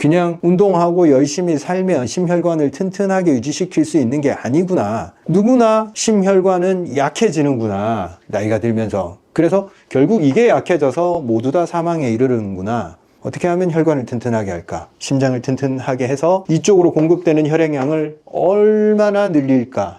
그냥 운동하고 열심히 살면 심혈관을 튼튼하게 유지시킬 수 있는 게 아니구나. 누구나 심혈관은 약해지는구나. 나이가 들면서. 그래서 결국 이게 약해져서 모두 다 사망에 이르는구나. 어떻게 하면 혈관을 튼튼하게 할까? 심장을 튼튼하게 해서 이쪽으로 공급되는 혈액량을 얼마나 늘릴까?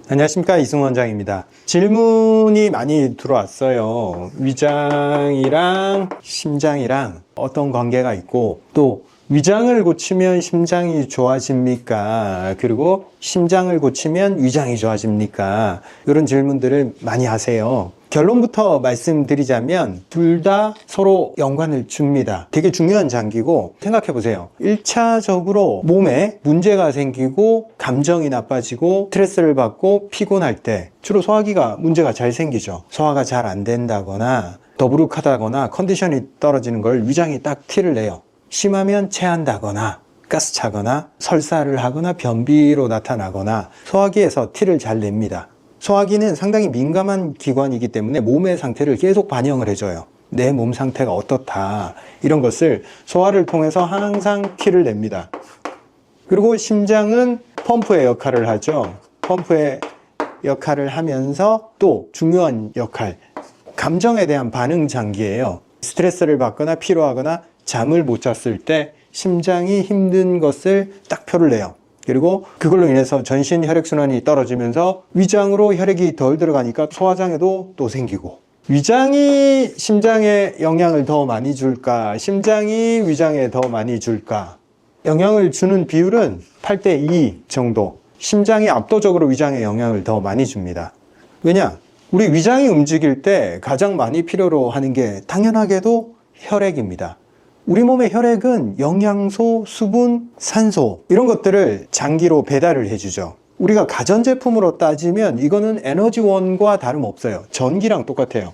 안녕하십니까, 이승훈 원장입니다. 질문이 많이 들어왔어요. 위장이랑 심장이랑 어떤 관계가 있고, 또 위장을 고치면 심장이 좋아집니까? 그리고 심장을 고치면 위장이 좋아집니까? 이런 질문들을 많이 하세요. 결론부터 말씀드리자면 둘 다 서로 연관을 줍니다. 되게 중요한 장기고, 생각해 보세요. 1차적으로 몸에 문제가 생기고 감정이 나빠지고 스트레스를 받고 피곤할 때 주로 소화기가 문제가 잘 생기죠. 소화가 잘 안 된다거나 더부룩하다거나 컨디션이 떨어지는 걸 위장이 딱 티를 내요. 심하면 체한다거나 가스 차거나 설사를 하거나 변비로 나타나거나 소화기에서 티를 잘 냅니다. 소화기는 상당히 민감한 기관이기 때문에 몸의 상태를 계속 반영을 해줘요. 내 몸 상태가 어떻다, 이런 것을 소화를 통해서 항상 티를 냅니다. 그리고 심장은 펌프의 역할을 하죠. 펌프의 역할을 하면서 또 중요한 역할, 감정에 대한 반응 장기예요. 스트레스를 받거나 피로하거나 잠을 못 잤을 때 심장이 힘든 것을 딱 표를 내요. 그리고 그걸로 인해서 전신 혈액순환이 떨어지면서 위장으로 혈액이 덜 들어가니까 소화장애도 또 생기고, 위장이 심장에 영향을 더 많이 줄까? 심장이 위장에 더 많이 줄까? 영향을 주는 비율은 8대2 정도. 심장이 압도적으로 위장에 영향을 더 많이 줍니다. 왜냐? 우리 위장이 움직일 때 가장 많이 필요로 하는 게 당연하게도 혈액입니다. 우리 몸의 혈액은 영양소, 수분, 산소 이런 것들을 장기로 배달을 해주죠. 우리가 가전제품으로 따지면 이거는 에너지원과 다름없어요. 전기랑 똑같아요.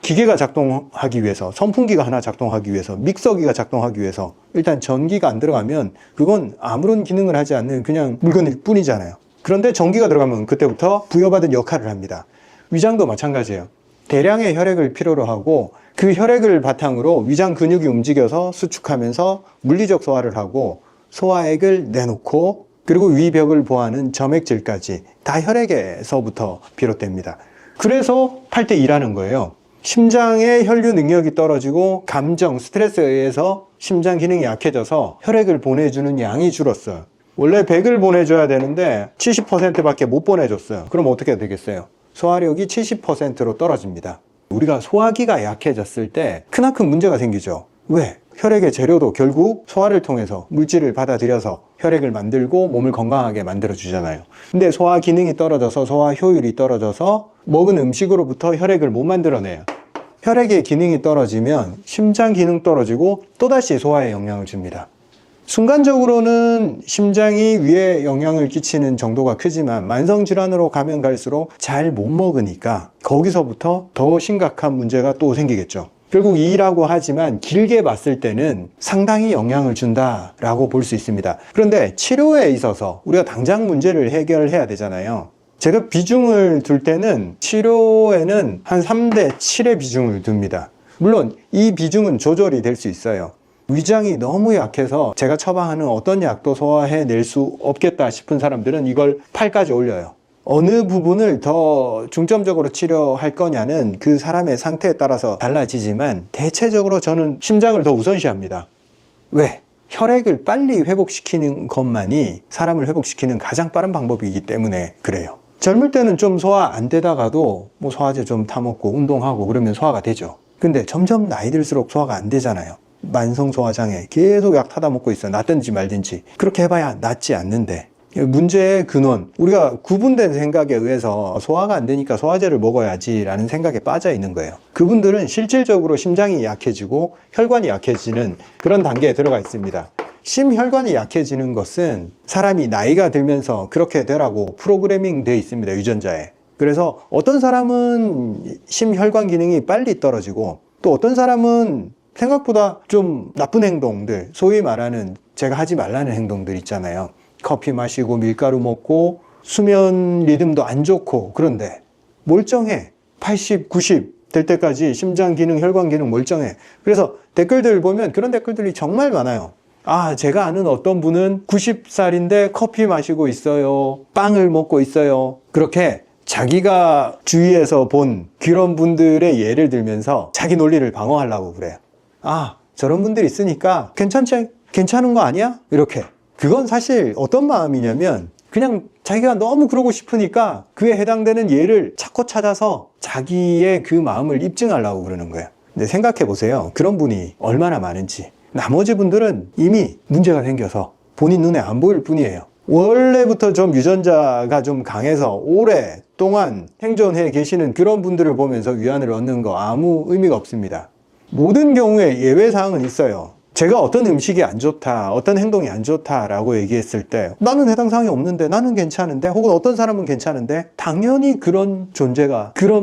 기계가 작동하기 위해서, 선풍기가 하나 작동하기 위해서, 믹서기가 작동하기 위해서 일단 전기가 안 들어가면 그건 아무런 기능을 하지 않는 그냥 물건일 뿐이잖아요. 그런데 전기가 들어가면 그때부터 부여받은 역할을 합니다. 위장도 마찬가지예요. 대량의 혈액을 필요로 하고 그 혈액을 바탕으로 위장 근육이 움직여서 수축하면서 물리적 소화를 하고 소화액을 내놓고, 그리고 위벽을 보호하는 점액질까지 다 혈액에서부터 비롯됩니다. 그래서 8대2라는 거예요. 심장의 혈류 능력이 떨어지고 감정, 스트레스에 의해서 심장 기능이 약해져서 혈액을 보내주는 양이 줄었어요. 원래 100을 보내줘야 되는데 70%밖에 못 보내줬어요. 그럼 어떻게 되겠어요? 소화력이 70%로 떨어집니다. 우리가 소화기가 약해졌을 때 크나큰 문제가 생기죠. 왜? 혈액의 재료도 결국 소화를 통해서 물질을 받아들여서 혈액을 만들고 몸을 건강하게 만들어주잖아요. 근데 소화 기능이 떨어져서 소화 효율이 떨어져서 먹은 음식으로부터 혈액을 못 만들어내요. 혈액의 기능이 떨어지면 심장 기능 떨어지고 또다시 소화에 영향을 줍니다. 순간적으로는 심장이 위에 영향을 끼치는 정도가 크지만 만성질환으로 가면 갈수록 잘 못 먹으니까 거기서부터 더 심각한 문제가 또 생기겠죠. 결국 이라고 하지만 길게 봤을 때는 상당히 영향을 준다라고 볼 수 있습니다. 그런데 치료에 있어서 우리가 당장 문제를 해결해야 되잖아요. 제가 비중을 둘 때는 치료에는 한 3대7의 비중을 둡니다. 물론 이 비중은 조절이 될 수 있어요. 위장이 너무 약해서 제가 처방하는 어떤 약도 소화해낼 수 없겠다 싶은 사람들은 이걸 8까지 올려요. 어느 부분을 더 중점적으로 치료할 거냐는 그 사람의 상태에 따라서 달라지지만 대체적으로 저는 심장을 더 우선시합니다. 왜? 혈액을 빨리 회복시키는 것만이 사람을 회복시키는 가장 빠른 방법이기 때문에 그래요. 젊을 때는 좀 소화 안 되다가도 뭐 소화제 좀 타먹고 운동하고 그러면 소화가 되죠. 근데 점점 나이 들수록 소화가 안 되잖아요. 만성소화장애 계속 약 타다 먹고 있어. 낫든지 말든지. 그렇게 해봐야 낫지 않는데, 문제의 근원, 우리가 구분된 생각에 의해서 소화가 안 되니까 소화제를 먹어야지 라는 생각에 빠져 있는 거예요. 그분들은 실질적으로 심장이 약해지고 혈관이 약해지는 그런 단계에 들어가 있습니다. 심혈관이 약해지는 것은 사람이 나이가 들면서 그렇게 되라고 프로그래밍 되어 있습니다, 유전자에. 그래서 어떤 사람은 심혈관 기능이 빨리 떨어지고 또 어떤 사람은 생각보다 좀 나쁜 행동들, 소위 말하는 제가 하지 말라는 행동들 있잖아요. 커피 마시고 밀가루 먹고 수면 리듬도 안 좋고, 그런데 멀쩡해. 80, 90 될 때까지 심장 기능, 혈관 기능 멀쩡해. 그래서 댓글들 보면 그런 댓글들이 정말 많아요. 아, 제가 아는 어떤 분은 90살인데 커피 마시고 있어요. 빵을 먹고 있어요. 그렇게 자기가 주위에서 본 그런 분들의 예를 들면서 자기 논리를 방어하려고 그래요. 아, 저런 분들이 있으니까 괜찮은 거 아니야? 이렇게. 그건 사실 어떤 마음이냐면 그냥 자기가 너무 그러고 싶으니까 그에 해당되는 예를 자꾸 찾아서 자기의 그 마음을 입증하려고 그러는 거예요. 근데 생각해 보세요. 그런 분이 얼마나 많은지. 나머지 분들은 이미 문제가 생겨서 본인 눈에 안 보일 뿐이에요. 원래부터 좀 유전자가 좀 강해서 오랫동안 생존해 계시는 그런 분들을 보면서 위안을 얻는 거 아무 의미가 없습니다. 모든 경우에 예외사항은 있어요. 제가 어떤 음식이 안 좋다, 어떤 행동이 안 좋다라고 얘기했을 때 나는 해당 사항이 없는데, 나는 괜찮은데, 혹은 어떤 사람은 괜찮은데, 당연히 그런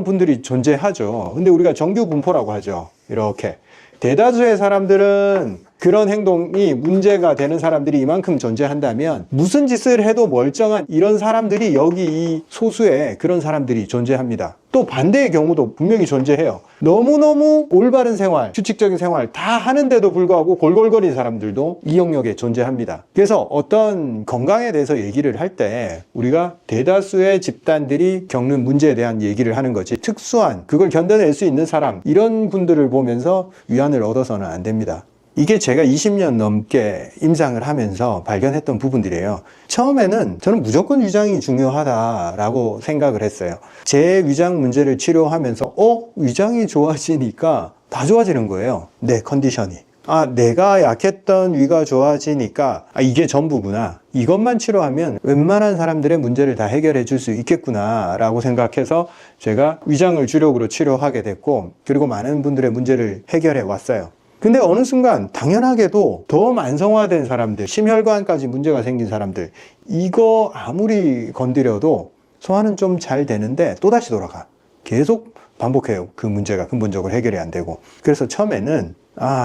분들이 존재하죠. 근데 우리가 정규분포라고 하죠. 이렇게 대다수의 사람들은 그런 행동이 문제가 되는 사람들이 이만큼 존재한다면 무슨 짓을 해도 멀쩡한 이런 사람들이 여기 이 소수에 그런 사람들이 존재합니다. 또 반대의 경우도 분명히 존재해요. 너무너무 올바른 생활, 규칙적인 생활 다 하는데도 불구하고 골골거리는 사람들도 이 영역에 존재합니다. 그래서 어떤 건강에 대해서 얘기를 할 때 우리가 대다수의 집단들이 겪는 문제에 대한 얘기를 하는 거지, 특수한 그걸 견뎌낼 수 있는 사람, 이런 분들을 보면서 위안을 얻어서는 안 됩니다. 이게 제가 20년 넘게 임상을 하면서 발견했던 부분들이에요. 처음에는 저는 무조건 위장이 중요하다라고 생각을 했어요. 제 위장 문제를 치료하면서 위장이 좋아지니까 다 좋아지는 거예요. 내 컨디션이. 아, 내가 약했던 위가 좋아지니까 이게 전부구나. 이것만 치료하면 웬만한 사람들의 문제를 다 해결해 줄 수 있겠구나 라고 생각해서 제가 위장을 주력으로 치료하게 됐고, 그리고 많은 분들의 문제를 해결해 왔어요. 근데 어느 순간 당연하게도 더 만성화된 사람들, 심혈관까지 문제가 생긴 사람들, 이거 아무리 건드려도 소화는 좀 잘 되는데 또다시 돌아가. 계속 반복해요. 그 문제가 근본적으로 해결이 안 되고. 그래서 처음에는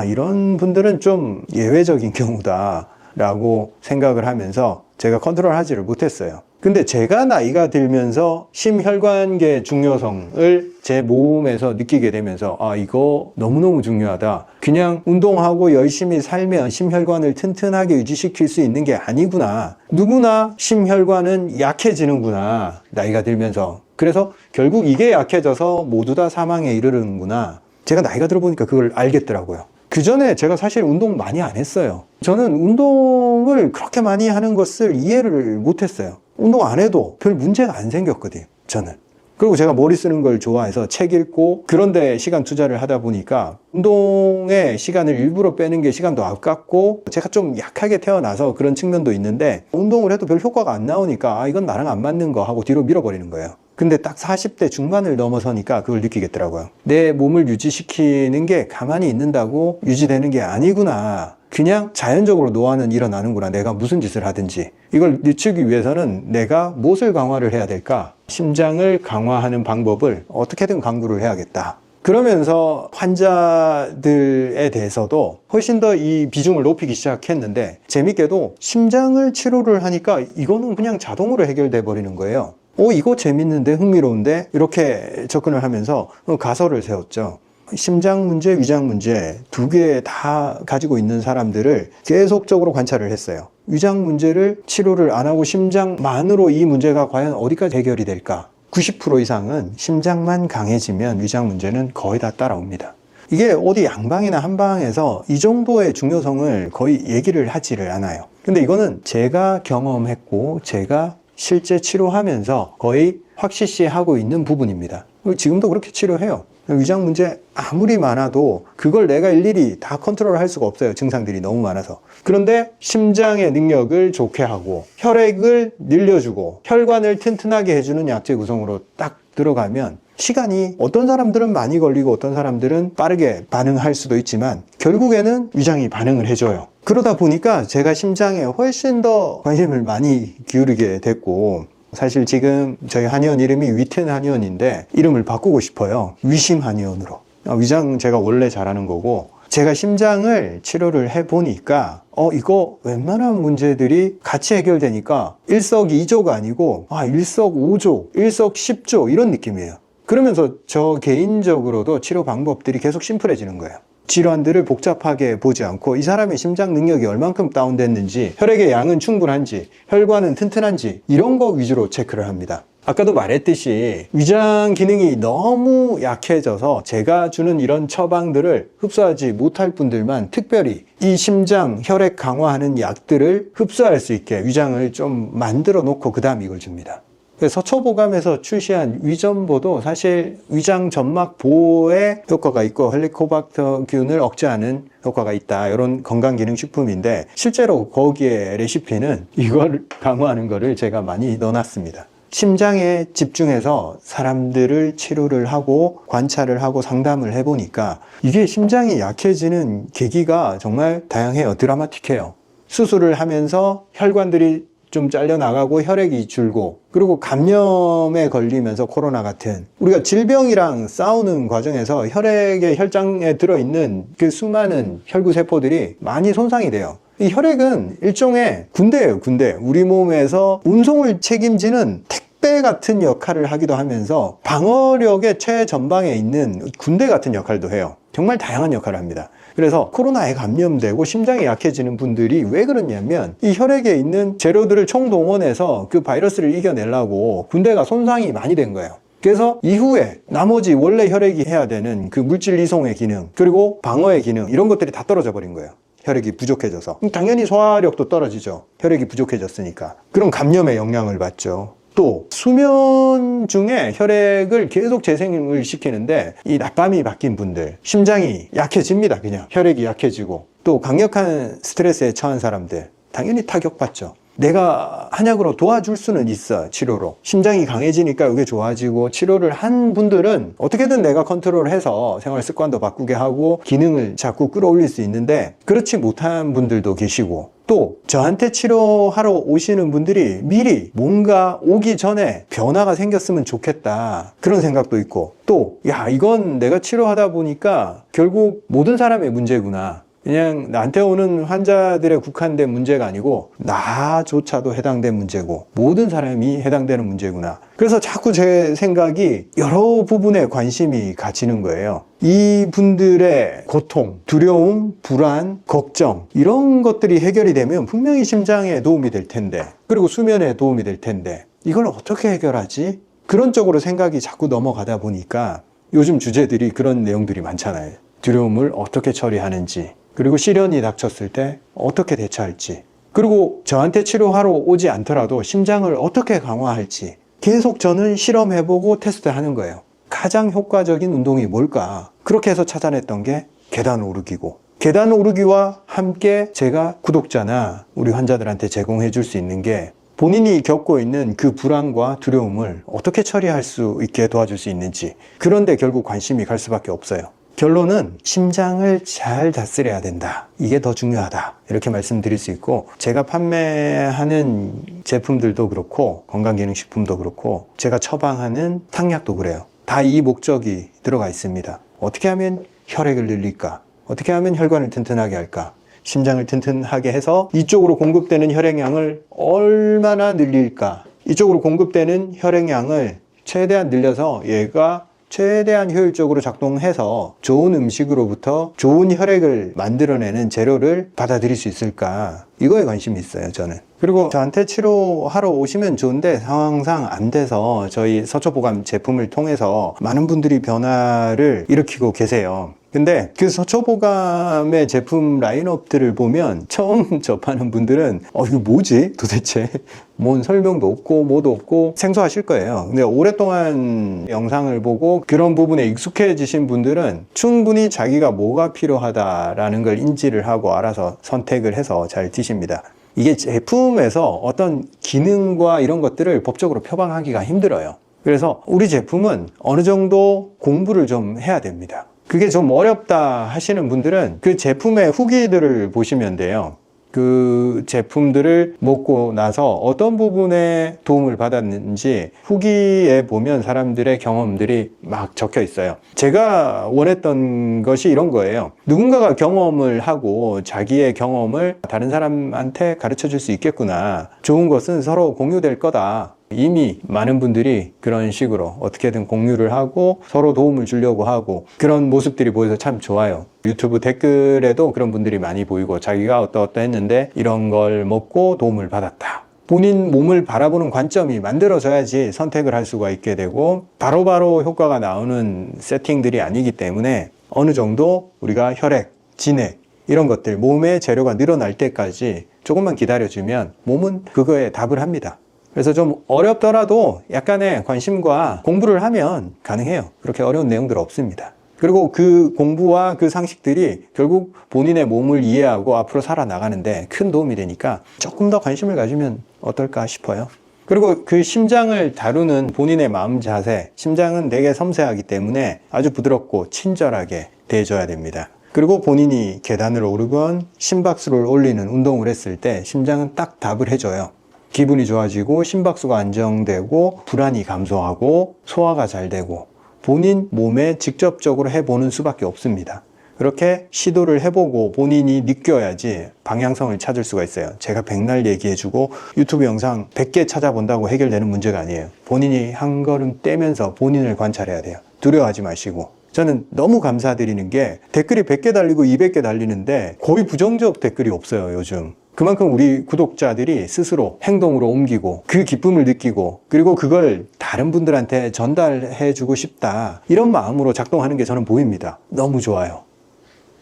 이런 분들은 좀 예외적인 경우다 라고 생각을 하면서 제가 컨트롤하지를 못했어요. 근데 제가 나이가 들면서 심혈관계 중요성을 제 몸에서 느끼게 되면서 이거 너무너무 중요하다. 그냥 운동하고 열심히 살면 심혈관을 튼튼하게 유지시킬 수 있는 게 아니구나. 누구나 심혈관은 약해지는구나. 나이가 들면서. 그래서 결국 이게 약해져서 모두 다 사망에 이르는구나. 제가 나이가 들어보니까 그걸 알겠더라고요. 그 전에 제가 사실 운동 많이 안 했어요. 저는 운동을 그렇게 많이 하는 것을 이해를 못했어요. 운동 안 해도 별 문제가 안 생겼거든요, 저는. 그리고 제가 머리 쓰는 걸 좋아해서 책 읽고 그런데 시간 투자를 하다 보니까 운동에 시간을 일부러 빼는 게 시간도 아깝고, 제가 좀 약하게 태어나서 그런 측면도 있는데 운동을 해도 별 효과가 안 나오니까 이건 나랑 안 맞는 거 하고 뒤로 밀어버리는 거예요. 근데 딱 40대 중반을 넘어서니까 그걸 느끼겠더라고요. 내 몸을 유지시키는 게 가만히 있는다고 유지되는 게 아니구나. 그냥 자연적으로 노화는 일어나는구나. 내가 무슨 짓을 하든지. 이걸 늦추기 위해서는 내가 무엇을 강화를 해야 될까? 심장을 강화하는 방법을 어떻게든 강구를 해야겠다. 그러면서 환자들에 대해서도 훨씬 더 이 비중을 높이기 시작했는데, 재밌게도 심장을 치료를 하니까 이거는 그냥 자동으로 해결돼 버리는 거예요. 이거 재밌는데, 흥미로운데, 이렇게 접근을 하면서 가설을 세웠죠. 심장 문제, 위장 문제 두 개 다 가지고 있는 사람들을 계속적으로 관찰을 했어요. 위장 문제를 치료를 안 하고 심장만으로 이 문제가 과연 어디까지 해결이 될까? 90% 이상은 심장만 강해지면 위장 문제는 거의 다 따라옵니다. 이게 어디 양방이나 한방에서 이 정도의 중요성을 거의 얘기를 하지를 않아요. 근데 이거는 제가 경험했고 제가 실제 치료하면서 거의 확실시하고 있는 부분입니다. 지금도 그렇게 치료해요. 위장 문제 아무리 많아도 그걸 내가 일일이 다 컨트롤할 수가 없어요. 증상들이 너무 많아서. 그런데 심장의 능력을 좋게 하고 혈액을 늘려주고 혈관을 튼튼하게 해주는 약제 구성으로 딱 들어가면 시간이, 어떤 사람들은 많이 걸리고 어떤 사람들은 빠르게 반응할 수도 있지만 결국에는 위장이 반응을 해줘요. 그러다 보니까 제가 심장에 훨씬 더 관심을 많이 기울이게 됐고, 사실 지금 저희 한의원 이름이 위튼 한의원인데 이름을 바꾸고 싶어요. 위심 한의원으로. 위장 제가 원래 잘하는 거고, 제가 심장을 치료를 해보니까 이거 웬만한 문제들이 같이 해결되니까 일석이조가 아니고 일석오조, 일석십조 이런 느낌이에요. 그러면서 저 개인적으로도 치료 방법들이 계속 심플해지는 거예요. 질환들을 복잡하게 보지 않고 이 사람의 심장 능력이 얼만큼 다운됐는지, 혈액의 양은 충분한지, 혈관은 튼튼한지 이런 거 위주로 체크를 합니다. 아까도 말했듯이 위장 기능이 너무 약해져서 제가 주는 이런 처방들을 흡수하지 못할 분들만 특별히 이 심장 혈액 강화하는 약들을 흡수할 수 있게 위장을 좀 만들어 놓고 그 다음 이걸 줍니다. 서초보감에서 출시한 위전보도 사실 위장 점막 보호에 효과가 있고 헬리코박터균을 억제하는 효과가 있다, 이런 건강기능식품인데 실제로 거기에 레시피는 이걸 강화하는 거를 제가 많이 넣어놨습니다. 심장에 집중해서 사람들을 치료를 하고 관찰을 하고 상담을 해보니까 이게 심장이 약해지는 계기가 정말 다양해요. 드라마틱해요. 수술을 하면서 혈관들이 좀 잘려나가고 혈액이 줄고, 그리고 감염에 걸리면서 코로나 같은 우리가 질병이랑 싸우는 과정에서 혈액의 혈장에 들어있는 그 수많은 혈구세포들이 많이 손상이 돼요. 이 혈액은 일종의 군대예요, 군대. 우리 몸에서 운송을 책임지는 택배 같은 역할을 하기도 하면서 방어력의 최전방에 있는 군대 같은 역할도 해요. 정말 다양한 역할을 합니다. 그래서 코로나에 감염되고 심장이 약해지는 분들이 왜 그러냐면 이 혈액에 있는 재료들을 총동원해서 그 바이러스를 이겨내려고 군대가 손상이 많이 된 거예요. 그래서 이후에 나머지 원래 혈액이 해야 되는 그 물질 이송의 기능, 그리고 방어의 기능, 이런 것들이 다 떨어져 버린 거예요. 혈액이 부족해져서. 당연히 소화력도 떨어지죠. 혈액이 부족해졌으니까. 그럼 감염의 영향을 받죠. 또 수면 중에 혈액을 계속 재생을 시키는데 이 낮밤이 바뀐 분들, 심장이 약해집니다. 그냥 혈액이 약해지고, 또 강력한 스트레스에 처한 사람들 당연히 타격받죠. 내가 한약으로 도와줄 수는 있어, 치료로. 심장이 강해지니까 이게 좋아지고, 치료를 한 분들은 어떻게든 내가 컨트롤해서 생활 습관도 바꾸게 하고 기능을 자꾸 끌어올릴 수 있는데, 그렇지 못한 분들도 계시고, 또 저한테 치료하러 오시는 분들이 미리 뭔가 오기 전에 변화가 생겼으면 좋겠다, 그런 생각도 있고, 또 야, 이건 내가 치료하다 보니까 결국 모든 사람의 문제구나, 그냥 나한테 오는 환자들에 국한된 문제가 아니고 나조차도 해당된 문제고 모든 사람이 해당되는 문제구나. 그래서 자꾸 제 생각이 여러 부분에 관심이 가지는 거예요. 이 분들의 고통, 두려움, 불안, 걱정, 이런 것들이 해결이 되면 분명히 심장에 도움이 될 텐데, 그리고 수면에 도움이 될 텐데 이걸 어떻게 해결하지? 그런 쪽으로 생각이 자꾸 넘어가다 보니까 요즘 주제들이 그런 내용들이 많잖아요. 두려움을 어떻게 처리하는지, 그리고 시련이 닥쳤을 때 어떻게 대처할지, 그리고 저한테 치료하러 오지 않더라도 심장을 어떻게 강화할지 계속 저는 실험해보고 테스트하는 거예요. 가장 효과적인 운동이 뭘까? 그렇게 해서 찾아냈던 게 계단 오르기고, 계단 오르기와 함께 제가 구독자나 우리 환자들한테 제공해 줄 수 있는 게 본인이 겪고 있는 그 불안과 두려움을 어떻게 처리할 수 있게 도와줄 수 있는지, 그런데 결국 관심이 갈 수밖에 없어요. 결론은 심장을 잘 다스려야 된다, 이게 더 중요하다, 이렇게 말씀드릴 수 있고, 제가 판매하는 제품들도 그렇고 건강기능식품도 그렇고 제가 처방하는 탕약도 그래요. 다 이 목적이 들어가 있습니다. 어떻게 하면 혈액을 늘릴까? 어떻게 하면 혈관을 튼튼하게 할까? 심장을 튼튼하게 해서 이쪽으로 공급되는 혈액량을 얼마나 늘릴까? 이쪽으로 공급되는 혈액량을 최대한 늘려서 얘가 최대한 효율적으로 작동해서 좋은 음식으로부터 좋은 혈액을 만들어내는 재료를 받아들일 수 있을까? 이거에 관심이 있어요, 저는. 그리고 저한테 치료하러 오시면 좋은데 상황상 안 돼서 저희 서초보감 제품을 통해서 많은 분들이 변화를 일으키고 계세요. 근데 그 서초보감의 제품 라인업들을 보면 처음 접하는 분들은 이거 뭐지? 도대체 뭔 설명도 없고 뭐도 없고 생소하실 거예요. 근데 오랫동안 영상을 보고 그런 부분에 익숙해지신 분들은 충분히 자기가 뭐가 필요하다라는 걸 인지를 하고 알아서 선택을 해서 잘 드십니다. 이게 제품에서 어떤 기능과 이런 것들을 법적으로 표방하기가 힘들어요. 그래서 우리 제품은 어느 정도 공부를 좀 해야 됩니다. 그게 좀 어렵다 하시는 분들은 그 제품의 후기들을 보시면 돼요. 그 제품들을 먹고 나서 어떤 부분에 도움을 받았는지 후기에 보면 사람들의 경험들이 막 적혀 있어요. 제가 원했던 것이 이런 거예요. 누군가가 경험을 하고 자기의 경험을 다른 사람한테 가르쳐 줄 수 있겠구나. 좋은 것은 서로 공유될 거다. 이미 많은 분들이 그런 식으로 어떻게든 공유를 하고 서로 도움을 주려고 하고 그런 모습들이 보여서 참 좋아요. 유튜브 댓글에도 그런 분들이 많이 보이고 자기가 어떠했는데 이런 걸 먹고 도움을 받았다. 본인 몸을 바라보는 관점이 만들어져야지 선택을 할 수가 있게 되고 바로바로 효과가 나오는 세팅들이 아니기 때문에 어느 정도 우리가 혈액, 진액 이런 것들 몸의 재료가 늘어날 때까지 조금만 기다려주면 몸은 그거에 답을 합니다. 그래서 좀 어렵더라도 약간의 관심과 공부를 하면 가능해요. 그렇게 어려운 내용들 없습니다. 그리고 그 공부와 그 상식들이 결국 본인의 몸을 이해하고 앞으로 살아나가는데 큰 도움이 되니까 조금 더 관심을 가지면 어떨까 싶어요. 그리고 그 심장을 다루는 본인의 마음 자세, 심장은 되게 섬세하기 때문에 아주 부드럽고 친절하게 대해줘야 됩니다. 그리고 본인이 계단을 오르건 심박수를 올리는 운동을 했을 때 심장은 딱 답을 해줘요. 기분이 좋아지고 심박수가 안정되고 불안이 감소하고 소화가 잘 되고 본인 몸에 직접적으로 해보는 수밖에 없습니다. 그렇게 시도를 해보고 본인이 느껴야지 방향성을 찾을 수가 있어요. 제가 백날 얘기해주고 유튜브 영상 100개 찾아본다고 해결되는 문제가 아니에요. 본인이 한 걸음 떼면서 본인을 관찰해야 돼요. 두려워하지 마시고. 저는 너무 감사드리는 게 댓글이 100개 달리고 200개 달리는데 거의 부정적 댓글이 없어요, 요즘. 그만큼 우리 구독자들이 스스로 행동으로 옮기고 그 기쁨을 느끼고 그리고 그걸 다른 분들한테 전달해 주고 싶다. 이런 마음으로 작동하는 게 저는 보입니다. 너무 좋아요.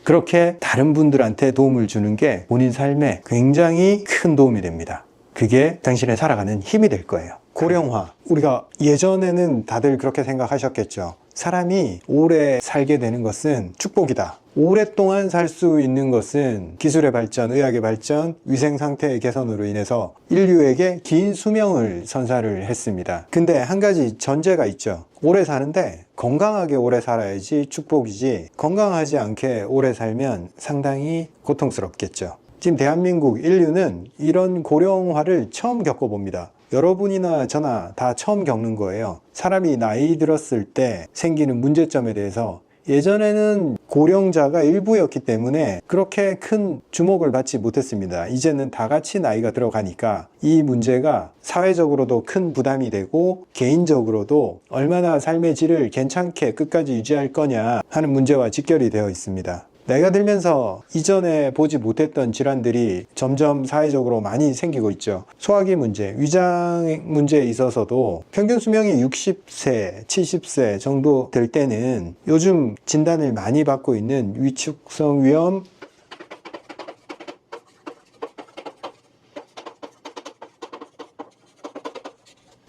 그렇게 다른 분들한테 도움을 주는 게 본인 삶에 굉장히 큰 도움이 됩니다. 그게 당신의 살아가는 힘이 될 거예요. 고령화. 우리가 예전에는 다들 그렇게 생각하셨겠죠. 사람이 오래 살게 되는 것은 축복이다. 오랫동안 살 수 있는 것은 기술의 발전, 의학의 발전, 위생 상태의 개선으로 인해서 인류에게 긴 수명을 선사를 했습니다. 근데 한 가지 전제가 있죠. 오래 사는데 건강하게 오래 살아야지 축복이지 건강하지 않게 오래 살면 상당히 고통스럽겠죠. 지금 대한민국 인류는 이런 고령화를 처음 겪어봅니다. 여러분이나 저나 다 처음 겪는 거예요. 사람이 나이 들었을 때 생기는 문제점에 대해서 예전에는 고령자가 일부였기 때문에 그렇게 큰 주목을 받지 못했습니다. 이제는 다 같이 나이가 들어가니까 이 문제가 사회적으로도 큰 부담이 되고 개인적으로도 얼마나 삶의 질을 괜찮게 끝까지 유지할 거냐 하는 문제와 직결이 되어 있습니다. 나이가 들면서 이전에 보지 못했던 질환들이 점점 사회적으로 많이 생기고 있죠. 소화기 문제, 위장 문제에 있어서도 평균 수명이 60세, 70세 정도 될 때는 요즘 진단을 많이 받고 있는 위축성 위염,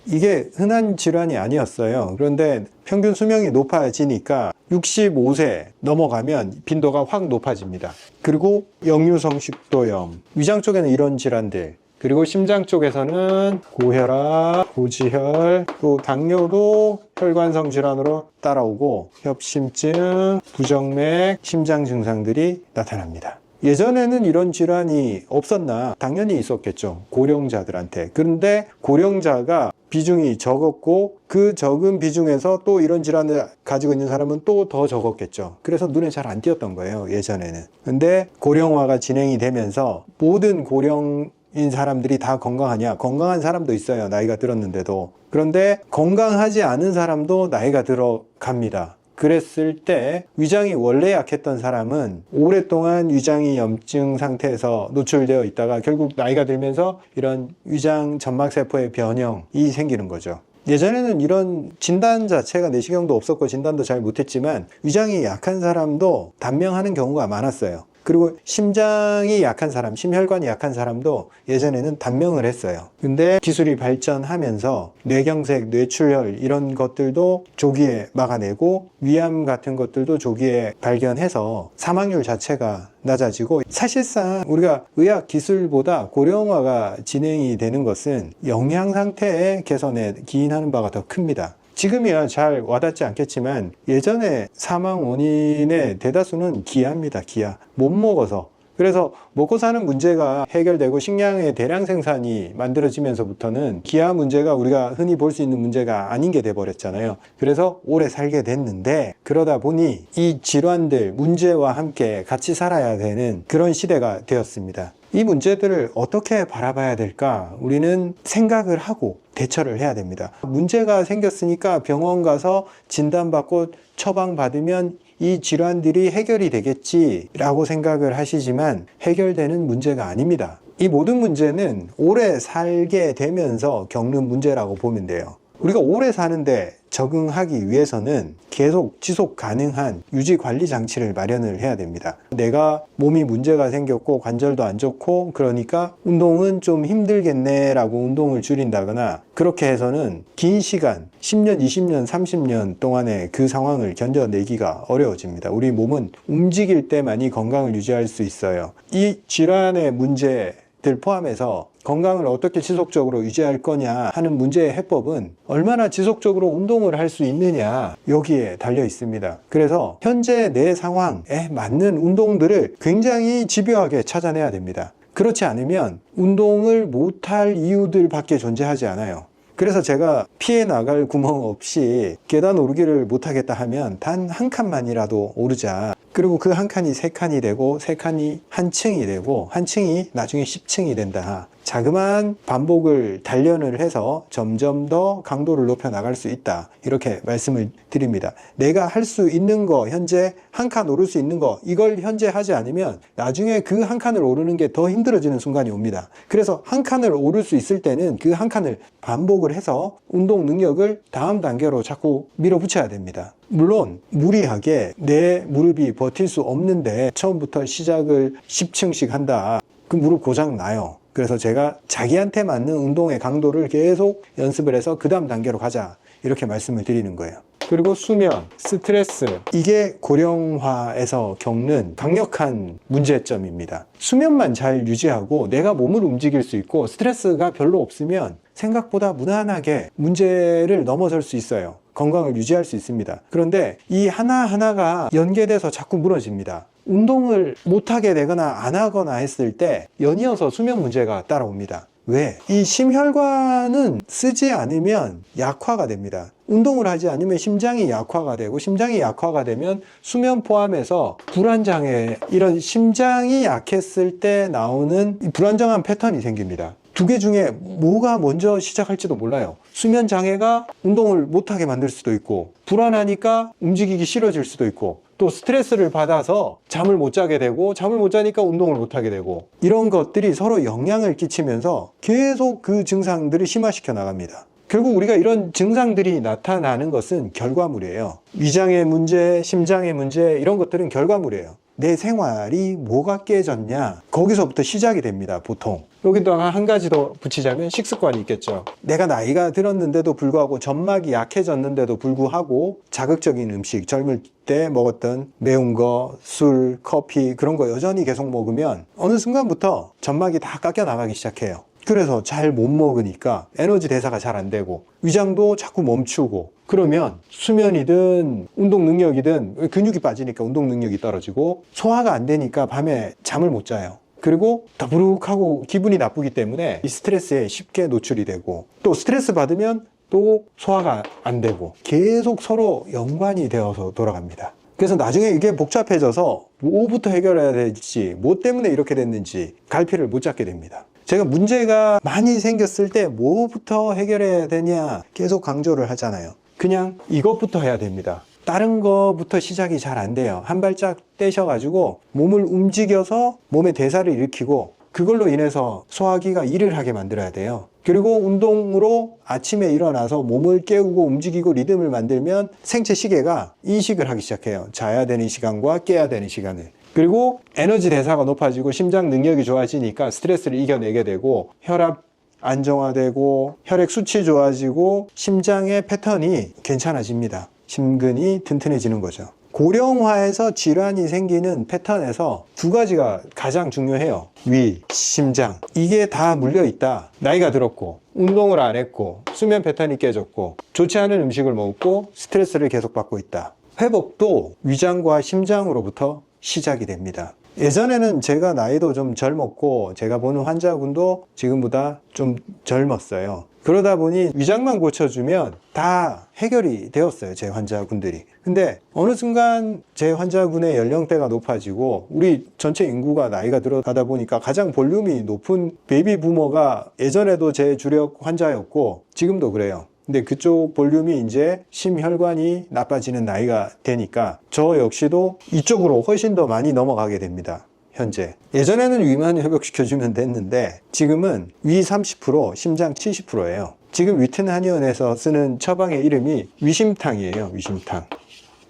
이게 흔한 질환이 아니었어요. 그런데 평균 수명이 높아지니까 65세 넘어가면 빈도가 확 높아집니다. 그리고 역류성식도염, 위장 쪽에는 이런 질환들, 그리고 심장 쪽에서는 고혈압, 고지혈, 또 당뇨도 혈관성 질환으로 따라오고 협심증, 부정맥, 심장 증상들이 나타납니다. 예전에는 이런 질환이 없었나? 당연히 있었겠죠. 고령자들한테. 그런데 고령자가 비중이 적었고 그 적은 비중에서 또 이런 질환을 가지고 있는 사람은 또 더 적었겠죠. 그래서 눈에 잘 안 띄었던 거예요, 예전에는. 근데 고령화가 진행이 되면서 모든 고령인 사람들이 다 건강하냐? 건강한 사람도 있어요, 나이가 들었는데도. 그런데 건강하지 않은 사람도 나이가 들어갑니다. 그랬을 때 위장이 원래 약했던 사람은 오랫동안 위장이 염증 상태에서 노출되어 있다가 결국 나이가 들면서 이런 위장 점막세포의 변형이 생기는 거죠. 예전에는 이런 진단 자체가 내시경도 없었고 진단도 잘 못했지만 위장이 약한 사람도 단명하는 경우가 많았어요. 그리고 심장이 약한 사람, 심혈관이 약한 사람도 예전에는 단명을 했어요. 근데 기술이 발전하면서 뇌경색, 뇌출혈 이런 것들도 조기에 막아내고 위암 같은 것들도 조기에 발견해서 사망률 자체가 낮아지고, 사실상 우리가 의학 기술보다 고령화가 진행이 되는 것은 영양 상태의 개선에 기인하는 바가 더 큽니다. 지금이야 잘 와닿지 않겠지만 예전에 사망 원인의 대다수는 기아입니다. 기아. 못 먹어서. 그래서 먹고 사는 문제가 해결되고 식량의 대량 생산이 만들어지면서부터는 기아 문제가 우리가 흔히 볼 수 있는 문제가 아닌 게 돼버렸잖아요. 그래서 오래 살게 됐는데, 그러다 보니 이 질환들, 문제와 함께 같이 살아야 되는 그런 시대가 되었습니다. 이 문제들을 어떻게 바라봐야 될까? 우리는 생각을 하고 대처를 해야 됩니다. 문제가 생겼으니까 병원 가서 진단받고 처방받으면 이 질환들이 해결이 되겠지라고 생각을 하시지만 해결되는 문제가 아닙니다. 이 모든 문제는 오래 살게 되면서 겪는 문제라고 보면 돼요. 우리가 오래 사는데 적응하기 위해서는 계속 지속 가능한 유지 관리 장치를 마련을 해야 됩니다. 내가 몸이 문제가 생겼고 관절도 안 좋고 그러니까 운동은 좀 힘들겠네 라고 운동을 줄인다거나, 그렇게 해서는 긴 시간 10년, 20년, 30년 동안의 그 상황을 견뎌내기가 어려워집니다. 우리 몸은 움직일 때만이 건강을 유지할 수 있어요. 이 질환의 문제들 포함해서 건강을 어떻게 지속적으로 유지할 거냐 하는 문제의 해법은 얼마나 지속적으로 운동을 할 수 있느냐, 여기에 달려 있습니다. 그래서 현재 내 상황에 맞는 운동들을 굉장히 집요하게 찾아내야 됩니다. 그렇지 않으면 운동을 못할 이유들 밖에 존재하지 않아요. 그래서 제가 피해 나갈 구멍 없이 계단 오르기를 못하겠다 하면 단 한 칸만이라도 오르자. 그리고 그 한 칸이 세 칸이 되고, 세 칸이 한 층이 되고, 한 층이 나중에 10층이 된다. 자그마한 반복을 단련을 해서 점점 더 강도를 높여 나갈 수 있다. 이렇게 말씀을 드립니다. 내가 할 수 있는 거, 현재 한 칸 오를 수 있는 거, 이걸 현재 하지 않으면 나중에 그 한 칸을 오르는 게 더 힘들어지는 순간이 옵니다. 그래서 한 칸을 오를 수 있을 때는 그 한 칸을 반복을 해서 운동 능력을 다음 단계로 자꾸 밀어붙여야 됩니다. 물론 무리하게 내 무릎이 버틸 수 없는데 처음부터 시작을 10층씩 한다. 그 무릎 고장 나요. 그래서 제가 자기한테 맞는 운동의 강도를 계속 연습을 해서 그 다음 단계로 가자, 이렇게 말씀을 드리는 거예요. 그리고 수면, 스트레스, 이게 고령화에서 겪는 강력한 문제점입니다. 수면만 잘 유지하고 내가 몸을 움직일 수 있고 스트레스가 별로 없으면 생각보다 무난하게 문제를 넘어설 수 있어요. 건강을 유지할 수 있습니다. 그런데 이 하나하나가 연계돼서 자꾸 무너집니다. 운동을 못하게 되거나 안 하거나 했을 때 연이어서 수면 문제가 따라옵니다. 왜? 이 심혈관은 쓰지 않으면 약화가 됩니다. 운동을 하지 않으면 심장이 약화가 되고, 심장이 약화가 되면 수면 포함해서 불안장애, 이런 심장이 약했을 때 나오는 불안정한 패턴이 생깁니다. 두 개 중에 뭐가 먼저 시작할지도 몰라요. 수면 장애가 운동을 못하게 만들 수도 있고, 불안하니까 움직이기 싫어질 수도 있고, 또 스트레스를 받아서 잠을 못 자게 되고, 잠을 못 자니까 운동을 못 하게 되고, 이런 것들이 서로 영향을 끼치면서 계속 그 증상들을 심화시켜 나갑니다. 결국 우리가 이런 증상들이 나타나는 것은 결과물이에요. 위장의 문제, 심장의 문제, 이런 것들은 결과물이에요. 내 생활이 뭐가 깨졌냐, 거기서부터 시작이 됩니다. 보통 여기다가 한 가지 더 붙이자면 식습관이 있겠죠. 내가 나이가 들었는데도 불구하고, 점막이 약해졌는데도 불구하고 자극적인 음식, 젊을 때 먹었던 매운 거, 술, 커피, 그런 거 여전히 계속 먹으면 어느 순간부터 점막이 다 깎여 나가기 시작해요. 그래서 잘 못 먹으니까 에너지 대사가 잘 안 되고, 위장도 자꾸 멈추고, 그러면 수면이든 운동 능력이든, 근육이 빠지니까 운동 능력이 떨어지고, 소화가 안 되니까 밤에 잠을 못 자요. 그리고 더부룩하고 기분이 나쁘기 때문에 이 스트레스에 쉽게 노출이 되고, 또 스트레스 받으면 또 소화가 안 되고, 계속 서로 연관이 되어서 돌아갑니다. 그래서 나중에 이게 복잡해져서 뭐부터 해결해야 될지, 뭐 때문에 이렇게 됐는지 갈피를 못 잡게 됩니다. 제가 문제가 많이 생겼을 때 뭐부터 해결해야 되냐 계속 강조를 하잖아요. 그냥 이것부터 해야 됩니다. 다른 거부터 시작이 잘 안 돼요. 한 발짝 떼셔가지고 몸을 움직여서 몸의 대사를 일으키고, 그걸로 인해서 소화기가 일을 하게 만들어야 돼요. 그리고 운동으로 아침에 일어나서 몸을 깨우고 움직이고 리듬을 만들면 생체 시계가 인식을 하기 시작해요. 자야 되는 시간과 깨야 되는 시간을. 그리고 에너지 대사가 높아지고 심장 능력이 좋아지니까 스트레스를 이겨내게 되고, 혈압 안정화되고, 혈액 수치 좋아지고, 심장의 패턴이 괜찮아집니다. 심근이 튼튼해지는 거죠. 고령화에서 질환이 생기는 패턴에서 두 가지가 가장 중요해요. 위, 심장. 이게 다 물려있다. 나이가 들었고, 운동을 안 했고, 수면 패턴이 깨졌고, 좋지 않은 음식을 먹고, 스트레스를 계속 받고 있다. 회복도 위장과 심장으로부터 시작이 됩니다. 예전에는 제가 나이도 좀 젊었고 제가 보는 환자군도 지금보다 좀 젊었어요. 그러다 보니 위장만 고쳐주면 다 해결이 되었어요, 제 환자군들이. 근데 어느 순간 제 환자군의 연령대가 높아지고 우리 전체 인구가 나이가 들어가다 보니까 가장 볼륨이 높은 베이비 부머가 예전에도 제 주력 환자였고 지금도 그래요. 근데 그쪽 볼륨이 이제 심혈관이 나빠지는 나이가 되니까 저 역시도 이쪽으로 훨씬 더 많이 넘어가게 됩니다. 현재. 예전에는 위만 회복시켜주면 됐는데 지금은 위 30%, 심장 70%예요. 지금 위튼 한의원에서 쓰는 처방의 이름이 위심탕이에요. 위심탕.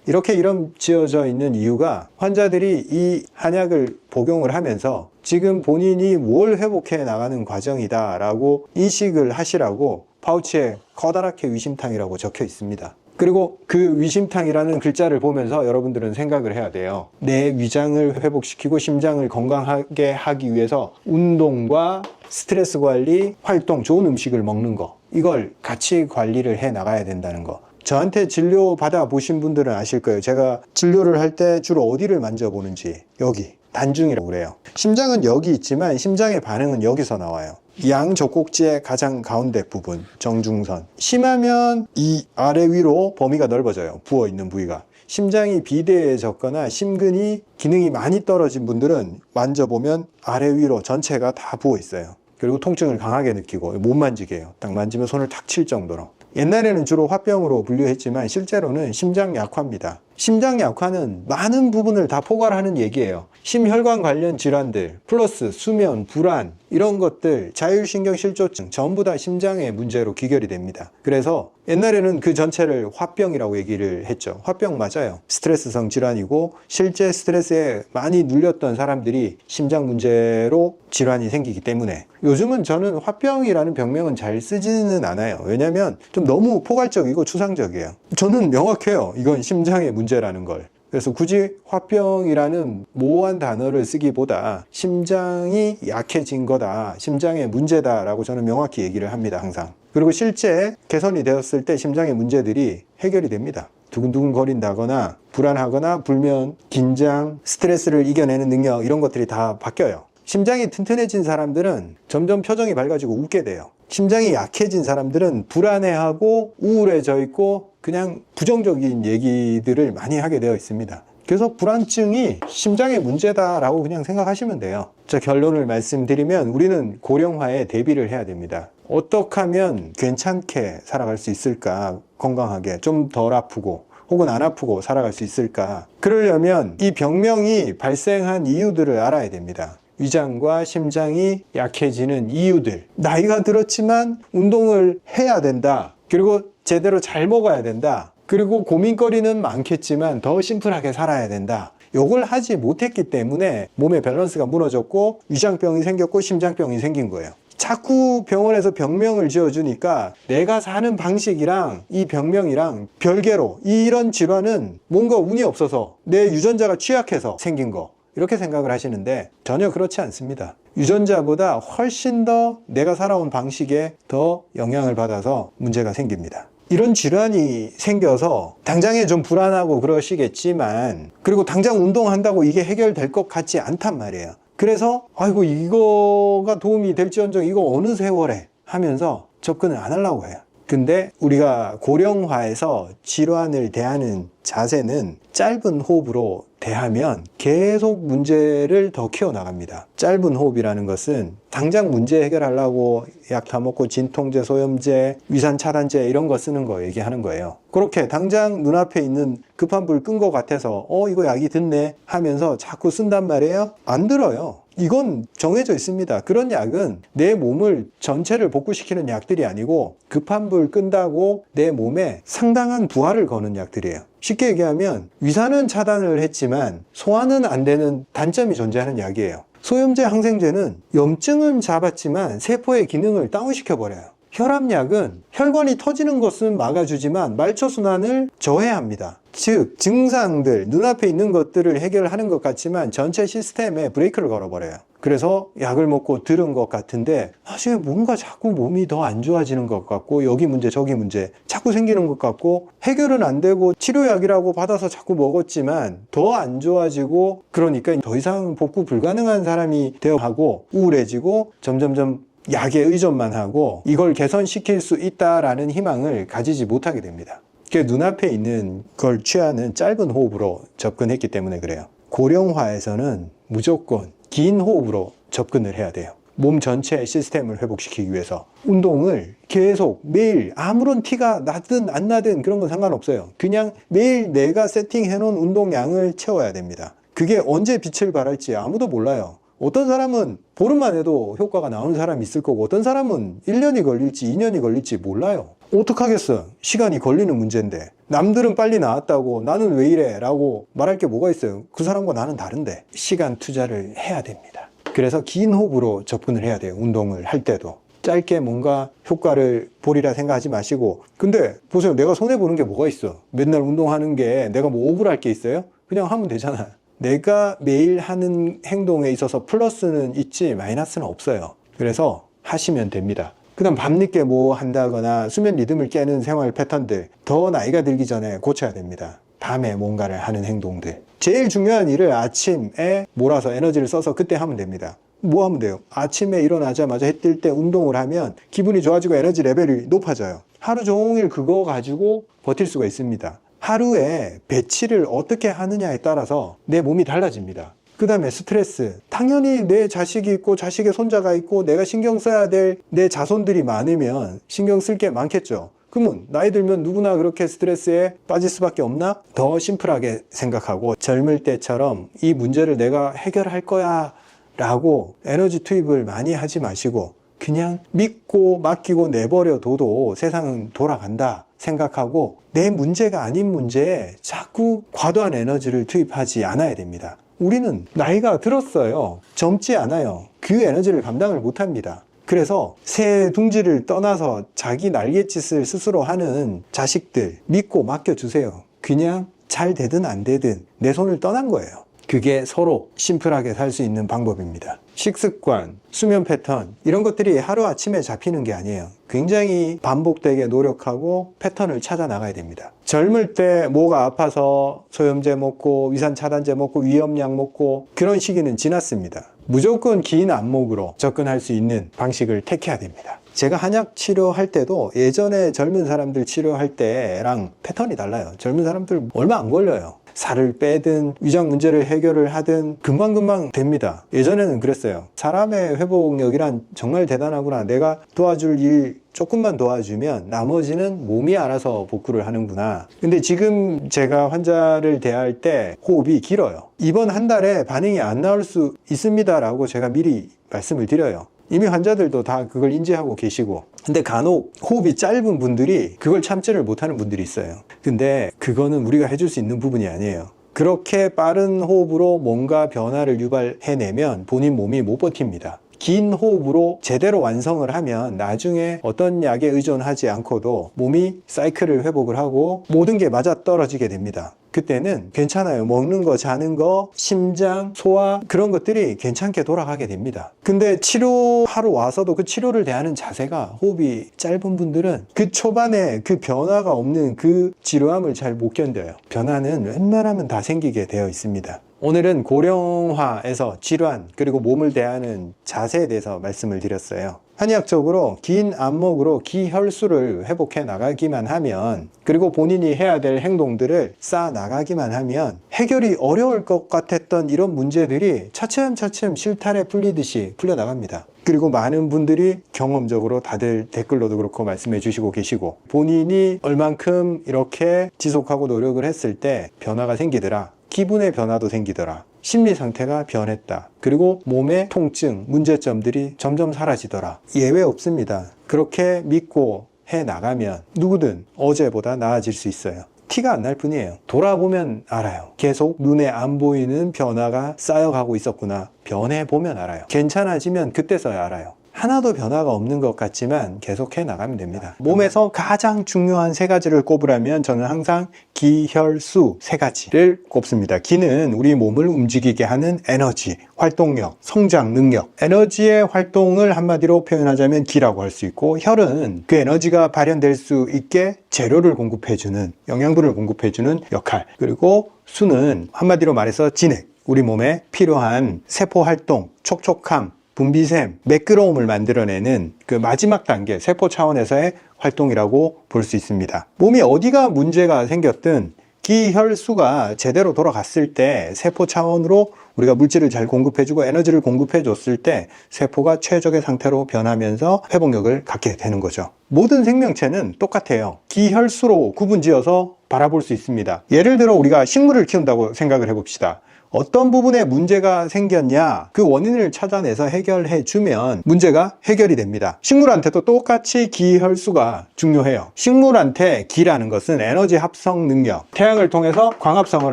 이렇게 이름 지어져 있는 이유가 환자들이 이 한약을 복용을 하면서 지금 본인이 뭘 회복해 나가는 과정이다 라고 인식을 하시라고 파우치에 커다랗게 위심탕이라고 적혀 있습니다. 그리고 그 위심탕이라는 글자를 보면서 여러분들은 생각을 해야 돼요. 내 위장을 회복시키고 심장을 건강하게 하기 위해서 운동과 스트레스 관리, 활동, 좋은 음식을 먹는 거, 이걸 같이 관리를 해 나가야 된다는 거. 저한테 진료 받아보신 분들은 아실 거예요. 제가 진료를 할 때 주로 어디를 만져보는지. 여기 단중이라고 그래요. 심장은 여기 있지만 심장의 반응은 여기서 나와요. 양 젖꼭지의 가장 가운데 부분, 정중선. 심하면 이 아래 위로 범위가 넓어져요. 부어있는 부위가. 심장이 비대해졌거나 심근이 기능이 많이 떨어진 분들은 만져보면 아래 위로 전체가 다 부어있어요. 그리고 통증을 강하게 느끼고 못 만지게 해요. 딱 만지면 손을 탁 칠 정도로. 옛날에는 주로 화병으로 분류했지만 실제로는 심장 약화입니다. 심장 약화는 많은 부분을 다 포괄하는 얘기예요. 심혈관 관련 질환들, 플러스 수면, 불안, 이런 것들, 자율신경실조증 전부 다 심장의 문제로 귀결이 됩니다. 그래서 옛날에는 그 전체를 화병이라고 얘기를 했죠. 화병 맞아요. 스트레스성 질환이고 실제 스트레스에 많이 눌렸던 사람들이 심장 문제로 질환이 생기기 때문에 요즘은 저는 화병이라는 병명은 잘 쓰지는 않아요. 왜냐하면 좀 너무 포괄적이고 추상적이에요. 저는 명확해요. 이건 심장의 문제라는 걸. 그래서 굳이 화병이라는 모호한 단어를 쓰기보다 심장이 약해진 거다, 심장의 문제다라고 저는 명확히 얘기를 합니다, 항상. 그리고 실제 개선이 되었을 때 심장의 문제들이 해결이 됩니다. 두근두근 거린다거나 불안하거나 불면, 긴장, 스트레스를 이겨내는 능력, 이런 것들이 다 바뀌어요. 심장이 튼튼해진 사람들은 점점 표정이 밝아지고 웃게 돼요. 심장이 약해진 사람들은 불안해하고 우울해져 있고 그냥 부정적인 얘기들을 많이 하게 되어 있습니다. 그래서 불안증이 심장의 문제다라고 그냥 생각하시면 돼요. 자, 결론을 말씀드리면 우리는 고령화에 대비를 해야 됩니다. 어떻게 하면 괜찮게 살아갈 수 있을까? 건강하게, 좀 덜 아프고 혹은 안 아프고 살아갈 수 있을까? 그러려면 이 병명이 발생한 이유들을 알아야 됩니다. 위장과 심장이 약해지는 이유들. 나이가 들었지만 운동을 해야 된다. 그리고 제대로 잘 먹어야 된다. 그리고 고민거리는 많겠지만 더 심플하게 살아야 된다. 요걸 하지 못했기 때문에 몸의 밸런스가 무너졌고 위장병이 생겼고 심장병이 생긴 거예요. 자꾸 병원에서 병명을 지어주니까 내가 사는 방식이랑 이 병명이랑 별개로 이런 질환은 뭔가 운이 없어서 내 유전자가 취약해서 생긴 거, 이렇게 생각을 하시는데 전혀 그렇지 않습니다. 유전자보다 훨씬 더 내가 살아온 방식에 더 영향을 받아서 문제가 생깁니다. 이런 질환이 생겨서 당장에 좀 불안하고 그러시겠지만, 그리고 당장 운동한다고 이게 해결될 것 같지 않단 말이에요. 그래서 아이고 이거가 도움이 될지언정 이거 어느 세월에 하면서 접근을 안 하려고 해요. 근데 우리가 고령화에서 질환을 대하는 자세는 짧은 호흡으로 대하면 계속 문제를 더 키워나갑니다. 짧은 호흡이라는 것은 당장 문제 해결하려고 약 다 먹고 진통제, 소염제, 위산 차단제 이런 거 쓰는 거 얘기하는 거예요. 그렇게 당장 눈앞에 있는 급한 불 끈 것 같아서 이거 약이 듣네 하면서 자꾸 쓴단 말이에요. 안 들어요. 이건 정해져 있습니다. 그런 약은 내 몸을 전체를 복구시키는 약들이 아니고 급한 불 끈다고 내 몸에 상당한 부하를 거는 약들이에요. 쉽게 얘기하면 위산은 차단을 했지만 소화는 안 되는 단점이 존재하는 약이에요. 소염제, 항생제는 염증은 잡았지만 세포의 기능을 다운시켜버려요. 혈압약은 혈관이 터지는 것은 막아주지만 말초순환을 저해합니다. 즉 증상들, 눈앞에 있는 것들을 해결하는 것 같지만 전체 시스템에 브레이크를 걸어버려요. 그래서 약을 먹고 들은 것 같은데 사실 뭔가 자꾸 몸이 더 안 좋아지는 것 같고 여기 문제 저기 문제 자꾸 생기는 것 같고 해결은 안 되고 치료약이라고 받아서 자꾸 먹었지만 더 안 좋아지고 그러니까 더 이상 복구 불가능한 사람이 되어가고 우울해지고 점점점 약에 의존만 하고 이걸 개선시킬 수 있다라는 희망을 가지지 못하게 됩니다. 눈앞에 있는 걸 취하는 짧은 호흡으로 접근했기 때문에 그래요. 고령화에서는 무조건 긴 호흡으로 접근을 해야 돼요. 몸 전체의 시스템을 회복시키기 위해서 운동을 계속 매일 아무런 티가 나든 안 나든 그런 건 상관없어요. 그냥 매일 내가 세팅해 놓은 운동량을 채워야 됩니다. 그게 언제 빛을 발할지 아무도 몰라요. 어떤 사람은 보름만 해도 효과가 나오는 사람이 있을 거고 어떤 사람은 1년이 걸릴지 2년이 걸릴지 몰라요. 어떡하겠어. 시간이 걸리는 문제인데 남들은 빨리 나았다고 나는 왜 이래 라고 말할 게 뭐가 있어요. 그 사람과 나는 다른데 시간 투자를 해야 됩니다. 그래서 긴 호흡으로 접근을 해야 돼요. 운동을 할 때도 짧게 뭔가 효과를 보리라 생각하지 마시고 근데 보세요. 내가 손해보는 게 뭐가 있어. 맨날 운동하는 게 내가 뭐 억울할 게 있어요? 그냥 하면 되잖아. 내가 매일 하는 행동에 있어서 플러스는 있지 마이너스는 없어요. 그래서 하시면 됩니다. 그 다음 밤늦게 뭐 한다거나 수면 리듬을 깨는 생활 패턴들 더 나이가 들기 전에 고쳐야 됩니다. 밤에 뭔가를 하는 행동들 제일 중요한 일을 아침에 몰아서 에너지를 써서 그때 하면 됩니다. 뭐 하면 돼요? 아침에 일어나자마자 해 뜰 때 운동을 하면 기분이 좋아지고 에너지 레벨이 높아져요. 하루 종일 그거 가지고 버틸 수가 있습니다. 하루에 배치를 어떻게 하느냐에 따라서 내 몸이 달라집니다. 그 다음에 스트레스. 당연히 내 자식이 있고 자식의 손자가 있고 내가 신경 써야 될 내 자손들이 많으면 신경 쓸 게 많겠죠. 그러면 나이 들면 누구나 그렇게 스트레스에 빠질 수밖에 없나? 더 심플하게 생각하고 젊을 때처럼 이 문제를 내가 해결할 거야 라고 에너지 투입을 많이 하지 마시고 그냥 믿고 맡기고 내버려둬도 세상은 돌아간다 생각하고 내 문제가 아닌 문제에 자꾸 과도한 에너지를 투입하지 않아야 됩니다. 우리는 나이가 들었어요. 젊지 않아요. 그 에너지를 감당을 못합니다. 그래서 새 둥지를 떠나서 자기 날갯짓을 스스로 하는 자식들 믿고 맡겨주세요. 그냥 잘 되든 안 되든 내 손을 떠난 거예요. 그게 서로 심플하게 살 수 있는 방법입니다. 식습관, 수면 패턴 이런 것들이 하루아침에 잡히는 게 아니에요. 굉장히 반복되게 노력하고 패턴을 찾아 나가야 됩니다. 젊을 때 뭐가 아파서 소염제 먹고 위산 차단제 먹고 위염약 먹고 그런 시기는 지났습니다. 무조건 긴 안목으로 접근할 수 있는 방식을 택해야 됩니다. 제가 한약 치료할 때도 예전에 젊은 사람들 치료할 때랑 패턴이 달라요. 젊은 사람들 얼마 안 걸려요. 살을 빼든 위장 문제를 해결을 하든 금방금방 됩니다. 예전에는 그랬어요. 사람의 회복력이란 정말 대단하구나. 내가 도와줄 일 조금만 도와주면 나머지는 몸이 알아서 복구를 하는구나. 근데 지금 제가 환자를 대할 때 호흡이 길어요. 이번 한 달에 반응이 안 나올 수 있습니다 라고 제가 미리 말씀을 드려요. 이미 환자들도 다 그걸 인지하고 계시고 근데 간혹 호흡이 짧은 분들이 그걸 참지를 못하는 분들이 있어요. 근데 그거는 우리가 해줄 수 있는 부분이 아니에요. 그렇게 빠른 호흡으로 뭔가 변화를 유발해내면 본인 몸이 못 버팁니다. 긴 호흡으로 제대로 완성을 하면 나중에 어떤 약에 의존하지 않고도 몸이 사이클을 회복을 하고 모든 게 맞아떨어지게 됩니다. 그때는 괜찮아요. 먹는 거, 자는 거, 심장, 소화 그런 것들이 괜찮게 돌아가게 됩니다. 근데 치료하러 와서도 그 치료를 대하는 자세가 호흡이 짧은 분들은 그 초반에 그 변화가 없는 그 지루함을 잘 못 견뎌요. 변화는 웬만하면 다 생기게 되어 있습니다. 오늘은 고령화에서 질환 그리고 몸을 대하는 자세에 대해서 말씀을 드렸어요. 한의학적으로 긴 안목으로 기혈수를 회복해 나가기만 하면 그리고 본인이 해야 될 행동들을 쌓아 나가기만 하면 해결이 어려울 것 같았던 이런 문제들이 차츰차츰 실타래 풀리듯이 풀려나갑니다. 그리고 많은 분들이 경험적으로 다들 댓글로도 그렇고 말씀해 주시고 계시고 본인이 얼만큼 이렇게 지속하고 노력을 했을 때 변화가 생기더라. 기분의 변화도 생기더라. 심리 상태가 변했다. 그리고 몸의 통증, 문제점들이 점점 사라지더라. 예외 없습니다. 그렇게 믿고 해 나가면 누구든 어제보다 나아질 수 있어요. 티가 안 날 뿐이에요. 돌아보면 알아요. 계속 눈에 안 보이는 변화가 쌓여가고 있었구나. 변해보면 알아요. 괜찮아지면 그때서야 알아요. 하나도 변화가 없는 것 같지만 계속해 나가면 됩니다. 몸에서 가장 중요한 세 가지를 꼽으라면 저는 항상 기, 혈, 수 세 가지를 꼽습니다. 기는 우리 몸을 움직이게 하는 에너지, 활동력, 성장 능력. 에너지의 활동을 한마디로 표현하자면 기라고 할 수 있고, 혈은 그 에너지가 발현될 수 있게 재료를 공급해주는, 영양분을 공급해주는 역할. 그리고 수는 한마디로 말해서 진액, 우리 몸에 필요한 세포 활동, 촉촉함, 분비샘, 매끄러움을 만들어내는 그 마지막 단계, 세포 차원에서의 활동이라고 볼 수 있습니다. 몸이 어디가 문제가 생겼든 기혈수가 제대로 돌아갔을 때 세포 차원으로 우리가 물질을 잘 공급해주고 에너지를 공급해줬을 때 세포가 최적의 상태로 변하면서 회복력을 갖게 되는 거죠. 모든 생명체는 똑같아요. 기혈수로 구분지어서 바라볼 수 있습니다. 예를 들어 우리가 식물을 키운다고 생각을 해봅시다. 어떤 부분에 문제가 생겼냐, 그 원인을 찾아내서 해결해 주면 문제가 해결이 됩니다. 식물한테도 똑같이 기혈수가 중요해요. 식물한테 기라는 것은 에너지 합성 능력, 태양을 통해서 광합성을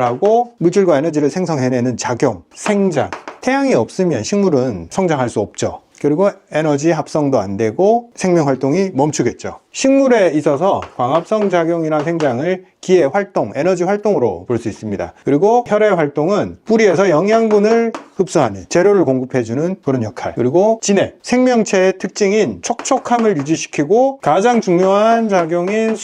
하고 물질과 에너지를 생성해내는 작용, 생장. 태양이 없으면 식물은 성장할 수 없죠. 그리고 에너지 합성도 안 되고 생명 활동이 멈추겠죠. 식물에 있어서 광합성 작용이나 생장을 기의 활동, 에너지 활동으로 볼 수 있습니다. 그리고 혈의 활동은 뿌리에서 영양분을 흡수하는, 재료를 공급해주는 그런 역할. 그리고 진액, 생명체의 특징인 촉촉함을 유지시키고 가장 중요한 작용인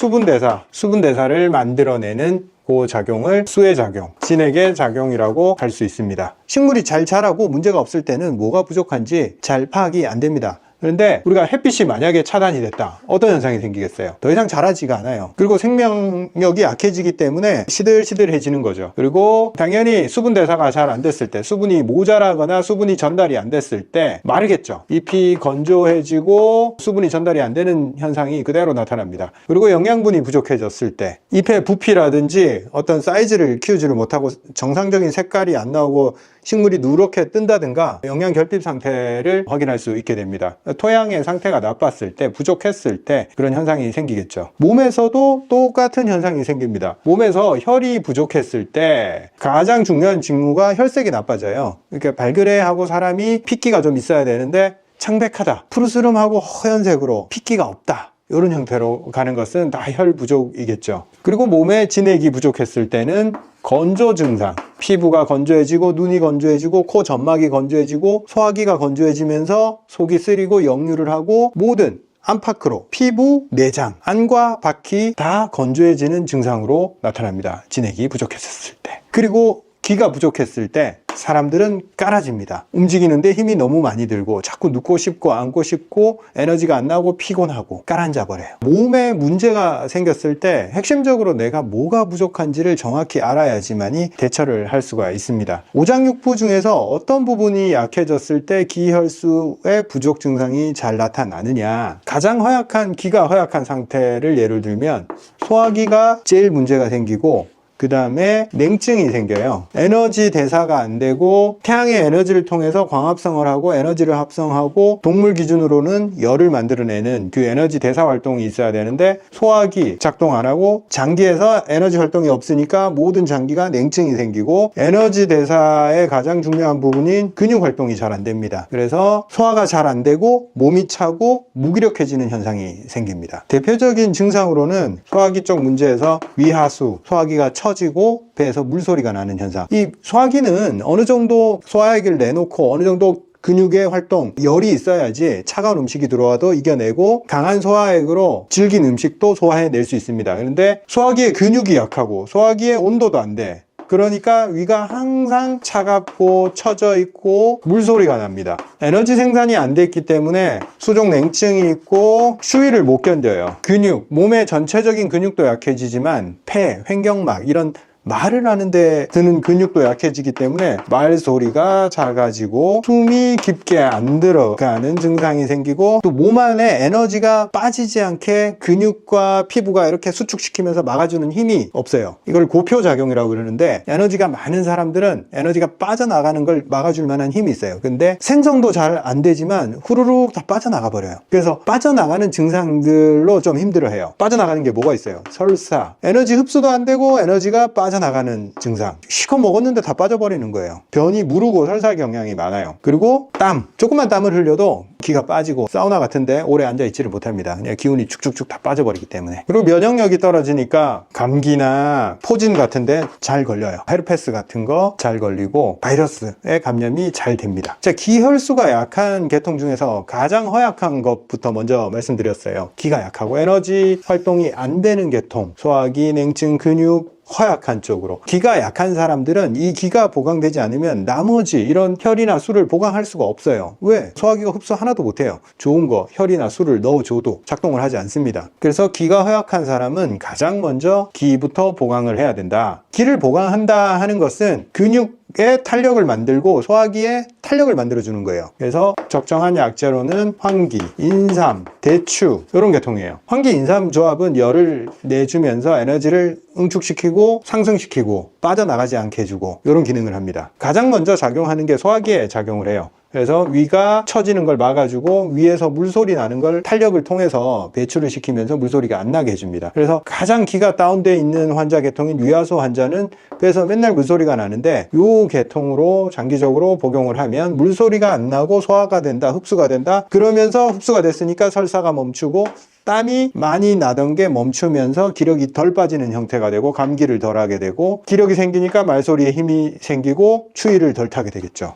수분대사를 만들어내는 그 작용을 수의 작용, 진액의 작용이라고 할 수 있습니다. 식물이 잘 자라고 문제가 없을 때는 뭐가 부족한지 잘 파악이 안 됩니다. 그런데 우리가 햇빛이 만약에 차단이 됐다. 어떤 현상이 생기겠어요? 더 이상 자라지가 않아요. 그리고 생명력이 약해지기 때문에 시들시들해지는 거죠. 그리고 당연히 수분 대사가 잘 안 됐을 때, 수분이 모자라거나 수분이 전달이 안 됐을 때 마르겠죠. 잎이 건조해지고 수분이 전달이 안 되는 현상이 그대로 나타납니다. 그리고 영양분이 부족해졌을 때 잎의 부피라든지 어떤 사이즈를 키우지를 못하고 정상적인 색깔이 안 나오고 식물이 누렇게 뜬다든가 영양 결핍 상태를 확인할 수 있게 됩니다. 토양의 상태가 나빴을 때, 부족했을 때 그런 현상이 생기겠죠. 몸에서도 똑같은 현상이 생깁니다. 몸에서 혈이 부족했을 때 가장 중요한 징후가 혈색이 나빠져요. 그러니까 발그레하고 사람이 핏기가 좀 있어야 되는데 창백하다, 푸르스름하고 허연색으로 핏기가 없다, 이런 형태로 가는 것은 다 혈 부족이겠죠. 그리고 몸에 진액이 부족했을 때는 건조 증상, 피부가 건조해지고 눈이 건조해지고 코 점막이 건조해지고 소화기가 건조해지면서 속이 쓰리고 역류를 하고 모든 안팎으로 피부, 내장, 안과 밖이 다 건조해지는 증상으로 나타납니다. 진액이 부족했을 때. 그리고 기가 부족했을 때 사람들은 깔아집니다. 움직이는데 힘이 너무 많이 들고 자꾸 눕고 싶고 앉고 싶고 에너지가 안 나고 피곤하고 깔아앉아 버려요. 몸에 문제가 생겼을 때 핵심적으로 내가 뭐가 부족한지를 정확히 알아야지만이 대처를 할 수가 있습니다. 오장육부 중에서 어떤 부분이 약해졌을 때 기혈수의 부족 증상이 잘 나타나느냐, 가장 허약한, 기가 허약한 상태를 예를 들면 소화기가 제일 문제가 생기고 그 다음에 냉증이 생겨요. 에너지 대사가 안 되고 태양의 에너지를 통해서 광합성을 하고 에너지를 합성하고 동물 기준으로는 열을 만들어내는 그 에너지 대사 활동이 있어야 되는데 소화기 작동 안 하고 장기에서 에너지 활동이 없으니까 모든 장기가 냉증이 생기고 에너지 대사의 가장 중요한 부분인 근육 활동이 잘 안 됩니다. 그래서 소화가 잘 안 되고 몸이 차고 무기력해지는 현상이 생깁니다. 대표적인 증상으로는 소화기 쪽 문제에서 위하수, 소화기가 처지고 배에서 물소리가 나는 현상. 이 소화기는 어느 정도 소화액을 내놓고 어느 정도 근육의 활동, 열이 있어야지 차가운 음식이 들어와도 이겨내고 강한 소화액으로 질긴 음식도 소화해낼 수 있습니다. 그런데 소화기의 근육이 약하고 소화기의 온도도 안 돼. 그러니까 위가 항상 차갑고 처져 있고 물소리가 납니다. 에너지 생산이 안 됐기 때문에 수족 냉증이 있고 추위를 못 견뎌요. 근육, 몸의 전체적인 근육도 약해지지만 폐, 횡격막 이런 말을 하는데 드는 근육도 약해지기 때문에 말소리가 작아지고 숨이 깊게 안 들어가는 증상이 생기고 또 몸 안에 에너지가 빠지지 않게 근육과 피부가 이렇게 수축시키면서 막아주는 힘이 없어요. 이걸 고표작용이라고 그러는데 에너지가 많은 사람들은 에너지가 빠져나가는 걸 막아줄 만한 힘이 있어요. 근데 생성도 잘 안 되지만 후루룩 다 빠져나가 버려요. 그래서 빠져나가는 증상들로 좀 힘들어해요. 빠져나가는 게 뭐가 있어요? 설사, 에너지 흡수도 안 되고 에너지가 빠져 빠져나가는 증상. 시커 먹었는데 다 빠져버리는 거예요. 변이 무르고 설사 경향이 많아요. 그리고 땀, 조금만 땀을 흘려도 기가 빠지고 사우나 같은데 오래 앉아있지를 못합니다. 그냥 기운이 축축축 다 빠져버리기 때문에. 그리고 면역력이 떨어지니까 감기나 포진 같은데 잘 걸려요. 헤르페스 같은 거 잘 걸리고 바이러스에 감염이 잘 됩니다. 자, 기혈수가 약한 계통 중에서 가장 허약한 것부터 먼저 말씀드렸어요. 기가 약하고 에너지 활동이 안 되는 계통, 소화기, 냉증, 근육, 허약한 쪽으로. 기가 약한 사람들은 이 기가 보강되지 않으면 나머지 이런 혈이나 술을 보강할 수가 없어요. 왜? 소화기가 흡수 하나도 못해요. 좋은 거 혈이나 술을 넣어줘도 작동을 하지 않습니다. 그래서 기가 허약한 사람은 가장 먼저 기부터 보강을 해야 된다. 기를 보강한다 하는 것은 근육에 탄력을 만들고 소화기에 탄력을 만들어주는 거예요. 그래서 적정한 약재로는 황기, 인삼, 대추 이런 계통이에요. 황기, 인삼 조합은 열을 내주면서 에너지를 응축시키고 상승시키고 빠져나가지 않게 해주고 이런 기능을 합니다. 가장 먼저 작용하는 게 소화기에 작용을 해요. 그래서 위가 처지는 걸 막아주고 위에서 물소리 나는 걸 탄력을 통해서 배출을 시키면서 물소리가 안 나게 해줍니다. 그래서 가장 기가 다운되어 있는 환자 계통인 위하소 환자는 빼서 맨날 물소리가 나는데 이 계통으로 장기적으로 복용을 하면 물소리가 안 나고 소화가 된다, 흡수가 된다. 그러면서 흡수가 됐으니까 설사가 멈추고 땀이 많이 나던 게 멈추면서 기력이 덜 빠지는 형태가 되고 감기를 덜 하게 되고 기력이 생기니까 말소리에 힘이 생기고 추위를 덜 타게 되겠죠.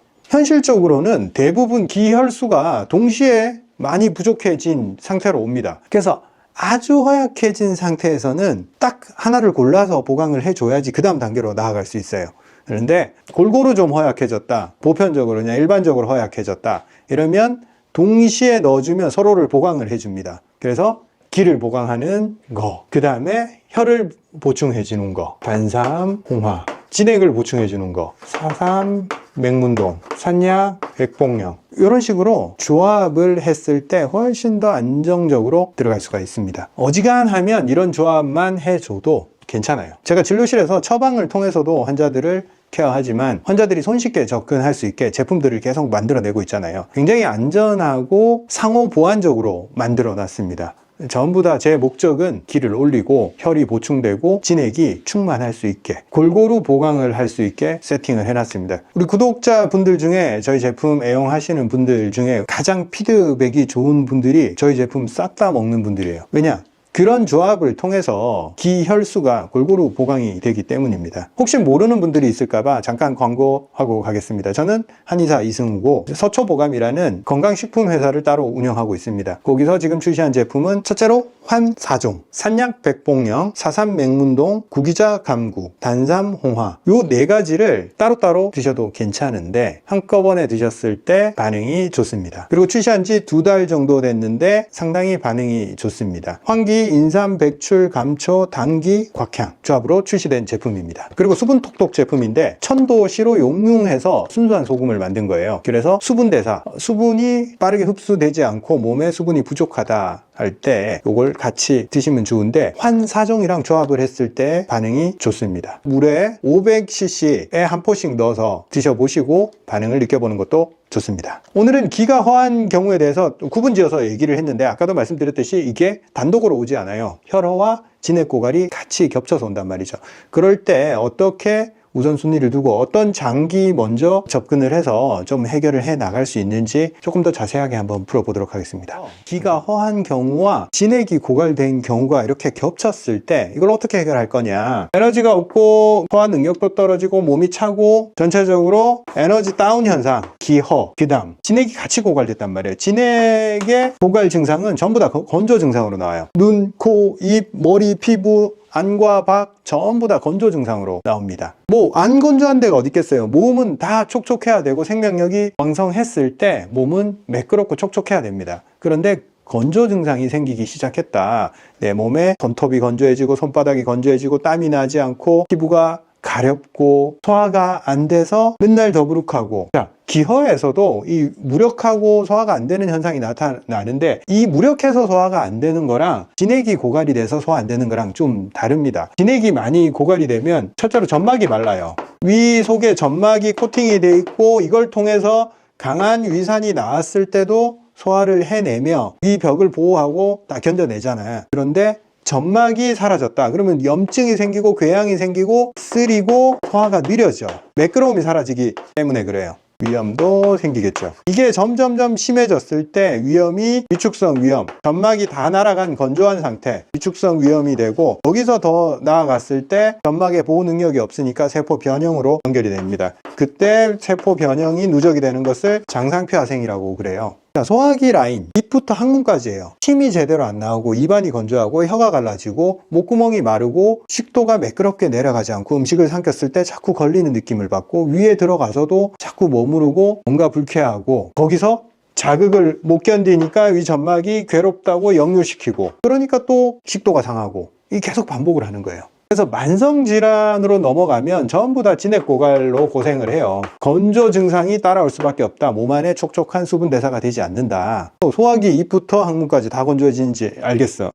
현실적으로는 대부분 기혈수가 동시에 많이 부족해진 상태로 옵니다. 그래서 아주 허약해진 상태에서는 딱 하나를 골라서 보강을 해줘야지 그 다음 단계로 나아갈 수 있어요. 그런데 골고루 좀 허약해졌다, 보편적으로 그냥 일반적으로 허약해졌다 이러면 동시에 넣어주면 서로를 보강을 해줍니다. 그래서 기를 보강하는 거, 그 다음에 혈을 보충해 주는 거, 반삼, 홍화, 진액을 보충해 주는 거, 사삼, 맹문동, 산약, 백봉령 이런 식으로 조합을 했을 때 훨씬 더 안정적으로 들어갈 수가 있습니다. 어지간하면 이런 조합만 해줘도 괜찮아요. 제가 진료실에서 처방을 통해서도 환자들을 케어하지만 환자들이 손쉽게 접근할 수 있게 제품들을 계속 만들어내고 있잖아요. 굉장히 안전하고 상호 보완적으로 만들어 놨습니다. 전부 다 제 목적은 기를 올리고 혈이 보충되고 진액이 충만할 수 있게 골고루 보강을 할 수 있게 세팅을 해놨습니다. 우리 구독자분들 중에 저희 제품 애용하시는 분들 중에 가장 피드백이 좋은 분들이 저희 제품 싹 다 먹는 분들이에요. 왜냐? 그런 조합을 통해서 기혈수가 골고루 보강이 되기 때문입니다. 혹시 모르는 분들이 있을까봐 잠깐 광고하고 가겠습니다. 저는 한의사 이승우고 서초보감이라는 건강식품 회사를 따로 운영하고 있습니다. 거기서 지금 출시한 제품은 첫째로 환사종, 산약 백봉령, 사삼 맹문동, 구기자 감구, 단삼 홍화 요 네 가지를 따로따로 드셔도 괜찮은데 한꺼번에 드셨을 때 반응이 좋습니다. 그리고 출시한 지 2달 정도 됐는데 상당히 반응이 좋습니다. 황기, 인삼, 백출, 감초, 당기, 곽향 조합으로 출시된 제품입니다. 그리고 수분톡톡 제품인데 천도 시로 용융해서 순수한 소금을 만든 거예요. 그래서 수분대사, 수분이 빠르게 흡수되지 않고 몸에 수분이 부족하다 할 때 이걸 같이 드시면 좋은데 환사종이랑 조합을 했을 때 반응이 좋습니다. 물에 500cc에 한 포씩 넣어서 드셔보시고 반응을 느껴보는 것도 좋습니다. 오늘은 기가 허한 경우에 대해서 구분지어서 얘기를 했는데 아까도 말씀드렸듯이 이게 단독으로 오지 않아요. 혈허와 진액고갈이 같이 겹쳐서 온단 말이죠. 그럴 때 어떻게 우선순위를 두고 어떤 장기 먼저 접근을 해서 좀 해결을 해 나갈 수 있는지 조금 더 자세하게 한번 풀어보도록 하겠습니다. 기가 허한 경우와 진액이 고갈된 경우가 이렇게 겹쳤을 때 이걸 어떻게 해결할 거냐. 에너지가 없고 소화 능력도 떨어지고 몸이 차고 전체적으로 에너지 다운 현상, 기허, 기담, 진액이 같이 고갈됐단 말이에요. 진액의 고갈 증상은 전부 다 건조 증상으로 나와요. 눈, 코, 입, 머리, 피부, 안과 박 전부 다 건조 증상으로 나옵니다. 뭐 안 건조한 데가 어디 있겠어요. 몸은 다 촉촉해야 되고 생명력이 왕성했을 때 몸은 매끄럽고 촉촉해야 됩니다. 그런데 건조 증상이 생기기 시작했다. 내 몸에 손톱이 건조해지고 손바닥이 건조해지고 땀이 나지 않고 피부가 가렵고 소화가 안 돼서 맨날 더부룩하고. 자, 기허에서도 이 무력하고 소화가 안 되는 현상이 나타나는데 이 무력해서 소화가 안 되는 거랑 진액이 고갈이 돼서 소화 안 되는 거랑 좀 다릅니다. 진액이 많이 고갈이 되면 첫째로 점막이 말라요. 위 속에 점막이 코팅이 돼 있고 이걸 통해서 강한 위산이 나왔을 때도 소화를 해내며 위 벽을 보호하고 다 견뎌내잖아요. 그런데 점막이 사라졌다. 그러면 염증이 생기고 궤양이 생기고 쓰리고 소화가 느려져. 매끄러움이 사라지기 때문에 그래요. 위염도 생기겠죠. 이게 점점점 심해졌을 때 위염이 위축성 위염, 점막이 다 날아간 건조한 상태, 위축성 위염이 되고, 거기서 더 나아갔을 때 점막의 보호 능력이 없으니까 세포 변형으로 연결이 됩니다. 그때 세포 변형이 누적이 되는 것을 장상폐화생이라고 그래요. 자, 소화기 라인, 입부터 항문까지예요. 침이 제대로 안 나오고 입안이 건조하고 혀가 갈라지고 목구멍이 마르고 식도가 매끄럽게 내려가지 않고 음식을 삼켰을 때 자꾸 걸리는 느낌을 받고 위에 들어가서도 자꾸 머무르고 뭔가 불쾌하고, 거기서 자극을 못 견디니까 위 점막이 괴롭다고 역류시키고, 그러니까 또 식도가 상하고, 이 계속 반복을 하는 거예요. 그래서 만성질환으로 넘어가면 전부 다 진액고갈로 고생을 해요. 건조 증상이 따라올 수밖에 없다. 몸 안에 촉촉한 수분 대사가 되지 않는다. 소화기 입부터 항문까지 다 건조해지는지 알겠어.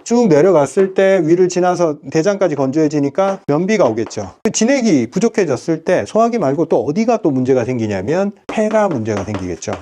쭉 내려갔을 때 위를 지나서 대장까지 건조해지니까 변비가 오겠죠. 진액이 부족해졌을 때 소화기 말고 또 어디가 또 문제가 생기냐면 폐가 문제가 생기겠죠.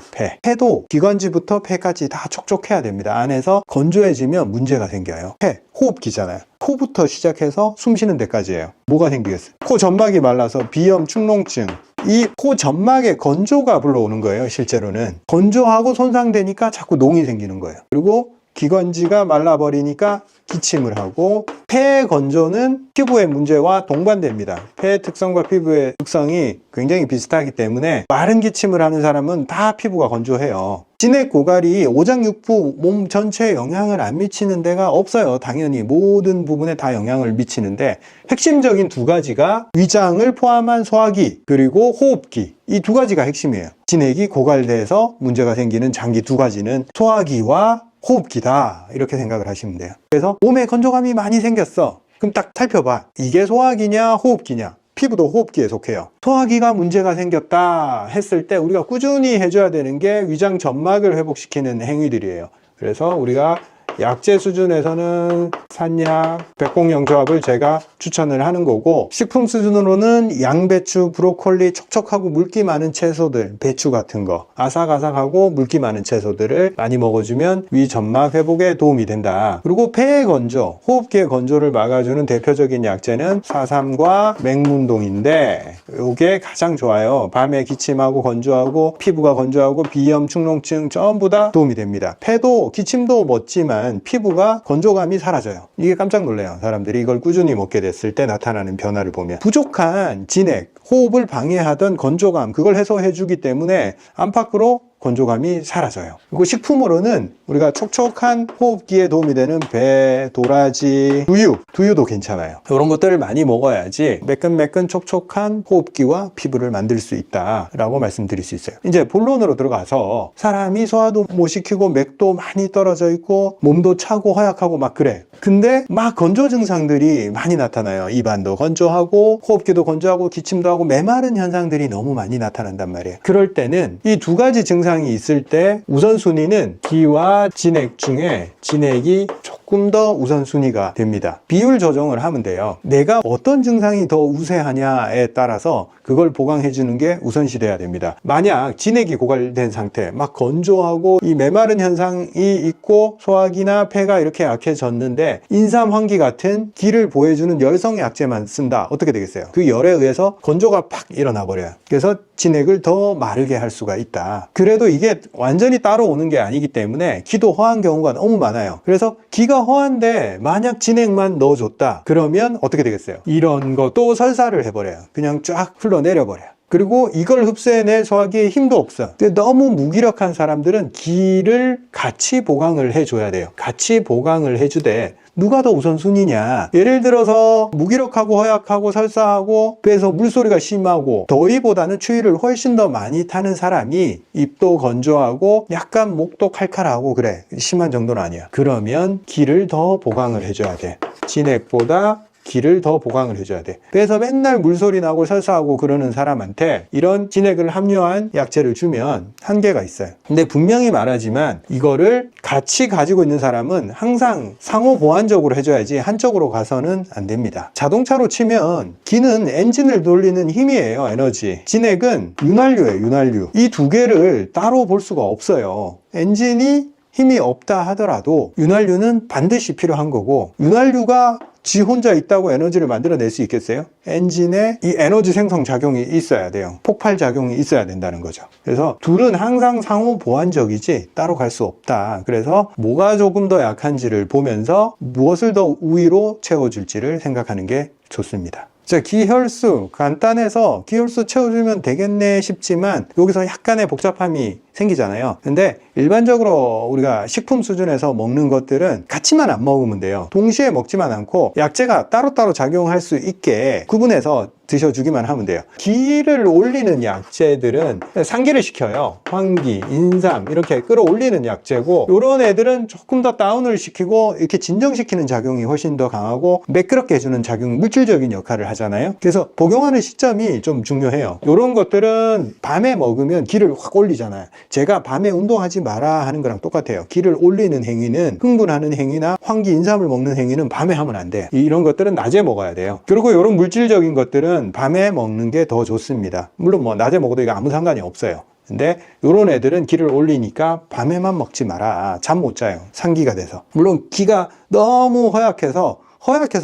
폐도 기관지부터 폐까지 다 촉촉해야 됩니다. 안에서 건조해지면 문제가 생겨요. 호흡기잖아요. 코부터 시작해서 숨 쉬는 데까지예요. 뭐가 생기겠어요? 코 점막이 말라서 비염, 축농증, 이 코 점막에 건조가 불러오는 거예요. 실제로는 건조하고 손상되니까 자꾸 농이 생기는 거예요. 그리고 기관지가 말라버리니까 기침을 하고, 폐 건조는 피부의 문제와 동반됩니다. 폐의 특성과 피부의 특성이 굉장히 비슷하기 때문에 마른 기침을 하는 사람은 다 피부가 건조해요. 진액 고갈이 오장육부 몸 전체에 영향을 안 미치는 데가 없어요. 당연히 모든 부분에 다 영향을 미치는데, 핵심적인 두 가지가 위장을 포함한 소화기 그리고 호흡기, 이 두 가지가 핵심이에요. 진액이 고갈돼서 문제가 생기는 장기 두 가지는 소화기와 호흡기다, 이렇게 생각을 하시면 돼요. 그래서 몸에 건조감이 많이 생겼어. 그럼 딱 살펴봐. 이게 소화기냐 호흡기냐. 피부도 호흡기에 속해요. 소화기가 문제가 생겼다 했을 때 우리가 꾸준히 해줘야 되는 게 위장 점막을 회복시키는 행위들이에요. 그래서 우리가 약재 수준에서는 산약, 백곡영조합을 제가 추천을 하는 거고, 식품 수준으로는 양배추, 브로콜리, 촉촉하고 물기 많은 채소들, 배추 같은 거, 아삭아삭하고 물기 많은 채소들을 많이 먹어주면 위 점막 회복에 도움이 된다. 그리고 폐의 건조, 호흡기의 건조를 막아주는 대표적인 약재는 사삼과 맹문동인데, 이게 가장 좋아요. 밤에 기침하고 건조하고 피부가 건조하고 비염, 축농증 전부 다 도움이 됩니다. 폐도 기침도 멋지만 피부가 건조감이 사라져요. 이게 깜짝 놀래요. 사람들이 이걸 꾸준히 먹게 됐을 때 나타나는 변화를 보면. 부족한 진액, 호흡을 방해하던 건조감, 그걸 해소해 주기 때문에 안팎으로 건조감이 사라져요. 그리고 식품으로는 우리가 촉촉한 호흡기에 도움이 되는 배, 도라지, 두유도 괜찮아요. 이런 것들을 많이 먹어야지 매끈매끈 촉촉한 호흡기와 피부를 만들 수 있다라고 말씀드릴 수 있어요. 이제 본론으로 들어가서, 사람이 소화도 못 시키고 맥도 많이 떨어져 있고 몸도 차고 허약하고 막 그래. 근데 막 건조 증상들이 많이 나타나요. 입안도 건조하고 호흡기도 건조하고 기침도 하고 메마른 현상들이 너무 많이 나타난단 말이에요. 그럴 때는 이 두 가지 증상이 있을 때 우선순위는 기와 진액 중에 진액이 조금 더 우선순위가 됩니다. 비율 조정을 하면 돼요. 내가 어떤 증상이 더 우세하냐에 따라서 그걸 보강해 주는 게 우선시 돼야 됩니다. 만약 진액이 고갈된 상태, 막 건조하고 이 메마른 현상이 있고 소화기나 폐가 이렇게 약해졌는데 인삼, 황기 같은 기를 보호해주는 열성 약재만 쓴다. 어떻게 되겠어요? 그 열에 의해서 건조가 팍 일어나 버려요. 그래서 진액을 더 마르게 할 수가 있다. 그래도 이게 완전히 따로 오는 게 아니기 때문에 기도 허한 경우가 너무 많아요. 그래서 기가 허한데 만약 진액만 넣어줬다 그러면 어떻게 되겠어요? 이런 것도 설사를 해버려요. 그냥 쫙 흘러내려버려요. 그리고 이걸 흡수해낼 소화기에 힘도 없어. 근데 너무 무기력한 사람들은 기를 같이 보강을 해줘야 돼요. 같이 보강을 해주되 누가 더 우선순위냐. 예를 들어서 무기력하고 허약하고 설사하고 배에서 물소리가 심하고 더위보다는 추위를 훨씬 더 많이 타는 사람이 입도 건조하고 약간 목도 칼칼하고 그래. 심한 정도는 아니야. 그러면 기를 더 보강을 해줘야 돼. 진액보다 기를 더 보강을 해줘야 돼. 그래서 맨날 물소리 나고 설사하고 그러는 사람한테 이런 진액을 함유한 약재를 주면 한계가 있어요. 근데 분명히 말하지만 이거를 같이 가지고 있는 사람은 항상 상호 보완적으로 해줘야지 한쪽으로 가서는 안 됩니다. 자동차로 치면 기는 엔진을 돌리는 힘이에요. 에너지. 진액은 윤활유예요. 윤활유. 이 두 개를 따로 볼 수가 없어요. 엔진이 힘이 없다 하더라도 윤활유는 반드시 필요한 거고, 윤활유가 지 혼자 있다고 에너지를 만들어낼 수 있겠어요? 엔진에 이 에너지 생성 작용이 있어야 돼요. 폭발 작용이 있어야 된다는 거죠. 그래서 둘은 항상 상호 보완적이지 따로 갈 수 없다. 그래서 뭐가 조금 더 약한지를 보면서 무엇을 더 우위로 채워줄지를 생각하는 게 좋습니다. 자, 기혈수 간단해서 기혈수 채워주면 되겠네 싶지만 여기서 약간의 복잡함이 생기잖아요. 근데 일반적으로 우리가 식품 수준에서 먹는 것들은 같이만 안 먹으면 돼요. 동시에 먹지만 않고 약재가 따로따로 작용할 수 있게 구분해서 드셔주기만 하면 돼요. 기를 올리는 약재들은 상기를 시켜요. 황기, 인삼 이렇게 끌어올리는 약재고, 이런 애들은 조금 더 다운을 시키고 이렇게 진정시키는 작용이 훨씬 더 강하고 매끄럽게 해주는 작용, 물질적인 역할을 하잖아요. 그래서 복용하는 시점이 좀 중요해요. 이런 것들은 밤에 먹으면 기를 확 올리잖아요. 제가 밤에 운동하지 마라 하는 거랑 똑같아요. 기를 올리는 행위는, 흥분하는 행위나 황기, 인삼을 먹는 행위는 밤에 하면 안 돼요. 이런 것들은 낮에 먹어야 돼요. 그리고 이런 물질적인 것들은 밤에 먹는 게 더 좋습니다. 물론 뭐 낮에 먹어도 이거 아무 상관이 없어요. 근데 이런 애들은 기를 올리니까 밤에만 먹지 마라. 잠 못 자요. 상기가 돼서. 물론 기가 너무 허약해서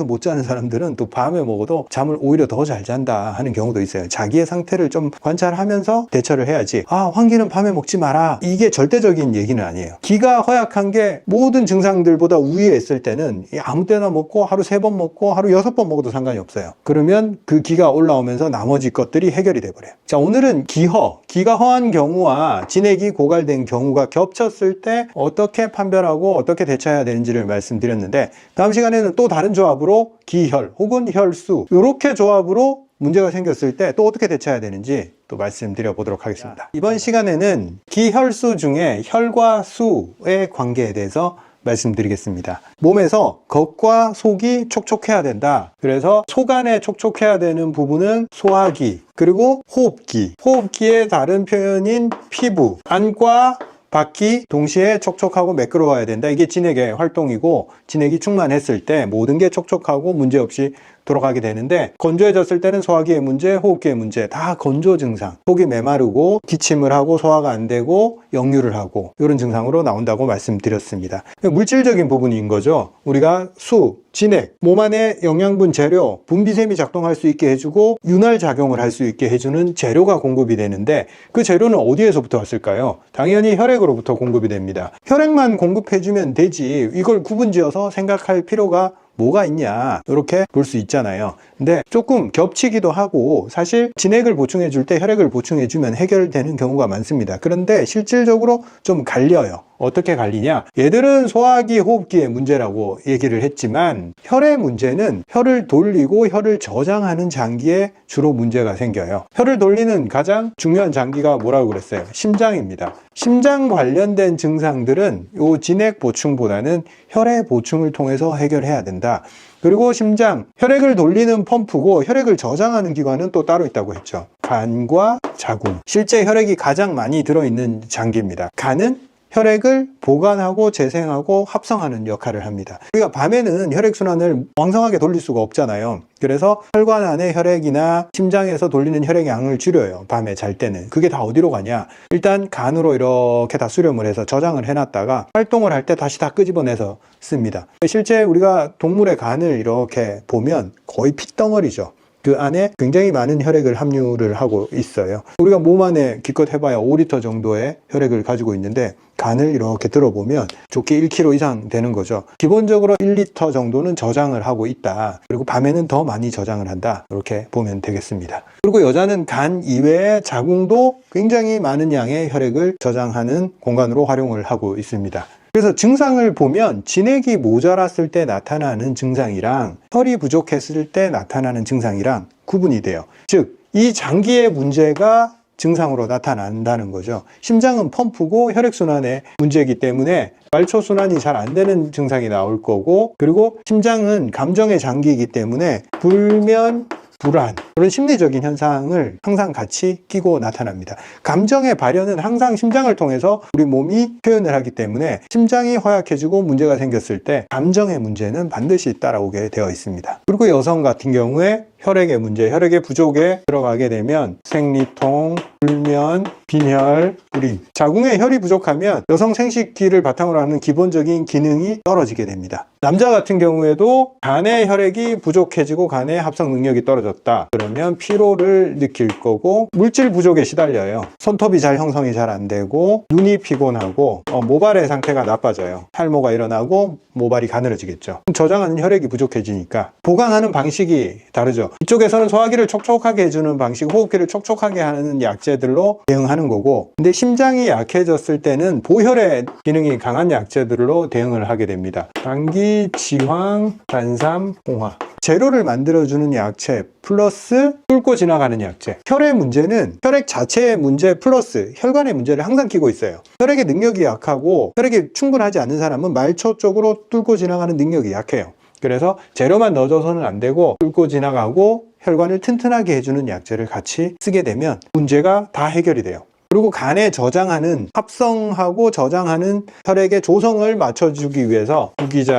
못 자는 사람들은 또 밤에 먹어도 잠을 오히려 더 잘 잔다 하는 경우도 있어요. 자기의 상태를 좀 관찰하면서 대처를 해야지, 아, 황기는 밤에 먹지 마라, 이게 절대적인 얘기는 아니에요. 기가 허약한 게 모든 증상들보다 우위에 있을 때는 아무 때나 먹고 하루 3번 먹고 하루 6번 먹어도 상관이 없어요. 그러면 그 기가 올라오면서 나머지 것들이 해결이 돼버려요. 자, 오늘은 기가 허한 경우와 진액이 고갈된 경우가 겹쳤을 때 어떻게 판별하고 어떻게 대처해야 되는지를 말씀드렸는데, 다음 시간에는 또 다른 조합으로 기혈 혹은 혈수, 이렇게 조합으로 문제가 생겼을 때 또 어떻게 대처해야 되는지 또 말씀드려 보도록 하겠습니다. 이번 시간에는 기혈수 중에 혈과 수의 관계에 대해서 말씀드리겠습니다. 몸에서 겉과 속이 촉촉해야 된다. 그래서 속 안에 촉촉해야 되는 부분은 소화기, 그리고 호흡기. 호흡기의 다른 표현인 피부, 안과 밖이 동시에 촉촉하고 매끄러워야 된다. 이게 진액의 활동이고, 진액이 충만했을 때 모든 게 촉촉하고 문제없이 돌아가게 되는데, 건조해졌을 때는 소화기의 문제, 호흡기의 문제, 다 건조 증상, 속이 메마르고 기침을 하고 소화가 안 되고 역류를 하고 이런 증상으로 나온다고 말씀드렸습니다. 물질적인 부분인 거죠. 우리가 수, 진액, 몸 안에 영양분 재료, 분비샘이 작동할 수 있게 해주고 윤활 작용을 할 수 있게 해주는 재료가 공급이 되는데, 그 재료는 어디에서부터 왔을까요? 당연히 혈액으로부터 공급이 됩니다. 혈액만 공급해주면 되지 이걸 구분지어서 생각할 필요가 뭐가 있냐, 이렇게 볼 수 있잖아요. 근데 조금 겹치기도 하고, 사실 진액을 보충해 줄 때 혈액을 보충해 주면 해결되는 경우가 많습니다. 그런데 실질적으로 좀 갈려요. 어떻게 갈리냐? 얘들은 소화기, 호흡기의 문제라고 얘기를 했지만, 혈의 문제는 혈을 돌리고 혈을 저장하는 장기에 주로 문제가 생겨요. 혈을 돌리는 가장 중요한 장기가 뭐라고 그랬어요? 심장입니다. 심장 관련된 증상들은 이 진액 보충보다는 혈의 보충을 통해서 해결해야 된다. 그리고 심장, 혈액을 돌리는 펌프고 혈액을 저장하는 기관은 또 따로 있다고 했죠. 간과 자궁. 실제 혈액이 가장 많이 들어있는 장기입니다. 간은 혈액을 보관하고 재생하고 합성하는 역할을 합니다. 우리가 밤에는 혈액순환을 왕성하게 돌릴 수가 없잖아요. 그래서 혈관 안에 혈액이나 심장에서 돌리는 혈액 양을 줄여요. 밤에 잘 때는. 그게 다 어디로 가냐? 일단 간으로 이렇게 다 수렴을 해서 저장을 해놨다가 활동을 할 때 다시 다 끄집어내서 씁니다. 실제 우리가 동물의 간을 이렇게 보면 거의 핏덩어리죠. 그 안에 굉장히 많은 혈액을 함유를 하고 있어요. 우리가 몸 안에 기껏 해봐야 5리터 정도의 혈액을 가지고 있는데, 간을 이렇게 들어보면 좋게 1kg 이상 되는 거죠. 기본적으로 1리터 정도는 저장을 하고 있다. 그리고 밤에는 더 많이 저장을 한다. 이렇게 보면 되겠습니다. 그리고 여자는 간 이외에 자궁도 굉장히 많은 양의 혈액을 저장하는 공간으로 활용을 하고 있습니다. 그래서 증상을 보면 진액이 모자랐을 때 나타나는 증상이랑 혈이 부족했을 때 나타나는 증상이랑 구분이 돼요. 즉, 이 장기의 문제가 증상으로 나타난다는 거죠. 심장은 펌프고 혈액순환에 문제이기 때문에 말초순환이 잘 안 되는 증상이 나올 거고, 그리고 심장은 감정의 장기이기 때문에 불면, 불안, 그런 심리적인 현상을 항상 같이 끼고 나타납니다. 감정의 발현은 항상 심장을 통해서 우리 몸이 표현을 하기 때문에 심장이 허약해지고 문제가 생겼을 때 감정의 문제는 반드시 따라오게 되어 있습니다. 그리고 여성 같은 경우에 혈액의 문제, 혈액의 부족에 들어가게 되면 생리통, 불면, 빈혈, 불임. 자궁에 혈이 부족하면 여성 생식기를 바탕으로 하는 기본적인 기능이 떨어지게 됩니다. 남자 같은 경우에도 간의 혈액이 부족해지고 간의 합성 능력이 떨어졌다. 그러면 피로를 느낄 거고 물질 부족에 시달려요. 손톱이 잘 형성이 잘 안 되고 눈이 피곤하고 모발의 상태가 나빠져요. 탈모가 일어나고 모발이 가늘어지겠죠. 저장하는 혈액이 부족해지니까 보강하는 방식이 다르죠. 이쪽에서는 소화기를 촉촉하게 해주는 방식, 호흡기를 촉촉하게 하는 약재들로 대응하는 거고, 근데 심장이 약해졌을 때는 보혈의 기능이 강한 약재들로 대응을 하게 됩니다. 당기, 지황, 단삼, 홍화. 재료를 만들어주는 약재 플러스 뚫고 지나가는 약재. 혈의 문제는 혈액 자체의 문제 플러스 혈관의 문제를 항상 끼고 있어요. 혈액의 능력이 약하고 혈액이 충분하지 않는 사람은 말초 쪽으로 뚫고 지나가는 능력이 약해요. 그래서 재료만 넣어줘서는 안 되고 뚫고 지나가고 혈관을 튼튼하게 해주는 약재를 같이 쓰게 되면 문제가 다 해결이 돼요. 그리고 간에 저장하는, 합성하고 저장하는 혈액의 조성을 맞춰주기 위해서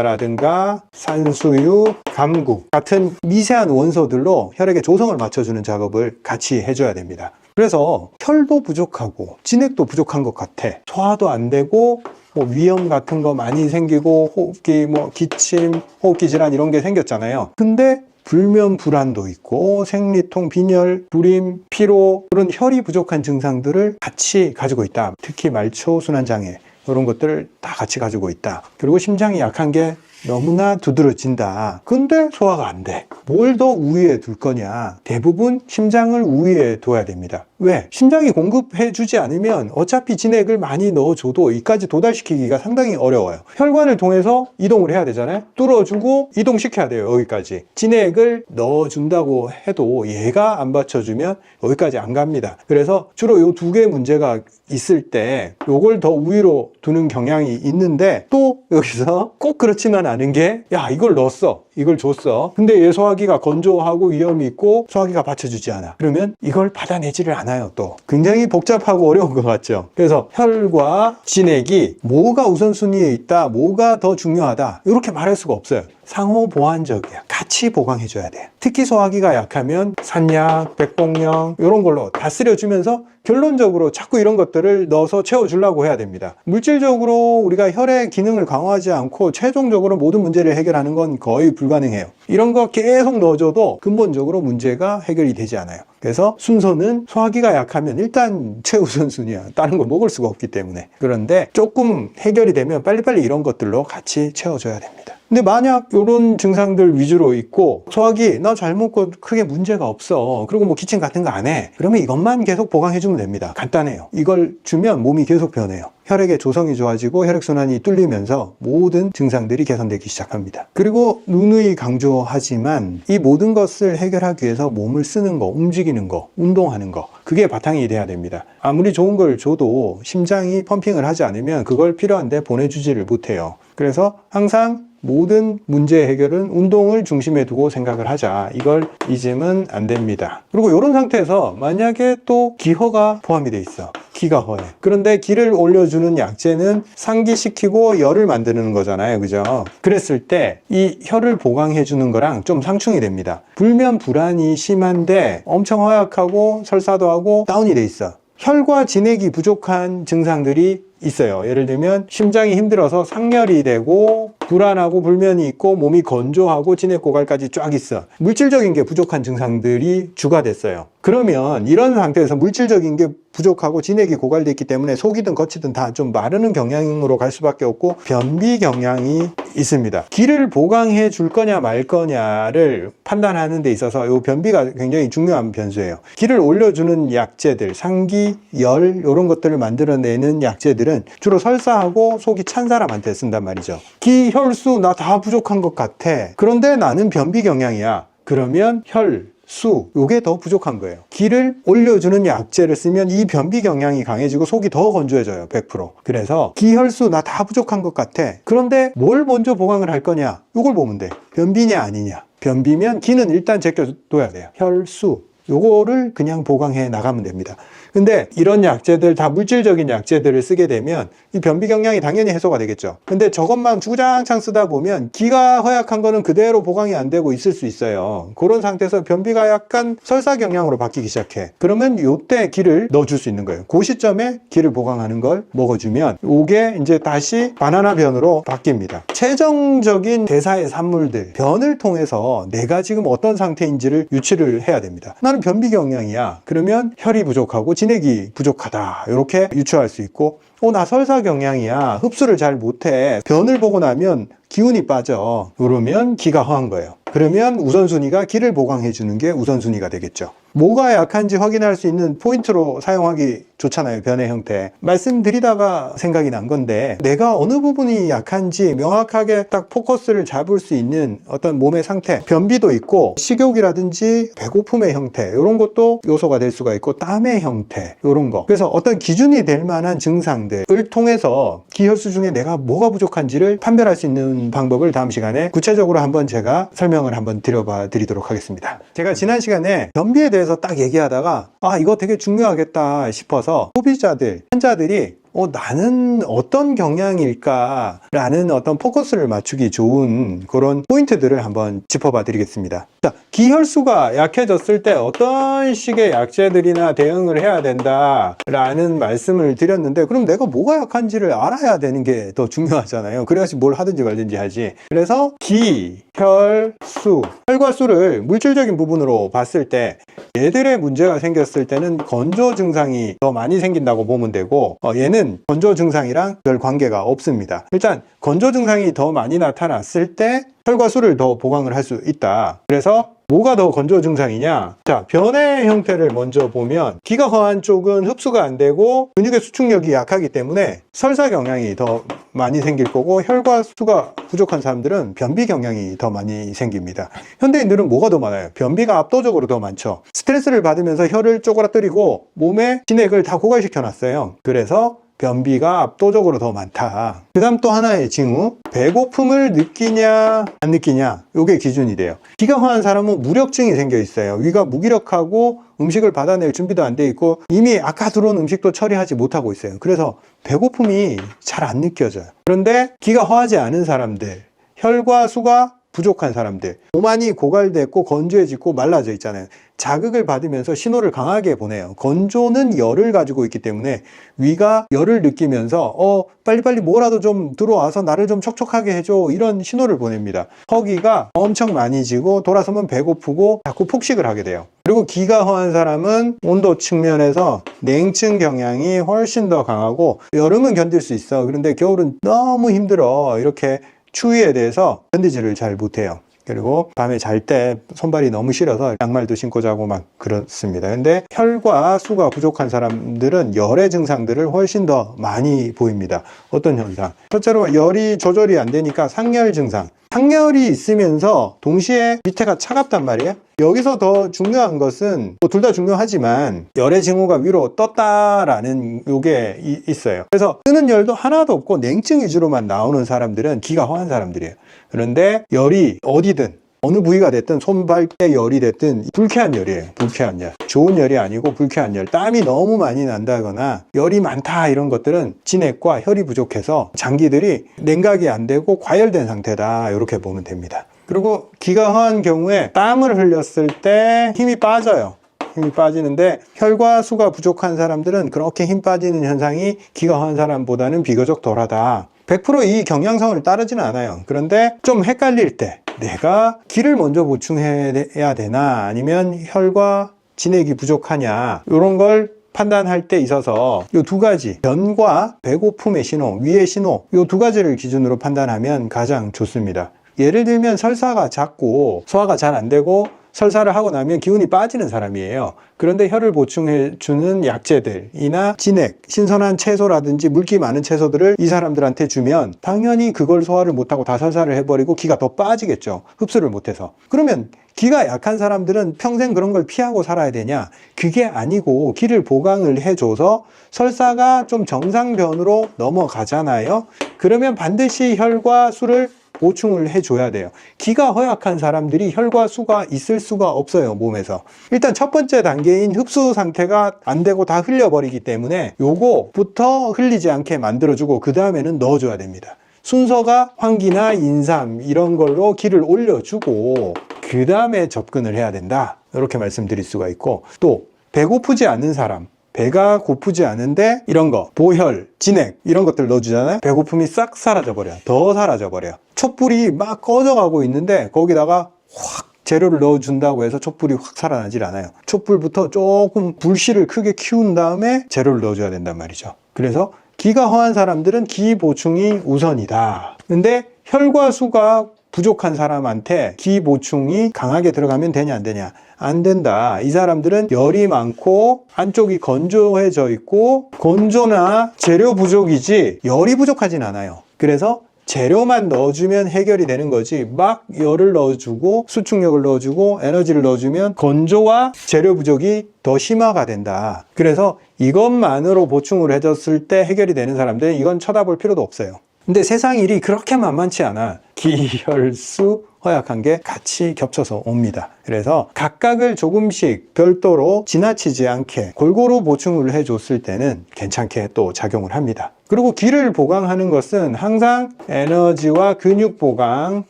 구기자라든가 산수유, 감국 같은 미세한 원소들로 혈액의 조성을 맞춰주는 작업을 같이 해줘야 됩니다. 그래서 혈도 부족하고 진액도 부족한 것 같아. 소화도 안 되고 위염 같은 거 많이 생기고 호흡기, 기침, 호흡기 질환 이런 게 생겼잖아요. 근데 불면 불안도 있고 생리통, 빈혈, 불임, 피로 그런 혈이 부족한 증상들을 같이 가지고 있다. 특히 말초, 순환장애 이런 것들을 다 같이 가지고 있다. 그리고 심장이 약한 게 너무나 두드러진다. 근데 소화가 안 돼. 뭘 더 우위에 둘 거냐? 대부분 심장을 우위에 둬야 됩니다. 왜? 심장이 공급해 주지 않으면 어차피 진액을 많이 넣어줘도 이까지 도달시키기가 상당히 어려워요. 혈관을 통해서 이동을 해야 되잖아요. 뚫어주고 이동시켜야 돼요. 여기까지. 진액을 넣어준다고 해도 얘가 안 받쳐주면 여기까지 안 갑니다. 그래서 주로 이 두 개의 문제가 있을 때 요걸 더 우위로 두는 경향이 있는데, 또 여기서 꼭 그렇지만 않은 게, 야, 이걸 넣었어, 이걸 줬어, 근데 얘 소화기가 건조하고 위험이 있고 소화기가 받쳐주지 않아. 그러면 이걸 받아내지를 않아요. 또 굉장히 복잡하고 어려운 것 같죠. 그래서 혈과 진액이 뭐가 우선순위에 있다, 뭐가 더 중요하다, 이렇게 말할 수가 없어요. 상호 보완적이야. 같이 보강해줘야 돼요. 특히 소화기가 약하면 산약, 백복령 이런 걸로 다스려주면서 결론적으로 자꾸 이런 것들을 넣어서 채워주려고 해야 됩니다. 물질적으로 우리가 혈의 기능을 강화하지 않고 최종적으로 모든 문제를 해결하는 건 거의 불가능해요. 이런 거 계속 넣어줘도 근본적으로 문제가 해결이 되지 않아요. 그래서 순서는 소화기가 약하면 일단 최우선순위야. 다른 거 먹을 수가 없기 때문에. 그런데 조금 해결이 되면 빨리빨리 이런 것들로 같이 채워줘야 됩니다. 근데 만약 이런 증상들 위주로 있고 소화기 나 잘 먹고 크게 문제가 없어, 그리고 기침 같은 거 안 해, 그러면 이것만 계속 보강해주면 됩니다. 간단해요. 이걸 주면 몸이 계속 변해요. 혈액의 조성이 좋아지고 혈액순환이 뚫리면서 모든 증상들이 개선되기 시작합니다. 그리고 누누이 강조하지만 이 모든 것을 해결하기 위해서 몸을 쓰는 거, 움직이는 거, 운동하는 거, 그게 바탕이 돼야 됩니다. 아무리 좋은 걸 줘도 심장이 펌핑을 하지 않으면 그걸 필요한데 보내주지를 못해요. 그래서 항상 모든 문제 해결은 운동을 중심에 두고 생각을 하자. 이걸 잊으면 안 됩니다. 그리고 이런 상태에서 만약에 또 기허가 포함이 돼 있어. 기가 허해. 그런데 기를 올려주는 약재는 상기시키고 열을 만드는 거잖아요. 그죠? 그랬을 때 이 혈을 보강해 주는 거랑 좀 상충이 됩니다. 불면 불안이 심한데 엄청 허약하고 설사도 하고 다운이 돼 있어. 혈과 진액이 부족한 증상들이 있어요. 예를 들면 심장이 힘들어서 상열이 되고 불안하고 불면이 있고 몸이 건조하고 진액 고갈까지 쫙 있어. 물질적인 게 부족한 증상들이 주가 됐어요. 그러면 이런 상태에서 물질적인 게 부족하고 진액이 고갈되어 있기 때문에 속이든 겉이든 다 좀 마르는 경향으로 갈 수밖에 없고 변비 경향이 있습니다. 기를 보강해 줄 거냐 말 거냐를 판단하는 데 있어서 이 변비가 굉장히 중요한 변수예요. 기를 올려주는 약재들, 상기, 열 이런 것들을 만들어내는 약재들은 주로 설사하고 속이 찬 사람한테 쓴단 말이죠. 기, 혈수 나 다 부족한 것 같아. 그런데 나는 변비 경향이야. 그러면 혈, 수, 요게 더 부족한 거예요. 기를 올려주는 약재를 쓰면 이 변비 경향이 강해지고 속이 더 건조해져요. 100%. 그래서 기, 혈수 나 다 부족한 것 같아. 그런데 뭘 먼저 보강을 할 거냐? 요걸 보면 돼. 변비냐 아니냐. 변비면 기는 일단 제껴둬야 돼요. 혈, 수 요거를 그냥 보강해 나가면 됩니다. 근데 이런 약재들 다 물질적인 약재들을 쓰게 되면 이 변비 경향이 당연히 해소가 되겠죠. 근데 저것만 주구장창 쓰다 보면 기가 허약한 거는 그대로 보강이 안 되고 있을 수 있어요. 그런 상태에서 변비가 약간 설사 경향으로 바뀌기 시작해. 그러면 요때 기를 넣어줄 수 있는 거예요. 그 시점에 기를 보강하는 걸 먹어주면 요게 이제 다시 바나나 변으로 바뀝니다. 최종적인 대사의 산물들, 변을 통해서 내가 지금 어떤 상태인지를 유추를 해야 됩니다. 나는 변비 경향이야. 그러면 혈이 부족하고 진액이 부족하다. 이렇게 유추할 수 있고, 나 설사 경향이야. 흡수를 잘 못해. 변을 보고 나면 기운이 빠져. 그러면 기가 허한 거예요. 그러면 우선순위가 기를 보강해 주는 게 우선순위가 되겠죠. 뭐가 약한지 확인할 수 있는 포인트로 사용하기 좋잖아요. 변의 형태. 말씀드리다가 생각이 난 건데, 내가 어느 부분이 약한지 명확하게 딱 포커스를 잡을 수 있는 어떤 몸의 상태, 변비도 있고 식욕이라든지 배고픔의 형태, 이런 것도 요소가 될 수가 있고, 땀의 형태, 이런 거. 그래서 어떤 기준이 될 만한 증상들을 통해서 기혈수 중에 내가 뭐가 부족한지를 판별할 수 있는 방법을 다음 시간에 구체적으로 한번 제가 설명을 한번 드리도록 하겠습니다. 제가 지난 시간에 변비에 대해서 딱 얘기하다가 이거 되게 중요하겠다 싶어서 소비자들, 환자들이 나는 어떤 경향일까? 라는 어떤 포커스를 맞추기 좋은 그런 포인트들을 한번 짚어봐 드리겠습니다. 자, 기혈수가 약해졌을 때 어떤 식의 약재들이나 대응을 해야 된다 라는 말씀을 드렸는데, 그럼 내가 뭐가 약한지를 알아야 되는 게 더 중요하잖아요. 그래야지 뭘 하든지 말든지 하지. 그래서 기, 혈, 수, 혈과 수를 물질적인 부분으로 봤을 때 얘들의 문제가 생겼을 때는 건조 증상이 더 많이 생긴다고 보면 되고, 얘는 건조 증상이랑 별 관계가 없습니다. 일단 건조 증상이 더 많이 나타났을 때 혈과 수를 더 보강을 할 수 있다. 그래서 뭐가 더 건조 증상이냐? 자, 변의 형태를 먼저 보면 기가 허한 쪽은 흡수가 안 되고 근육의 수축력이 약하기 때문에 설사 경향이 더 많이 생길 거고, 혈과 수가 부족한 사람들은 변비 경향이 더 많이 생깁니다. 현대인들은 뭐가 더 많아요? 변비가 압도적으로 더 많죠. 스트레스를 받으면서 혈을 쪼그라뜨리고 몸에 진액을 다 고갈시켜 놨어요. 그래서 변비가 압도적으로 더 많다. 그 다음 또 하나의 징후, 배고픔을 느끼냐 안 느끼냐, 이게 기준이 돼요. 기가 허한 사람은 무력증이 생겨 있어요. 위가 무기력하고 음식을 받아낼 준비도 안 돼 있고 이미 아까 들어온 음식도 처리하지 못하고 있어요. 그래서 배고픔이 잘 안 느껴져요. 그런데 기가 허하지 않은 사람들, 혈과 수가 부족한 사람들, 몸 안이 고갈됐고 건조해지고 말라져 있잖아요. 자극을 받으면서 신호를 강하게 보내요. 건조는 열을 가지고 있기 때문에 위가 열을 느끼면서 빨리빨리 뭐라도 좀 들어와서 나를 좀 촉촉하게 해줘, 이런 신호를 보냅니다. 허기가 엄청 많이 지고 돌아서면 배고프고 자꾸 폭식을 하게 돼요. 그리고 기가 허한 사람은 온도 측면에서 냉증 경향이 훨씬 더 강하고, 여름은 견딜 수 있어. 그런데 겨울은 너무 힘들어. 이렇게 추위에 대해서 견디지를 잘 못해요. 그리고 밤에 잘 때 손발이 너무 시려서 양말도 신고 자고 막 그렇습니다. 근데 혈과 수가 부족한 사람들은 열의 증상들을 훨씬 더 많이 보입니다. 어떤 현상? 첫째로 열이 조절이 안 되니까 상열 증상. 상열이 있으면서 동시에 밑에가 차갑단 말이에요. 여기서 더 중요한 것은, 둘 다 중요하지만 열의 징후가 위로 떴다라는 요게 있어요. 그래서 뜨는 열도 하나도 없고 냉증 위주로만 나오는 사람들은 기가 허한 사람들이에요. 그런데 열이 어디든 어느 부위가 됐든 손발의 열이 됐든 불쾌한 열이에요. 불쾌한 열. 좋은 열이 아니고 불쾌한 열. 땀이 너무 많이 난다거나 열이 많다, 이런 것들은 진액과 혈이 부족해서 장기들이 냉각이 안 되고 과열된 상태다, 이렇게 보면 됩니다. 그리고 기가 허한 경우에 땀을 흘렸을 때 힘이 빠져요. 힘이 빠지는데 혈과 수가 부족한 사람들은 그렇게 힘 빠지는 현상이 기가 허한 사람보다는 비교적 덜하다. 100% 이 경향성을 따르지는 않아요. 그런데 좀 헷갈릴 때 내가 기를 먼저 보충해야 되나 아니면 혈과 진액이 부족하냐, 이런 걸 판단할 때 있어서 이 두 가지, 변과 배고픔의 신호, 위의 신호, 이 두 가지를 기준으로 판단하면 가장 좋습니다. 예를 들면 설사가 잦고 소화가 잘 안 되고 설사를 하고 나면 기운이 빠지는 사람이에요. 그런데 혈을 보충해주는 약재들이나 진액, 신선한 채소라든지 물기 많은 채소들을 이 사람들한테 주면 당연히 그걸 소화를 못하고 다 설사를 해버리고 기가 더 빠지겠죠. 흡수를 못해서. 그러면 기가 약한 사람들은 평생 그런 걸 피하고 살아야 되냐? 그게 아니고 기를 보강을 해줘서 설사가 좀 정상변으로 넘어가잖아요. 그러면 반드시 혈과 수를 보충을 해줘야 돼요. 기가 허약한 사람들이 혈과 수가 있을 수가 없어요, 몸에서. 일단 첫 번째 단계인 흡수 상태가 안 되고 다 흘려버리기 때문에 요거부터 흘리지 않게 만들어주고 그 다음에는 넣어줘야 됩니다. 순서가 황기나 인삼 이런 걸로 기를 올려주고 그 다음에 접근을 해야 된다, 이렇게 말씀드릴 수가 있고, 또 배고프지 않은 사람, 배가 고프지 않은데 이런 거 보혈, 진액 이런 것들 넣어주잖아요. 배고픔이 싹 사라져버려요. 더 사라져버려요. 촛불이 막 꺼져가고 있는데 거기다가 확 재료를 넣어준다고 해서 촛불이 확 살아나질 않아요. 촛불부터 조금 불씨를 크게 키운 다음에 재료를 넣어줘야 된단 말이죠. 그래서 기가 허한 사람들은 기 보충이 우선이다. 근데 혈과 수가 부족한 사람한테 기 보충이 강하게 들어가면 되냐 안 되냐? 안 된다. 이 사람들은 열이 많고 안쪽이 건조해져 있고, 건조나 재료 부족이지 열이 부족하진 않아요. 그래서 재료만 넣어주면 해결이 되는 거지, 막 열을 넣어주고 수축력을 넣어주고 에너지를 넣어주면 건조와 재료 부족이 더 심화가 된다. 그래서 이것만으로 보충을 해줬을 때 해결이 되는 사람들은 이건 쳐다볼 필요도 없어요. 근데 세상 일이 그렇게 만만치 않아. 기혈수 허약한 게 같이 겹쳐서 옵니다. 그래서 각각을 조금씩 별도로 지나치지 않게 골고루 보충을 해줬을 때는 괜찮게 또 작용을 합니다. 그리고 기를 보강하는 것은 항상 에너지와 근육 보강,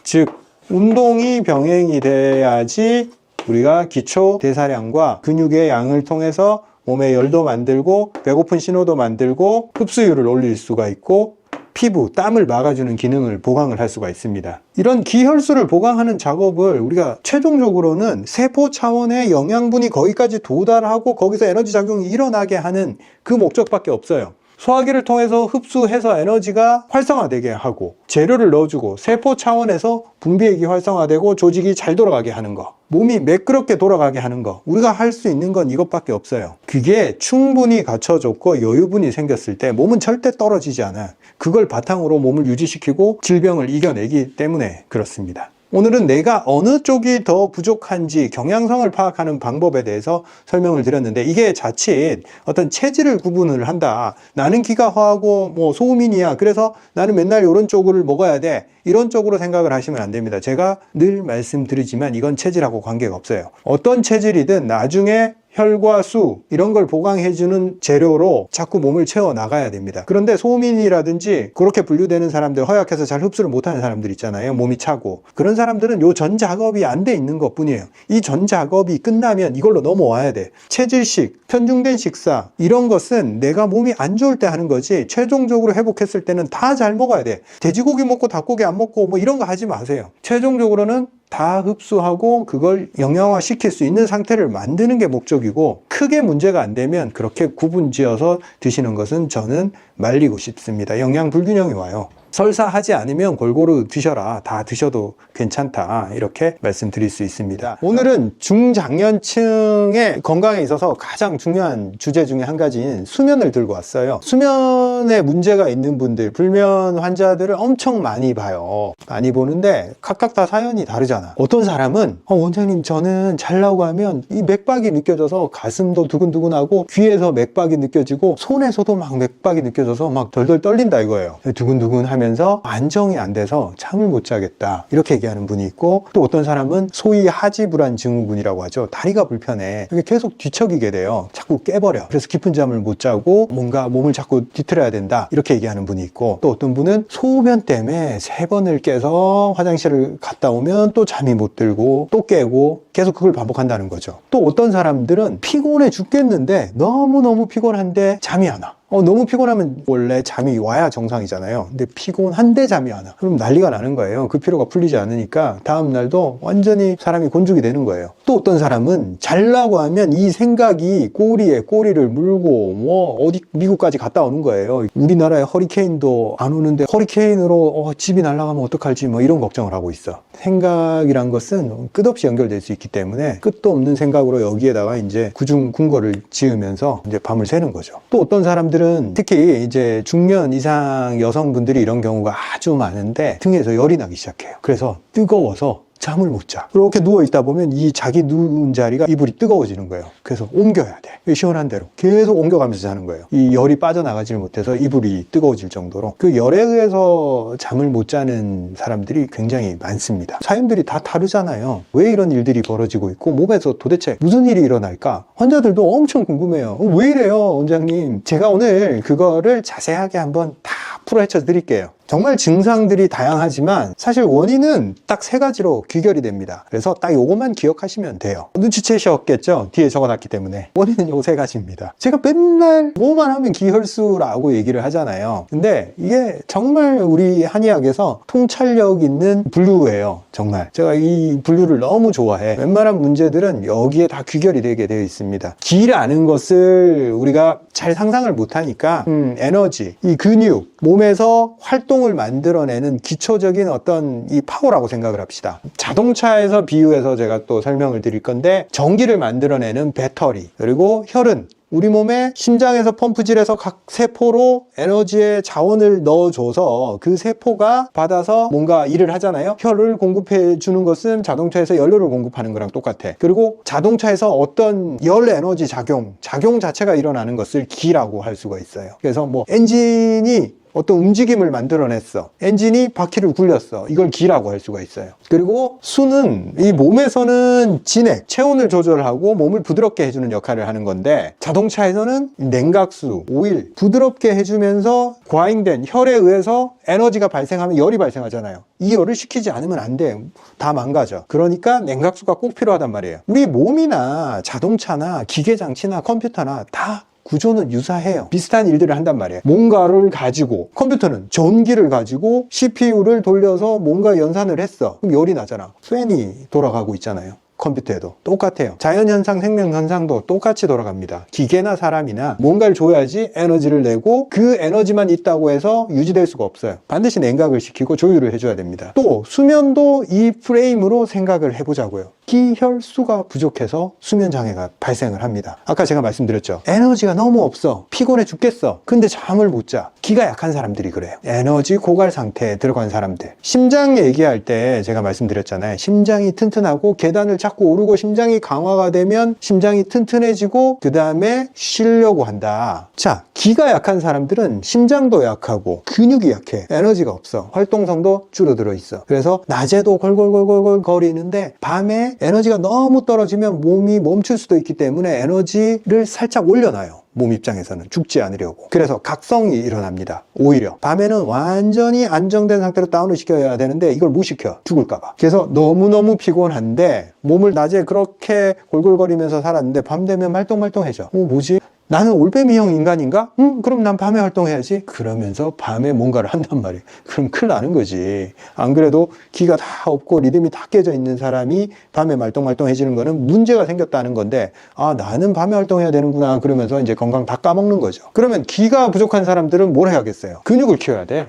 즉 운동이 병행이 돼야지 우리가 기초 대사량과 근육의 양을 통해서 몸의 열도 만들고 배고픈 신호도 만들고 흡수율을 올릴 수가 있고 피부, 땀을 막아주는 기능을 보강을 할 수가 있습니다. 이런 기혈수를 보강하는 작업을 우리가 최종적으로는 세포 차원의 영양분이 거기까지 도달하고 거기서 에너지 작용이 일어나게 하는 그 목적밖에 없어요. 소화기를 통해서 흡수해서 에너지가 활성화되게 하고 재료를 넣어주고 세포 차원에서 분비액이 활성화되고 조직이 잘 돌아가게 하는 거, 몸이 매끄럽게 돌아가게 하는 거, 우리가 할 수 있는 건 이것밖에 없어요. 그게 충분히 갖춰졌고 여유분이 생겼을 때 몸은 절대 떨어지지 않아요. 그걸 바탕으로 몸을 유지시키고 질병을 이겨내기 때문에 그렇습니다. 오늘은 내가 어느 쪽이 더 부족한지 경향성을 파악하는 방법에 대해서 설명을 드렸는데, 이게 자칫 어떤 체질을 구분을 한다. 나는 기가 허하고 뭐 소음인이야, 그래서 나는 맨날 이런 쪽을 먹어야 돼, 이런 쪽으로 생각을 하시면 안 됩니다. 제가 늘 말씀드리지만 이건 체질하고 관계가 없어요. 어떤 체질이든 나중에 혈과 수 이런 걸 보강해주는 재료로 자꾸 몸을 채워 나가야 됩니다. 그런데 소민이라든지 그렇게 분류되는 사람들, 허약해서 잘 흡수를 못하는 사람들 있잖아요. 몸이 차고, 그런 사람들은 요 전 작업이 안 돼 있는 것 뿐이에요. 이 전 작업이 끝나면 이걸로 넘어와야 돼. 체질식, 편중된 식사 이런 것은 내가 몸이 안 좋을 때 하는 거지, 최종적으로 회복했을 때는 다 잘 먹어야 돼. 돼지고기 먹고 닭고기 안 먹고 뭐 이런 거 하지 마세요. 최종적으로는 다 흡수하고 그걸 영양화 시킬 수 있는 상태를 만드는 게 목적이고, 크게 문제가 안 되면 그렇게 구분지어서 드시는 것은 저는 말리고 싶습니다. 영양 불균형이 와요. 설사하지 않으면 골고루 드셔라. 다 드셔도 괜찮다. 이렇게 말씀드릴 수 있습니다. 오늘은 중장년층의 건강에 있어서 가장 중요한 주제 중에 한 가지인 수면을 들고 왔어요. 수면에 문제가 있는 분들, 불면 환자들을 엄청 많이 봐요. 많이 보는데 각각 다 사연이 다르잖아. 어떤 사람은 원장님 저는 자려고 하면 이 맥박이 느껴져서 가슴도 두근두근하고 귀에서 맥박이 느껴지고 손에서도 막 맥박이 느껴져서 막 덜덜 떨린다 이거예요. 두근두근 하면서 안정이 안 돼서 잠을 못 자겠다, 이렇게 얘기하는 분이 있고, 또 어떤 사람은 소위 하지불안 증후군이라고 하죠. 다리가 불편해. 이게 계속 뒤척이게 돼요. 자꾸 깨버려. 그래서 깊은 잠을 못 자고 뭔가 몸을 자꾸 뒤틀어야 된다, 이렇게 얘기하는 분이 있고, 또 어떤 분은 소변 때문에 3번을 깨서 화장실을 갔다 오면 또 잠이 못 들고 또 깨고 계속 그걸 반복한다는 거죠. 또 어떤 사람들은 피곤해 죽겠는데 너무너무 피곤한데 잠이 안 와. 너무 피곤하면 원래 잠이 와야 정상이잖아요. 근데 피곤한데 잠이 안 와. 그럼 난리가 나는 거예요. 그 피로가 풀리지 않으니까 다음날도 완전히 사람이 곤죽이 되는 거예요. 또 어떤 사람은 자려고 하면 이 생각이 꼬리에 꼬리를 물고 뭐 어디 미국까지 갔다 오는 거예요. 우리나라에 허리케인도 안 오는데 허리케인으로 집이 날아가면 어떡할지 뭐 이런 걱정을 하고 있어. 생각이란 것은 끝없이 연결될 수 있기 때문에 끝도 없는 생각으로 여기에다가 이제 구중궁궐을 지으면서 이제 밤을 새는 거죠. 또 어떤 사람들은 특히 이제 중년 이상 여성분들이 이런 경우가 아주 많은데 등에서 열이 나기 시작해요. 그래서 뜨거워서 잠을 못 자. 그렇게 누워있다 보면 이 자기 누운 자리가 이불이 뜨거워지는 거예요. 그래서 옮겨야 돼. 시원한 대로. 계속 옮겨가면서 자는 거예요. 이 열이 빠져나가질 못해서 이불이 뜨거워질 정도로. 그 열에 의해서 잠을 못 자는 사람들이 굉장히 많습니다. 사연들이 다 다르잖아요. 왜 이런 일들이 벌어지고 있고 몸에서 도대체 무슨 일이 일어날까? 환자들도 엄청 궁금해요. 왜 이래요, 원장님? 제가 오늘 그거를 자세하게 한번 다 풀어헤쳐 드릴게요. 정말 증상들이 다양하지만 사실 원인은 딱 3가지로 귀결이 됩니다. 그래서 딱 요것만 기억하시면 돼요. 눈치채셨겠죠? 뒤에 적어놨기 때문에. 원인은 요 3가지입니다. 제가 맨날 뭐만 하면 기혈수라고 얘기를 하잖아요. 근데 이게 정말 우리 한의학에서 통찰력 있는 분류예요. 정말. 제가 이 분류를 너무 좋아해. 웬만한 문제들은 여기에 다 귀결이 되게 되어 있습니다. 기라는 것을 우리가 잘 상상을 못하니까 에너지, 이 근육, 몸에서 활동을 만들어내는 기초적인 어떤 이 파워라고 생각을 합시다. 자동차에서 비유해서 제가 또 설명을 드릴 건데 전기를 만들어내는 배터리, 그리고 혈은 우리 몸에 심장에서 펌프질해서 각 세포로 에너지의 자원을 넣어줘서 그 세포가 받아서 뭔가 일을 하잖아요. 혈을 공급해 주는 것은 자동차에서 연료를 공급하는 거랑 똑같아. 그리고 자동차에서 어떤 열 에너지 작용 자체가 일어나는 것을 기라고 할 수가 있어요. 그래서 뭐 엔진이 어떤 움직임을 만들어냈어. 엔진이 바퀴를 굴렸어. 이걸 기라고 할 수가 있어요. 그리고 수는 이 몸에서는 진액, 체온을 조절하고 몸을 부드럽게 해주는 역할을 하는 건데 자동차에서는 냉각수, 오일, 부드럽게 해주면서 과잉된 혈에 의해서 에너지가 발생하면 열이 발생하잖아요. 이 열을 식히지 않으면 안 돼. 다 망가져. 그러니까 냉각수가 꼭 필요하단 말이에요. 우리 몸이나 자동차나 기계장치나 컴퓨터나 다 구조는 유사해요. 비슷한 일들을 한단 말이에요. 뭔가를 가지고, 컴퓨터는 전기를 가지고 CPU를 돌려서 뭔가 연산을 했어. 그럼 열이 나잖아. 팬이 돌아가고 있잖아요. 컴퓨터에도 똑같아요. 자연현상, 생명현상도 똑같이 돌아갑니다. 기계나 사람이나 뭔가를 줘야지 에너지를 내고 그 에너지만 있다고 해서 유지될 수가 없어요. 반드시 냉각을 시키고 조율을 해줘야 됩니다. 또 수면도 이 프레임으로 생각을 해보자고요. 기혈수가 부족해서 수면장애가 발생을 합니다. 아까 제가 말씀드렸죠. 에너지가 너무 없어. 피곤해 죽겠어. 근데 잠을 못 자. 기가 약한 사람들이 그래요. 에너지 고갈 상태에 들어간 사람들. 심장 얘기할 때 제가 말씀드렸잖아요. 심장이 튼튼하고 계단을 자꾸 오르고 심장이 강화가 되면 심장이 튼튼해지고 그 다음에 쉬려고 한다. 자, 기가 약한 사람들은 심장도 약하고 근육이 약해. 에너지가 없어. 활동성도 줄어들어 있어. 그래서 낮에도 골골골골 거리는데 밤에 에너지가 너무 떨어지면 몸이 멈출 수도 있기 때문에 에너지를 살짝 올려놔요. 몸 입장에서는 죽지 않으려고. 그래서 각성이 일어납니다. 오히려 밤에는 완전히 안정된 상태로 다운을 시켜야 되는데 이걸 못 시켜. 죽을까봐. 그래서 너무너무 피곤한데 몸을 낮에 그렇게 골골거리면서 살았는데 밤 되면 말똥말똥해져. 뭐지? 나는 올빼미형 인간인가? 그럼 난 밤에 활동해야지. 그러면서 밤에 뭔가를 한단 말이에요. 그럼 큰일 나는 거지. 안 그래도 기가 다 없고 리듬이 다 깨져 있는 사람이 밤에 말똥말똥해지는 거는 문제가 생겼다는 건데, 아, 나는 밤에 활동해야 되는구나. 그러면서 이제 건강 다 까먹는 거죠. 그러면 기가 부족한 사람들은 뭘 해야겠어요? 근육을 키워야 돼.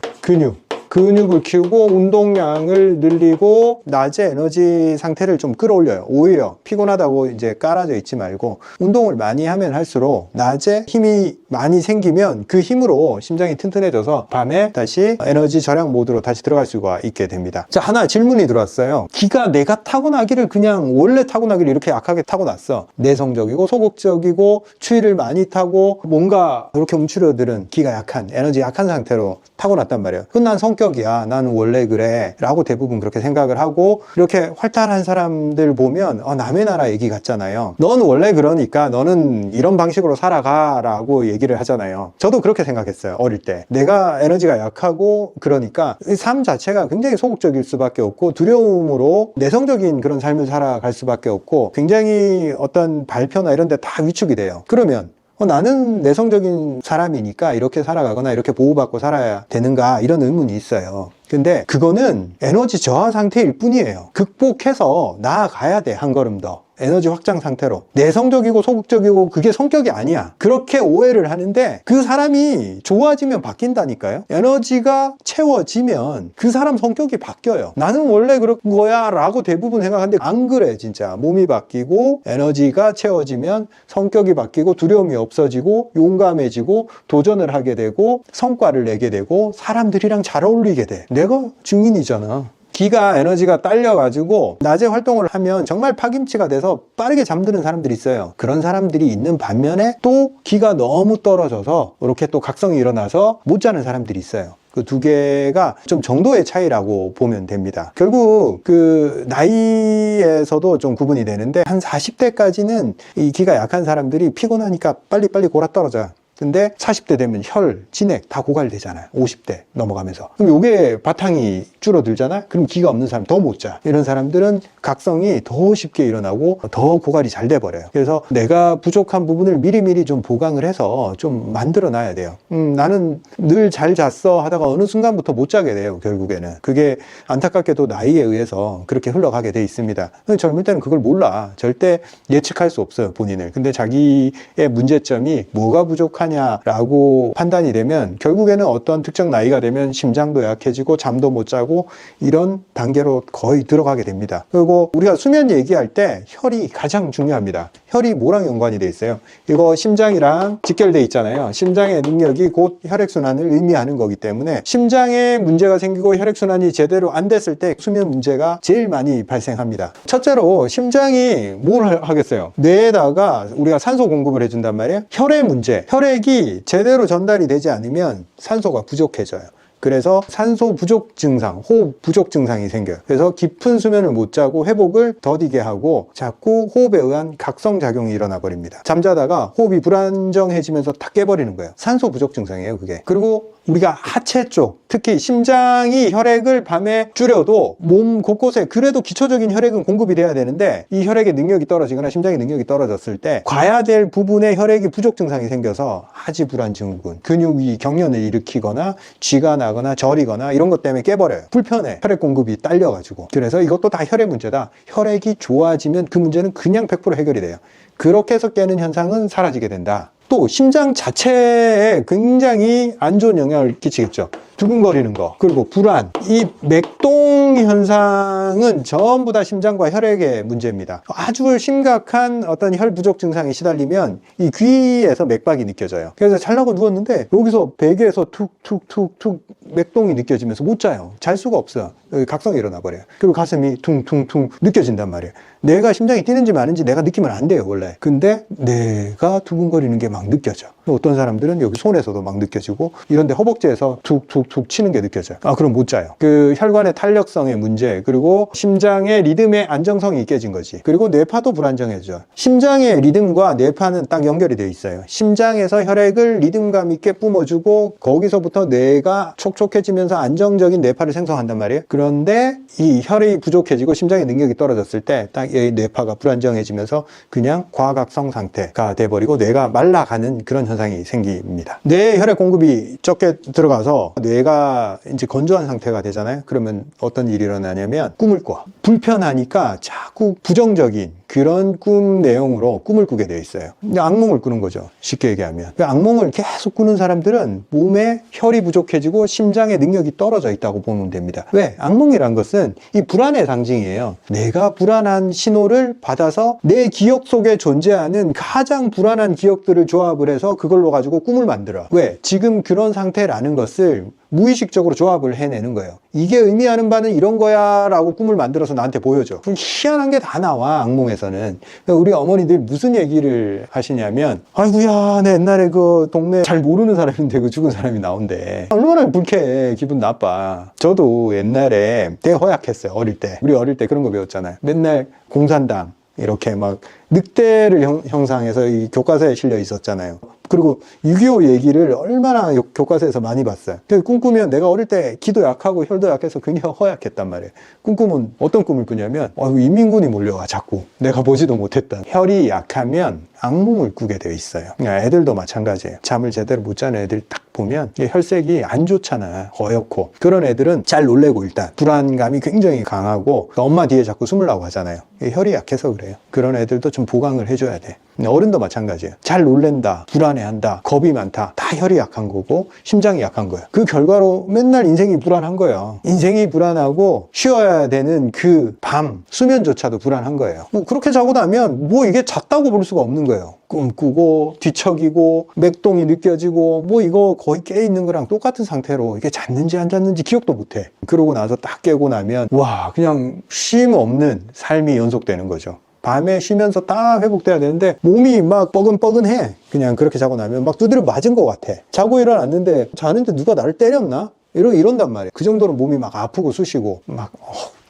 근육을 키우고 운동량을 늘리고 낮에 에너지 상태를 좀 끌어올려요. 오히려 피곤하다고 이제 깔아져 있지 말고 운동을 많이 하면 할수록 낮에 힘이 많이 생기면 그 힘으로 심장이 튼튼해져서 밤에 다시 에너지 절약 모드로 다시 들어갈 수가 있게 됩니다. 자, 하나 질문이 들어왔어요. 기가 내가 타고나기를 그냥 원래 타고나기를 이렇게 약하게 타고났어. 내성적이고 소극적이고 추위를 많이 타고 뭔가 그렇게 움츠러드는 기가 약한 에너지 약한 상태로 타고났단 말이에요. 그건 난 성격이야. 나는 원래 그래. 라고 대부분 그렇게 생각을 하고 이렇게 활달한 사람들 보면 남의 나라 얘기 같잖아요. 넌 원래 그러니까 너는 이런 방식으로 살아가 라고 얘기를 하잖아요. 저도 그렇게 생각했어요. 어릴 때. 내가 에너지가 약하고 그러니까 삶 자체가 굉장히 소극적일 수밖에 없고 두려움으로 내성적인 그런 삶을 살아갈 수밖에 없고 굉장히 어떤 발표나 이런 데 다 위축이 돼요. 그러면 나는 내성적인 사람이니까 이렇게 살아가거나 이렇게 보호받고 살아야 되는가 이런 의문이 있어요. 근데 그거는 에너지 저하 상태일 뿐이에요. 극복해서 나아가야 돼. 한 걸음 더. 에너지 확장 상태로. 내성적이고 소극적이고 그게 성격이 아니야. 그렇게 오해를 하는데 그 사람이 좋아지면 바뀐다니까요. 에너지가 채워지면 그 사람 성격이 바뀌어요. 나는 원래 그런 거야 라고 대부분 생각하는데 안 그래 진짜. 몸이 바뀌고 에너지가 채워지면 성격이 바뀌고 두려움이 없어지고 용감해지고 도전을 하게 되고 성과를 내게 되고 사람들이랑 잘 어울리게 돼. 내가 증인이잖아. 기가 에너지가 딸려가지고 낮에 활동을 하면 정말 파김치가 돼서 빠르게 잠드는 사람들이 있어요. 그런 사람들이 있는 반면에 또 기가 너무 떨어져서 이렇게 또 각성이 일어나서 못 자는 사람들이 있어요. 그 두 개가 좀 정도의 차이라고 보면 됩니다. 결국 그 나이에서도 좀 구분이 되는데 한 40대까지는 이 기가 약한 사람들이 피곤하니까 빨리빨리 골아 떨어져요. 근데 40대 되면 혈, 진액 다 고갈되잖아요. 50대 넘어가면서. 그럼 이게 바탕이 줄어들잖아요. 그럼 기가 없는 사람 더 못 자. 이런 사람들은 각성이 더 쉽게 일어나고 더 고갈이 잘 돼버려요. 그래서 내가 부족한 부분을 미리미리 좀 보강을 해서 좀 만들어 놔야 돼요. 나는 늘 잘 잤어 하다가 어느 순간부터 못 자게 돼요. 결국에는. 그게 안타깝게도 나이에 의해서 그렇게 흘러가게 돼 있습니다. 젊을 때는 그걸 몰라. 절대 예측할 수 없어요. 본인을. 근데 자기의 문제점이 뭐가 부족하냐 라고 판단이 되면 결국에는 어떤 특정 나이가 되면 심장도 약해지고 잠도 못 자고 이런 단계로 거의 들어가게 됩니다. 그리고 우리가 수면 얘기할 때 혈이 가장 중요합니다. 혈이 뭐랑 연관이 돼 있어요? 이거 심장이랑 직결돼 있잖아요. 심장의 능력이 곧 혈액순환을 의미하는 거기 때문에 심장에 문제가 생기고 혈액순환이 제대로 안 됐을 때 수면 문제가 제일 많이 발생합니다. 첫째로 심장이 뭘 하겠어요? 뇌에다가 우리가 산소 공급을 해준단 말이에요. 혈의 문제, 혈액이 제대로 전달이 되지 않으면 산소가 부족해져요. 그래서 산소 부족 증상, 호흡 부족 증상이 생겨요. 그래서 깊은 수면을 못 자고 회복을 더디게 하고 자꾸 호흡에 의한 각성작용이 일어나 버립니다. 잠자다가 호흡이 불안정해지면서 탁 깨버리는 거예요. 산소 부족 증상이에요, 그게. 그리고 우리가 하체 쪽, 특히 심장이 혈액을 밤에 줄여도 몸 곳곳에 그래도 기초적인 혈액은 공급이 돼야 되는데 이 혈액의 능력이 떨어지거나 심장의 능력이 떨어졌을 때 과야 될 부분에 혈액이 부족 증상이 생겨서 하지불안증후군, 근육이 경련을 일으키거나 쥐가 나거나 저리거나 이런 것 때문에 깨버려요. 불편해. 혈액 공급이 딸려가지고. 그래서 이것도 다 혈액 문제다. 혈액이 좋아지면 그 문제는 그냥 100% 해결이 돼요. 그렇게 해서 깨는 현상은 사라지게 된다. 또 심장 자체에 굉장히 안 좋은 영향을 끼치겠죠. 두근거리는 거, 그리고 불안, 이 맥동 현상은 전부 다 심장과 혈액의 문제입니다. 아주 심각한 어떤 혈 부족 증상에 시달리면 이 귀에서 맥박이 느껴져요. 그래서 자려고 누웠는데 여기서 베개에서 툭툭툭툭 맥동이 느껴지면서 못 자요. 잘 수가 없어요. 여기 각성이 일어나 버려요. 그리고 가슴이 퉁퉁퉁 느껴진단 말이에요. 내가 심장이 뛰는지 마는지 내가 느끼면 안 돼요, 원래. 근데 내가 두근거리는 게 막 느껴져. 어떤 사람들은 여기 손에서도 막 느껴지고 이런데 허벅지에서 툭툭툭 치는 게 느껴져요. 그럼 못 자요. 그 혈관의 탄력성의 문제, 그리고 심장의 리듬의 안정성이 깨진 거지. 그리고 뇌파도 불안정해져. 심장의 리듬과 뇌파는 딱 연결이 되어 있어요. 심장에서 혈액을 리듬감 있게 뿜어주고 거기서부터 뇌가 촉촉해지면서 안정적인 뇌파를 생성한단 말이에요. 그런데 이 혈이 부족해지고 심장의 능력이 떨어졌을 때 딱 이 뇌파가 불안정해지면서 그냥 과각성 상태가 돼버리고 뇌가 말라가는 그런 현상이 생깁니다. 뇌에 혈액 공급이 적게 들어가서 뇌가 이제 건조한 상태가 되잖아요. 그러면 어떤 일이 일어나냐면 꿈을 꿔. 불편하니까 자꾸 부정적인 그런 꿈 내용으로 꿈을 꾸게 되어 있어요. 악몽을 꾸는 거죠. 쉽게 얘기하면. 악몽을 계속 꾸는 사람들은 몸에 혈이 부족해지고 심장의 능력이 떨어져 있다고 보면 됩니다. 왜? 악몽이란 것은 이 불안의 상징이에요. 내가 불안한 신호를 받아서 내 기억 속에 존재하는 가장 불안한 기억들을 조합을 해서 그걸로 가지고 꿈을 만들어. 왜? 지금 그런 상태라는 것을 무의식적으로 조합을 해내는 거예요. 이게 의미하는 바는 이런 거야 라고 꿈을 만들어서 나한테 보여줘. 그럼 희한한 게 다 나와, 악몽에서는. 우리 어머니들 무슨 얘기를 하시냐면, 아이고야, 내 옛날에 그 동네 잘 모르는 사람인데 그 죽은 사람이 나온대. 얼마나 불쾌해. 기분 나빠. 저도 옛날에 되게 허약했어요, 어릴 때. 우리 어릴 때 그런 거 배웠잖아요. 맨날 공산당 이렇게 막 늑대를 형상해서 이 교과서에 실려 있었잖아요. 그리고 6.25 얘기를 얼마나 교과서에서 많이 봤어요. 꿈꾸면 내가 어릴 때 기도 약하고 혈도 약해서 굉장히 허약했단 말이에요. 꿈꾸면 어떤 꿈을 꾸냐면 인민군이 몰려와 자꾸 내가 보지도 못했던. 혈이 약하면 악몽을 꾸게 되어 있어요. 애들도 마찬가지예요. 잠을 제대로 못 자는 애들 딱 보면 혈색이 안 좋잖아. 허옇고. 그런 애들은 잘 놀래고 일단 불안감이 굉장히 강하고 엄마 뒤에 자꾸 숨으려고 하잖아요. 혈이 약해서 그래요. 그런 애들도 좀 좀 보강을 해줘야 돼. 어른도 마찬가지예요. 잘 놀랜다, 불안해한다, 겁이 많다, 다 혈이 약한 거고 심장이 약한 거예요. 그 결과로 맨날 인생이 불안한 거예요. 인생이 불안하고 쉬어야 되는 그 밤 수면조차도 불안한 거예요. 뭐 그렇게 자고 나면 뭐 이게 잤다고 볼 수가 없는 거예요. 꿈꾸고 뒤척이고 맥동이 느껴지고 뭐 이거 거의 깨있는 거랑 똑같은 상태로 이게 잤는지 안 잤는지 기억도 못해. 그러고 나서 딱 깨고 나면 와, 그냥 쉼 없는 삶이 연속되는 거죠. 밤에 쉬면서 딱 회복돼야 되는데 몸이 막 뻐근뻐근해. 그냥 그렇게 자고 나면 막 두드려 맞은 것 같아. 자고 일어났는데 자는데 누가 나를 때렸나? 이런단 말이에요. 그 정도로 몸이 막 아프고 쑤시고 막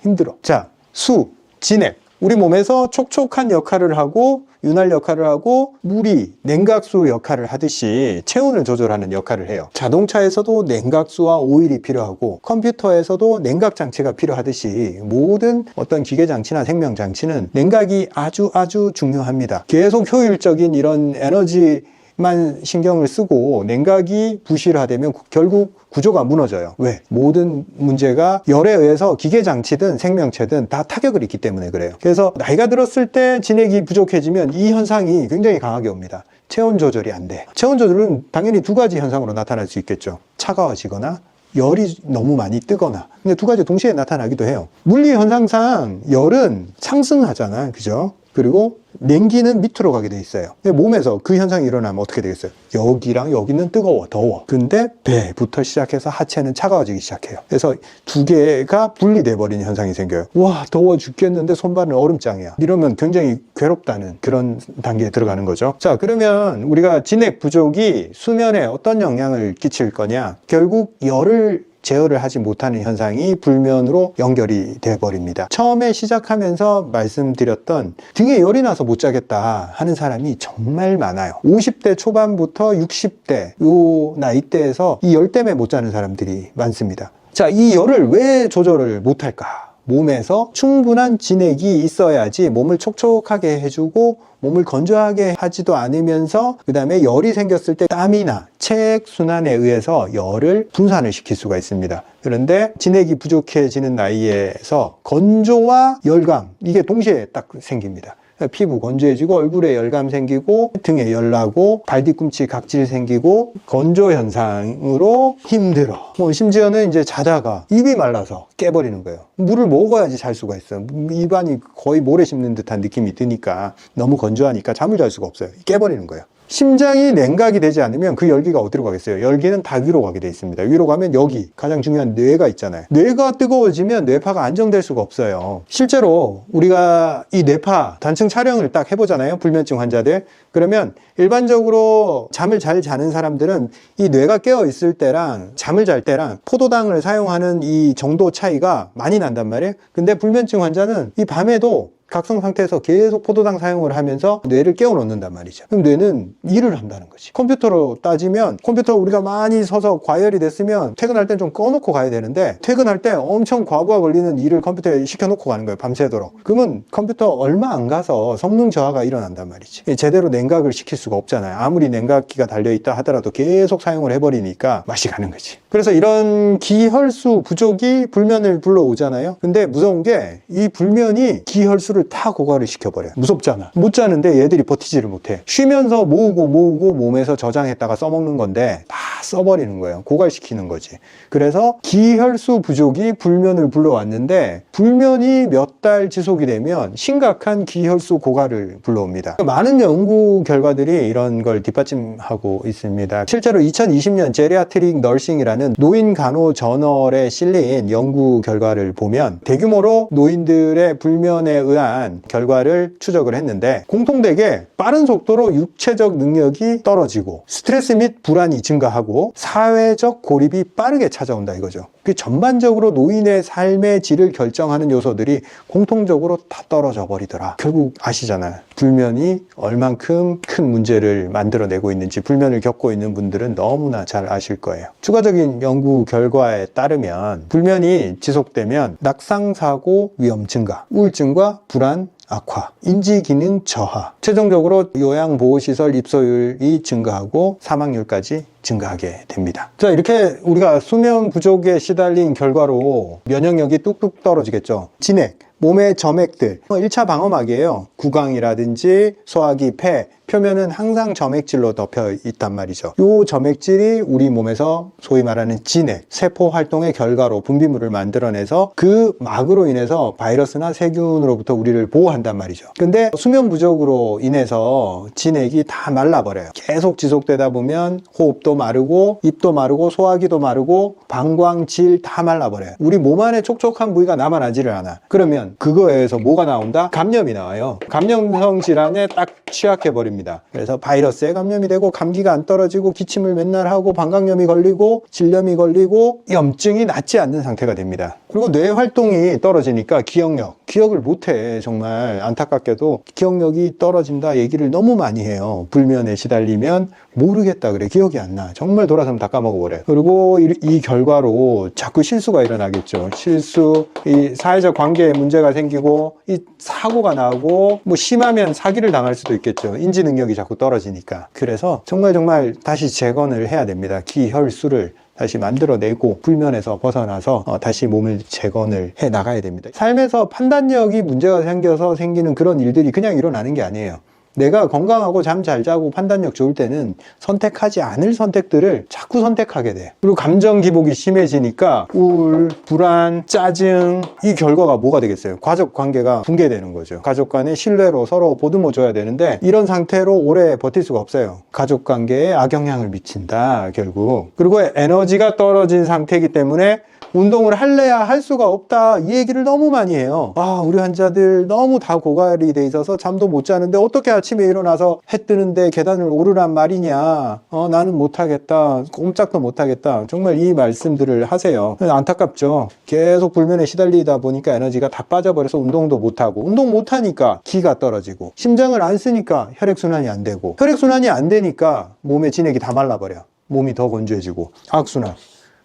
힘들어. 자, 수, 진액. 우리 몸에서 촉촉한 역할을 하고 윤활 역할을 하고 물이 냉각수 역할을 하듯이 체온을 조절하는 역할을 해요. 자동차에서도 냉각수와 오일이 필요하고 컴퓨터에서도 냉각 장치가 필요하듯이 모든 어떤 기계 장치나 생명 장치는 냉각이 아주 중요합니다. 계속 효율적인 이런 에너지만 신경을 쓰고 냉각이 부실화되면 결국 구조가 무너져요. 왜? 모든 문제가 열에 의해서 기계 장치든 생명체든 다 타격을 입기 때문에 그래요. 그래서 나이가 들었을 때 진액이 부족해지면 이 현상이 굉장히 강하게 옵니다. 체온 조절이 안 돼. 체온 조절은 당연히 두 가지 현상으로 나타날 수 있겠죠. 차가워지거나 열이 너무 많이 뜨거나. 근데 두 가지 동시에 나타나기도 해요. 물리 현상상 열은 상승하잖아요. 그죠? 그리고 냉기는 밑으로 가게 돼 있어요. 몸에서 그 현상이 일어나면 어떻게 되겠어요? 여기랑 여기는 뜨거워, 더워. 근데 배부터 시작해서 하체는 차가워지기 시작해요. 그래서 두 개가 분리돼 버리는 현상이 생겨요. 와, 더워 죽겠는데 손발은 얼음장이야. 이러면 굉장히 괴롭다는 그런 단계에 들어가는 거죠. 자, 그러면 우리가 진액 부족이 수면에 어떤 영향을 끼칠 거냐? 결국 열을 제어를 하지 못하는 현상이 불면으로 연결이 돼 버립니다. 처음에 시작하면서 말씀드렸던 등에 열이 나서 못 자겠다 하는 사람이 정말 많아요. 50대 초반부터 60대 요 나이대에서 이 열 때문에 못 자는 사람들이 많습니다. 자, 이 열을 왜 조절을 못할까? 몸에서 충분한 진액이 있어야지 몸을 촉촉하게 해주고 몸을 건조하게 하지도 않으면서 그 다음에 열이 생겼을 때 땀이나 체액 순환에 의해서 열을 분산을 시킬 수가 있습니다. 그런데 진액이 부족해지는 나이에서 건조와 열감 이게 동시에 딱 생깁니다. 피부 건조해지고 얼굴에 열감 생기고 등에 열 나고 발 뒤꿈치 각질 생기고 건조 현상으로 힘들어. 뭐 심지어는 이제 자다가 입이 말라서 깨버리는 거예요. 물을 먹어야지 잘 수가 있어요. 입안이 거의 모래 씹는 듯한 느낌이 드니까 너무 건조하니까 잠을 잘 수가 없어요. 깨버리는 거예요. 심장이 냉각이 되지 않으면 그 열기가 어디로 가겠어요? 열기는 다 위로 가게 돼 있습니다. 위로 가면 여기 가장 중요한 뇌가 있잖아요. 뇌가 뜨거워지면 뇌파가 안정될 수가 없어요. 실제로 우리가 이 뇌파 단층 촬영을 딱 해보잖아요. 불면증 환자들. 그러면 일반적으로 잠을 잘 자는 사람들은 이 뇌가 깨어 있을 때랑 잠을 잘 때랑 포도당을 사용하는 이 정도 차이가 많이 난단 말이에요. 근데 불면증 환자는 이 밤에도 각성 상태에서 계속 포도당 사용을 하면서 뇌를 깨워 놓는단 말이죠. 그럼 뇌는 일을 한다는 거지. 컴퓨터로 따지면 컴퓨터 우리가 많이 서서 과열이 됐으면 퇴근할 땐 좀 꺼놓고 가야 되는데 퇴근할 때 엄청 과부하 걸리는 일을 컴퓨터에 시켜놓고 가는 거예요. 밤새도록. 그러면 컴퓨터 얼마 안 가서 성능 저하가 일어난단 말이지. 제대로 냉각을 시킬 수가 없잖아요. 아무리 냉각기가 달려있다 하더라도 계속 사용을 해버리니까 맛이 가는 거지. 그래서 이런 기혈수 부족이 불면을 불러오잖아요. 근데 무서운 게 이 불면이 기혈수를 다 고갈을 시켜버려요. 무섭잖아. 못 자는데 얘들이 버티지를 못해. 쉬면서 모으고 몸에서 저장했다가 써먹는 건데 다 써버리는 거예요. 고갈시키는 거지. 그래서 기혈수 부족이 불면을 불러왔는데 불면이 몇 달 지속이 되면 심각한 기혈수 고갈을 불러옵니다. 많은 연구 결과들이 이런 걸 뒷받침하고 있습니다. 실제로 2020년 제리아트릭 널싱이라는 노인 간호 저널에 실린 연구 결과를 보면 대규모로 노인들의 불면에 의한 결과를 추적을 했는데 공통되게 빠른 속도로 육체적 능력이 떨어지고 스트레스 및 불안이 증가하고 사회적 고립이 빠르게 찾아온다 이거죠. 그 전반적으로 노인의 삶의 질을 결정하는 요소들이 공통적으로 다 떨어져 버리더라. 결국 아시잖아요. 불면이 얼만큼 큰 문제를 만들어내고 있는지 불면을 겪고 있는 분들은 너무나 잘 아실 거예요. 추가적인 연구 결과에 따르면 불면이 지속되면 낙상사고 위험 증가, 우울증과 불안, 악화, 인지기능 저하, 최종적으로 요양보호시설 입소율이 증가하고 사망률까지 증가하게 됩니다. 자, 이렇게 우리가 수면 부족에 시달린 결과로 면역력이 뚝뚝 떨어지겠죠. 진액, 몸의 점액들 1차 방어막이에요. 구강이라든지 소화기, 폐 표면은 항상 점액질로 덮여 있단 말이죠. 이 점액질이 우리 몸에서 소위 말하는 진액, 세포 활동의 결과로 분비물을 만들어내서 그 막으로 인해서 바이러스나 세균으로부터 우리를 보호한단 말이죠. 근데 수면 부족으로 인해서 진액이 다 말라버려요. 계속 지속되다 보면 호흡도 마르고 입도 마르고 소화기도 마르고 방광, 질 다 말라버려요. 우리 몸 안에 촉촉한 부위가 남아나지를 않아. 그러면 그거에서 뭐가 나온다? 감염이 나와요. 감염성 질환에 딱 취약해버립니다. 그래서 바이러스에 감염이 되고 감기가 안 떨어지고 기침을 맨날 하고 방광염이 걸리고 질염이 걸리고 염증이 낫지 않는 상태가 됩니다. 그리고 뇌 활동이 떨어지니까 기억을 못해. 정말 안타깝게도 기억력이 떨어진다 얘기를 너무 많이 해요. 불면에 시달리면 모르겠다 그래. 기억이 안 나. 정말 돌아서면 다 까먹어버려요. 그리고 이 결과로 자꾸 실수가 일어나겠죠. 실수, 이 사회적 관계에 문제가 생기고 이 사고가 나고 뭐 심하면 사기를 당할 수도 있겠죠. 인지 능력이 자꾸 떨어지니까. 그래서 정말 다시 재건을 해야 됩니다. 기혈수를 다시 만들어내고 불면에서 벗어나서 다시 몸을 재건을 해 나가야 됩니다. 삶에서 판단력이 문제가 생겨서 생기는 그런 일들이 그냥 일어나는 게 아니에요. 내가 건강하고 잠 잘 자고 판단력 좋을 때는 선택하지 않을 선택들을 자꾸 선택하게 돼. 그리고 감정 기복이 심해지니까 우울, 불안, 짜증, 이 결과가 뭐가 되겠어요? 가족 관계가 붕괴되는 거죠. 가족 간의 신뢰로 서로 보듬어 줘야 되는데 이런 상태로 오래 버틸 수가 없어요. 가족 관계에 악영향을 미친다 결국. 그리고 에너지가 떨어진 상태이기 때문에 운동을 할래야 할 수가 없다 이 얘기를 너무 많이 해요. 우리 환자들 너무 다 고갈이 돼 있어서 잠도 못 자는데 어떻게 아침에 일어나서 해 뜨는데 계단을 오르란 말이냐, 나는 못하겠다, 꼼짝도 못하겠다. 정말 이 말씀들을 하세요. 안타깝죠. 계속 불면에 시달리다 보니까 에너지가 다 빠져버려서 운동도 못하고, 운동 못하니까 기가 떨어지고, 심장을 안 쓰니까 혈액순환이 안 되고, 혈액순환이 안 되니까 몸의 진액이 다 말라버려. 몸이 더 건조해지고, 악순환,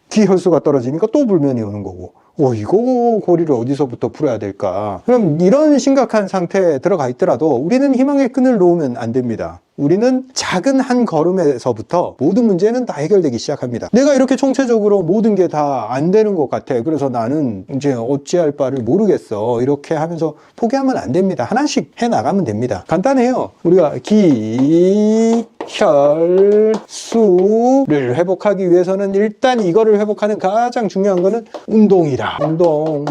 기혈수가 떨어지니까 또 불면이 오는 거고, 이거 고리를 어디서부터 풀어야 될까? 그럼 이런 심각한 상태에 들어가 있더라도 우리는 희망의 끈을 놓으면 안 됩니다. 우리는 작은 한 걸음에서부터 모든 문제는 다 해결되기 시작합니다. 내가 이렇게 총체적으로 모든 게 다 안 되는 것 같아. 그래서 나는 이제 어찌할 바를 모르겠어. 이렇게 하면서 포기하면 안 됩니다. 하나씩 해 나가면 됩니다. 간단해요. 우리가 혈수를 회복하기 위해서는 일단 이거를 회복하는 가장 중요한 거는 운동이다. 운동.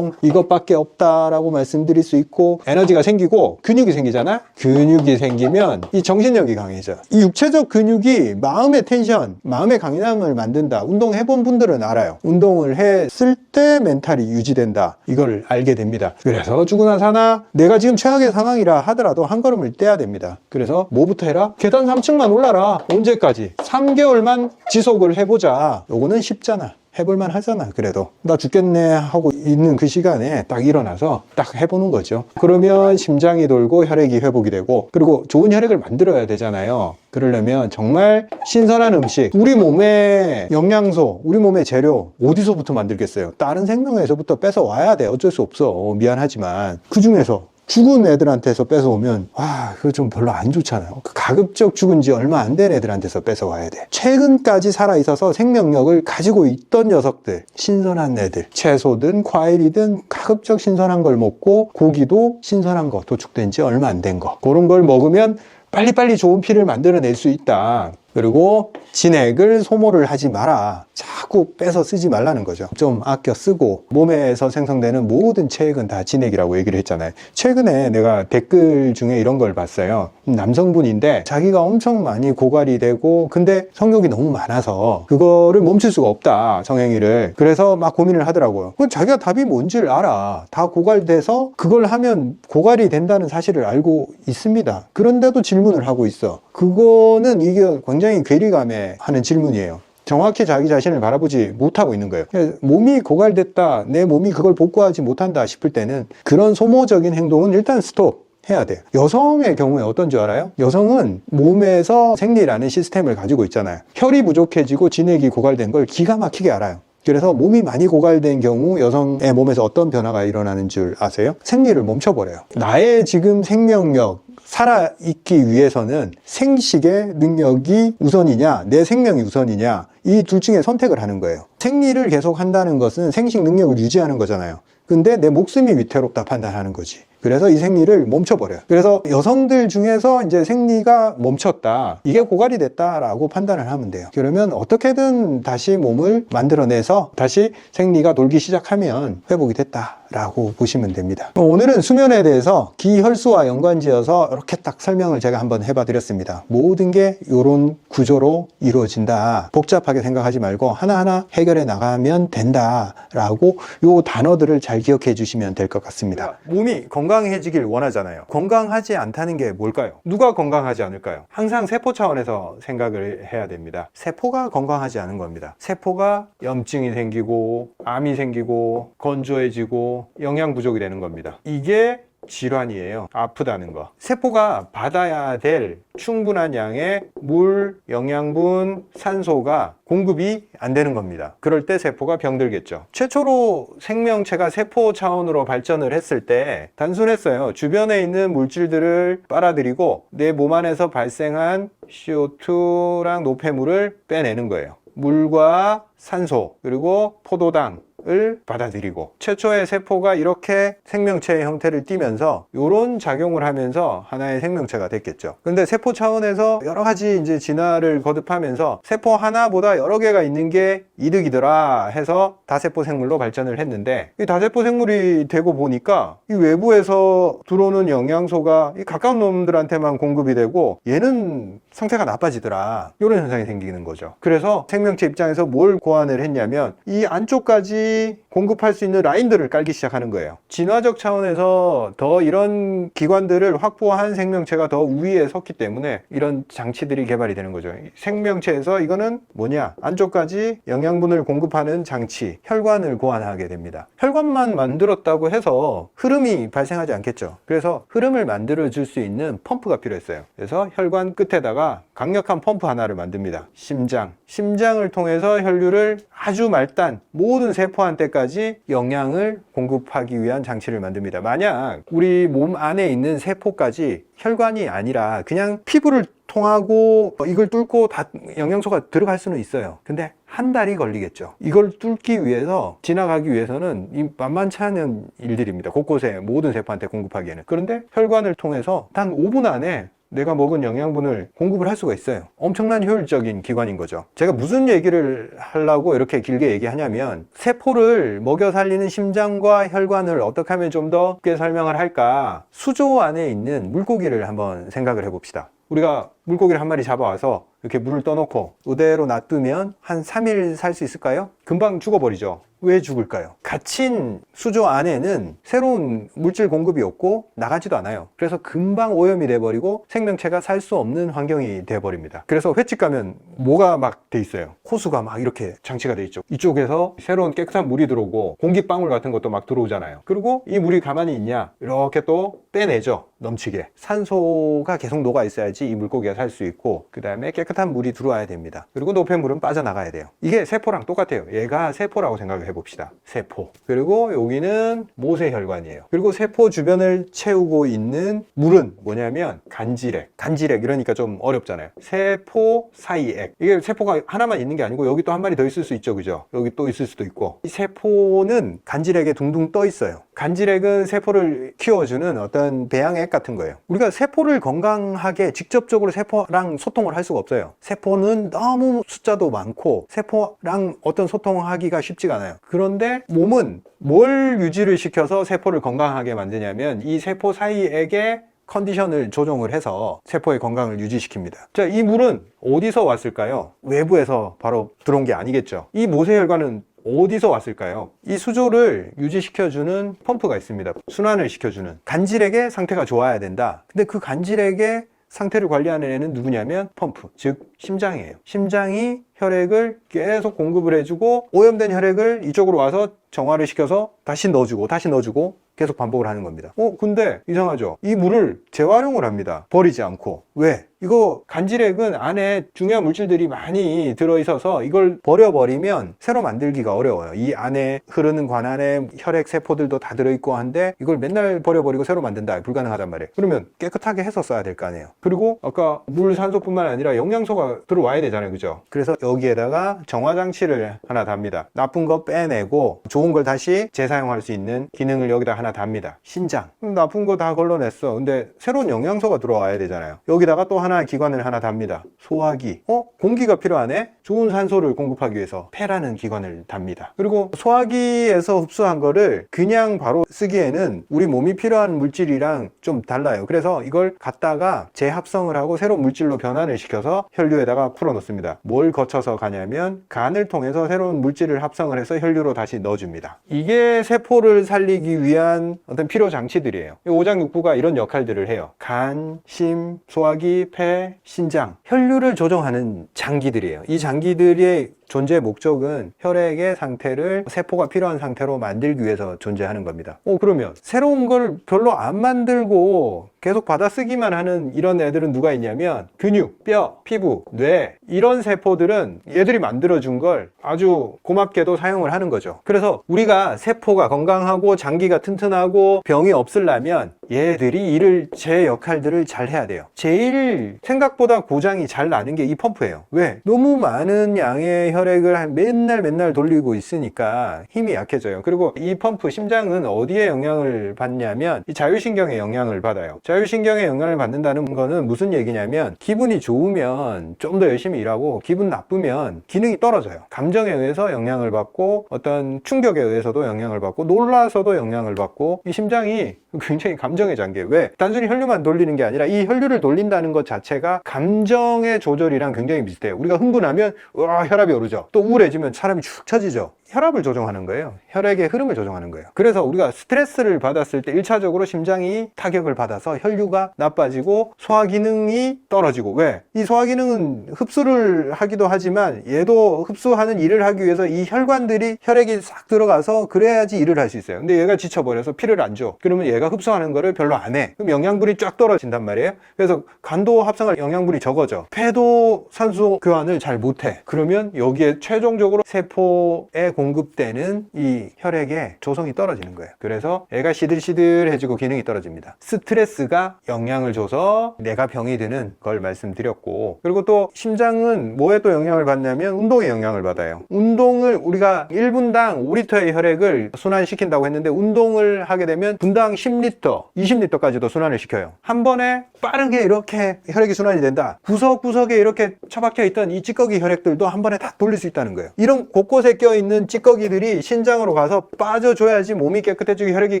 이것밖에 없다라고 말씀드릴 수 있고, 에너지가 생기고 근육이 생기잖아? 근육이 생기면 이 정신력이 강해져. 이 육체적 근육이 마음의 텐션, 마음의 강인함을 만든다. 운동해본 분들은 알아요. 운동을 했을 때 멘탈이 유지된다. 이걸 알게 됩니다. 그래서 죽으나 사나 내가 지금 최악의 상황이라 하더라도 한 걸음을 떼야 됩니다. 그래서 뭐부터 해라? 계단 3층만 올라라. 언제까지? 3개월만 지속을 해보자. 요거는 쉽잖아. 해볼만 하잖아. 그래도 나 죽겠네 하고 있는 그 시간에 딱 일어나서 딱 해보는 거죠. 그러면 심장이 돌고 혈액이 회복이 되고, 그리고 좋은 혈액을 만들어야 되잖아요. 그러려면 정말 신선한 음식, 우리 몸의 영양소, 우리 몸의 재료 어디서부터 만들겠어요? 다른 생명에서부터 뺏어와야 돼. 어쩔 수 없어. 미안하지만 그 중에서 죽은 애들한테서 뺏어오면 그거 좀 별로 안 좋잖아요. 가급적 죽은 지 얼마 안 된 애들한테서 뺏어와야 돼. 최근까지 살아있어서 생명력을 가지고 있던 녀석들, 신선한 애들, 채소든 과일이든 가급적 신선한 걸 먹고, 고기도 신선한 거, 도축된 지 얼마 안 된 거, 그런 걸 먹으면 빨리빨리 좋은 피를 만들어낼 수 있다. 그리고 진액을 소모를 하지 마라. 자꾸 빼서 쓰지 말라는 거죠. 좀 아껴 쓰고, 몸에서 생성되는 모든 체액은 다 진액이라고 얘기를 했잖아요. 최근에 내가 댓글 중에 이런 걸 봤어요. 남성분인데 자기가 엄청 많이 고갈이 되고, 근데 성욕이 너무 많아서 그거를 멈출 수가 없다, 성행위를. 그래서 막 고민을 하더라고요. 그건 자기가 답이 뭔지를 알아. 다 고갈돼서 그걸 하면 고갈이 된다는 사실을 알고 있습니다. 그런데도 질문을 하고 있어. 그거는 이게 굉장히 괴리감에 하는 질문이에요. 정확히 자기 자신을 바라보지 못하고 있는 거예요. 몸이 고갈됐다, 내 몸이 그걸 복구하지 못한다 싶을 때는 그런 소모적인 행동은 일단 스톱 해야 돼요. 여성의 경우에 어떤 줄 알아요? 여성은 몸에서 생리라는 시스템을 가지고 있잖아요. 혈이 부족해지고 진액이 고갈된 걸 기가 막히게 알아요. 그래서 몸이 많이 고갈된 경우 여성의 몸에서 어떤 변화가 일어나는 줄 아세요? 생리를 멈춰버려요. 나의 지금 생명력, 살아있기 위해서는 생식의 능력이 우선이냐, 내 생명이 우선이냐, 이 둘 중에 선택을 하는 거예요. 생리를 계속 한다는 것은 생식 능력을 유지하는 거잖아요. 근데 내 목숨이 위태롭다 판단하는 거지. 그래서 이 생리를 멈춰버려요. 그래서 여성들 중에서 이제 생리가 멈췄다, 이게 고갈이 됐다라고 판단을 하면 돼요. 그러면 어떻게든 다시 몸을 만들어내서 다시 생리가 돌기 시작하면 회복이 됐다라고 보시면 됩니다. 오늘은 수면에 대해서 기혈수와 연관지어서 이렇게 딱 설명을 제가 한번 해봐 드렸습니다. 모든 게 이런 구조로 이루어진다. 복잡하게 생각하지 말고 하나하나 해결해 나가면 된다라고 요 단어들을 잘 기억해 주시면 될 것 같습니다. 몸이 건강해지길 원하잖아요. 건강하지 않다는 게 뭘까요? 누가 건강하지 않을까요? 항상 세포 차원에서 생각을 해야 됩니다. 세포가 건강하지 않은 겁니다. 세포가 염증이 생기고 암이 생기고 건조해지고 영양 부족이 되는 겁니다. 이게 질환이에요. 아프다는 거. 세포가 받아야 될 충분한 양의 물, 영양분, 산소가 공급이 안 되는 겁니다. 그럴 때 세포가 병들겠죠. 최초로 생명체가 세포 차원으로 발전을 했을 때 단순했어요. 주변에 있는 물질들을 빨아들이고 내 몸 안에서 발생한 CO2랑 노폐물을 빼내는 거예요. 물과 산소, 그리고 포도당을 받아들이고, 최초의 세포가 이렇게 생명체의 형태를 띠면서 이런 작용을 하면서 하나의 생명체가 됐겠죠. 근데 세포 차원에서 여러 가지 이제 진화를 거듭하면서 세포 하나보다 여러 개가 있는 게 이득이더라 해서 다세포 생물로 발전을 했는데, 이 다세포 생물이 되고 보니까 이 외부에서 들어오는 영양소가 이 가까운 놈들한테만 공급이 되고 얘는 상태가 나빠지더라, 이런 현상이 생기는 거죠. 그래서 생명체 입장에서 뭘 고안을 했냐면 이 안쪽까지 공급할 수 있는 라인들을 깔기 시작하는 거예요. 진화적 차원에서 더 이런 기관들을 확보한 생명체가 더 우위에 섰기 때문에 이런 장치들이 개발이 되는 거죠. 생명체에서 이거는 뭐냐, 안쪽까지 영양분을 공급하는 장치, 혈관을 고안하게 됩니다. 혈관만 만들었다고 해서 흐름이 발생하지 않겠죠. 그래서 흐름을 만들어 줄 수 있는 펌프가 필요했어요. 그래서 혈관 끝에다가 강력한 펌프 하나를 만듭니다. 심장을 통해서 혈류를 아주 말단 모든 세포한테까지 영양을 공급하기 위한 장치를 만듭니다. 만약 우리 몸 안에 있는 세포까지 혈관이 아니라 그냥 피부를 통하고 이걸 뚫고 다 영양소가 들어갈 수는 있어요. 근데 한 달이 걸리겠죠. 이걸 뚫기 위해서, 지나가기 위해서는 이 만만치 않은 일들입니다. 곳곳에 모든 세포한테 공급하기에는. 그런데 혈관을 통해서 단 5분 안에 내가 먹은 영양분을 공급을 할 수가 있어요. 엄청난 효율적인 기관인 거죠. 제가 무슨 얘기를 하려고 이렇게 길게 얘기하냐면, 세포를 먹여 살리는 심장과 혈관을 어떻게 하면 좀 더 쉽게 설명을 할까, 수조 안에 있는 물고기를 한번 생각을 해봅시다. 우리가 물고기를 한 마리 잡아와서 이렇게 물을 떠놓고 이대로 놔두면 한 3일 살 수 있을까요? 금방 죽어버리죠. 왜 죽을까요? 갇힌 수조 안에는 새로운 물질 공급이 없고 나가지도 않아요. 그래서 금방 오염이 돼버리고 생명체가 살 수 없는 환경이 돼버립니다. 그래서 횟집 가면 뭐가 막 돼 있어요. 호수가 막 이렇게 장치가 돼 있죠. 이쪽에서 새로운 깨끗한 물이 들어오고 공기방울 같은 것도 막 들어오잖아요. 그리고 이 물이 가만히 있냐? 이렇게 또 빼내죠. 넘치게. 산소가 계속 녹아 있어야지 이 물고기가 살 수 있고, 그 다음에 깨끗한 물이 들어와야 됩니다. 그리고 노폐물은 빠져나가야 돼요. 이게 세포랑 똑같아요. 얘가 세포라고 생각을 해봅시다. 세포. 그리고 여기는 모세혈관이에요. 그리고 세포 주변을 채우고 있는 물은 뭐냐면 간질액. 간질액 이러니까 좀 어렵잖아요. 세포 사이액. 이게 세포가 하나만 있는 게 아니고 여기 또 한 마리 더 있을 수 있죠. 그죠? 여기 또 있을 수도 있고. 이 세포는 간질액에 둥둥 떠 있어요. 간질액은 세포를 키워주는 어떤 배양액 같은 거예요. 우리가 세포를 건강하게 직접적으로 세포랑 소통을 할 수가 없어요. 세포는 너무 숫자도 많고 세포랑 어떤 소통하기가 쉽지가 않아요. 그런데 몸은 뭘 유지를 시켜서 세포를 건강하게 만드냐면 이 세포 사이액의 컨디션을 조정을 해서 세포의 건강을 유지시킵니다. 자, 이 물은 어디서 왔을까요? 외부에서 바로 들어온 게 아니겠죠. 이 모세혈관은 어디서 왔을까요? 이 수조를 유지시켜주는 펌프가 있습니다. 순환을 시켜주는. 간질액의 상태가 좋아야 된다. 근데 그 간질액의 상태를 관리하는 애는 누구냐면 펌프, 즉 심장이에요. 심장이 혈액을 계속 공급을 해주고 오염된 혈액을 이쪽으로 와서 정화를 시켜서 다시 넣어주고 다시 넣어주고 계속 반복을 하는 겁니다. 근데 이상하죠? 이 물을 재활용을 합니다. 버리지 않고. 왜? 이거 간질액은 안에 중요한 물질들이 많이 들어있어서 이걸 버려버리면 새로 만들기가 어려워요. 이 안에 흐르는 관 안에 혈액 세포들도 다 들어있고 한데 이걸 맨날 버려버리고 새로 만든다, 불가능하단 말이에요. 그러면 깨끗하게 해서 써야 될 거 아니에요. 그리고 아까 물, 산소뿐만 아니라 영양소가 들어와야 되잖아요, 그죠? 그래서 여기에다가 정화장치를 하나 답니다. 나쁜 거 빼내고 좋은 걸 다시 재사용할 수 있는 기능을 여기다 하나 답니다. 신장. 나쁜 거 다 걸러냈어. 근데 새로운 영양소가 들어와야 되잖아요. 여기다가 또 하나 기관을 하나 답니다. 소화기. 공기가 필요하네? 좋은 산소를 공급하기 위해서 폐라는 기관을 답니다. 그리고 소화기에서 흡수한 거를 그냥 바로 쓰기에는 우리 몸이 필요한 물질이랑 좀 달라요. 그래서 이걸 갖다가 재합성을 하고 새로운 물질로 변환을 시켜서 혈류에다가 풀어 놓습니다. 뭘 거쳐서 가냐면 간을 통해서 새로운 물질을 합성을 해서 혈류로 다시 넣어줍니다. 이게 세포를 살리기 위한 어떤 필요 장치들이에요. 오장육부가 이런 역할들을 해요. 간, 심, 소화기, 폐, 신장, 혈류를 조정하는 장기들이에요. 이 장기들의 존재 목적은 혈액의 상태를 세포가 필요한 상태로 만들기 위해서 존재하는 겁니다. 그러면 새로운 걸 별로 안 만들고 계속 받아쓰기만 하는 이런 애들은 누가 있냐면 근육, 뼈, 피부, 뇌, 이런 세포들은 얘들이 만들어준 걸 아주 고맙게도 사용을 하는 거죠. 그래서 우리가 세포가 건강하고 장기가 튼튼하고 병이 없으려면 얘들이 제 역할들을 잘 해야 돼요. 제일 생각보다 고장이 잘 나는 게 이 펌프예요. 왜? 너무 많은 양의 혈액을 맨날 돌리고 있으니까 힘이 약해져요. 그리고 이 펌프, 심장은 어디에 영향을 받냐면 이 자율신경에 영향을 받아요. 자율신경에 영향을 받는다는 거는 무슨 얘기냐면 기분이 좋으면 좀 더 열심히 일하고 기분 나쁘면 기능이 떨어져요. 감정에 의해서 영향을 받고 어떤 충격에 의해서도 영향을 받고 놀라서도 영향을 받고 이 심장이 굉장히 감정의 장기예요. 왜? 단순히 혈류만 돌리는 게 아니라 이 혈류를 돌린다는 것 자체가 감정의 조절이랑 굉장히 비슷해요. 우리가 흥분하면 혈압이 오르죠. 또 우울해지면 사람이 축 처지죠. 혈압을 조정하는 거예요. 혈액의 흐름을 조정하는 거예요. 그래서 우리가 스트레스를 받았을 때 1차적으로 심장이 타격을 받아서 혈류가 나빠지고 소화 기능이 떨어지고, 왜? 이 소화 기능은 흡수를 하기도 하지만 얘도 흡수하는 일을 하기 위해서 이 혈관들이 혈액이 싹 들어가서 그래야지 일을 할 수 있어요. 근데 얘가 지쳐버려서 피를 안 줘. 그러면 얘가 흡수하는 거를 별로 안 해. 그럼 영양분이 쫙 떨어진단 말이에요. 그래서 간도 합성할 영양분이 적어져. 폐도 산소 교환을 잘 못해. 그러면 여기에 최종적으로 세포에 공급되는 이 혈액의 조성이 떨어지는 거예요. 그래서 애가 시들시들해지고 기능이 떨어집니다. 스트레스가 영향을 줘서 내가 병이 드는 걸 말씀드렸고, 그리고 또 심장은 뭐에 또 영향을 받냐면 운동에 영향을 받아요. 운동을 우리가 1분당 5리터의 혈액을 순환시킨다고 했는데 운동을 하게 되면 분당 10리터, 20리터까지도 순환을 시켜요. 한 번에 빠르게 이렇게 혈액이 순환이 된다. 구석구석에 이렇게 처박혀 있던 이 찌꺼기 혈액들도 한 번에 다 돌릴 수 있다는 거예요. 이런 곳곳에 껴있는 찌꺼기들이 신장으로 가서 빠져줘야지 몸이 깨끗해지고 혈액이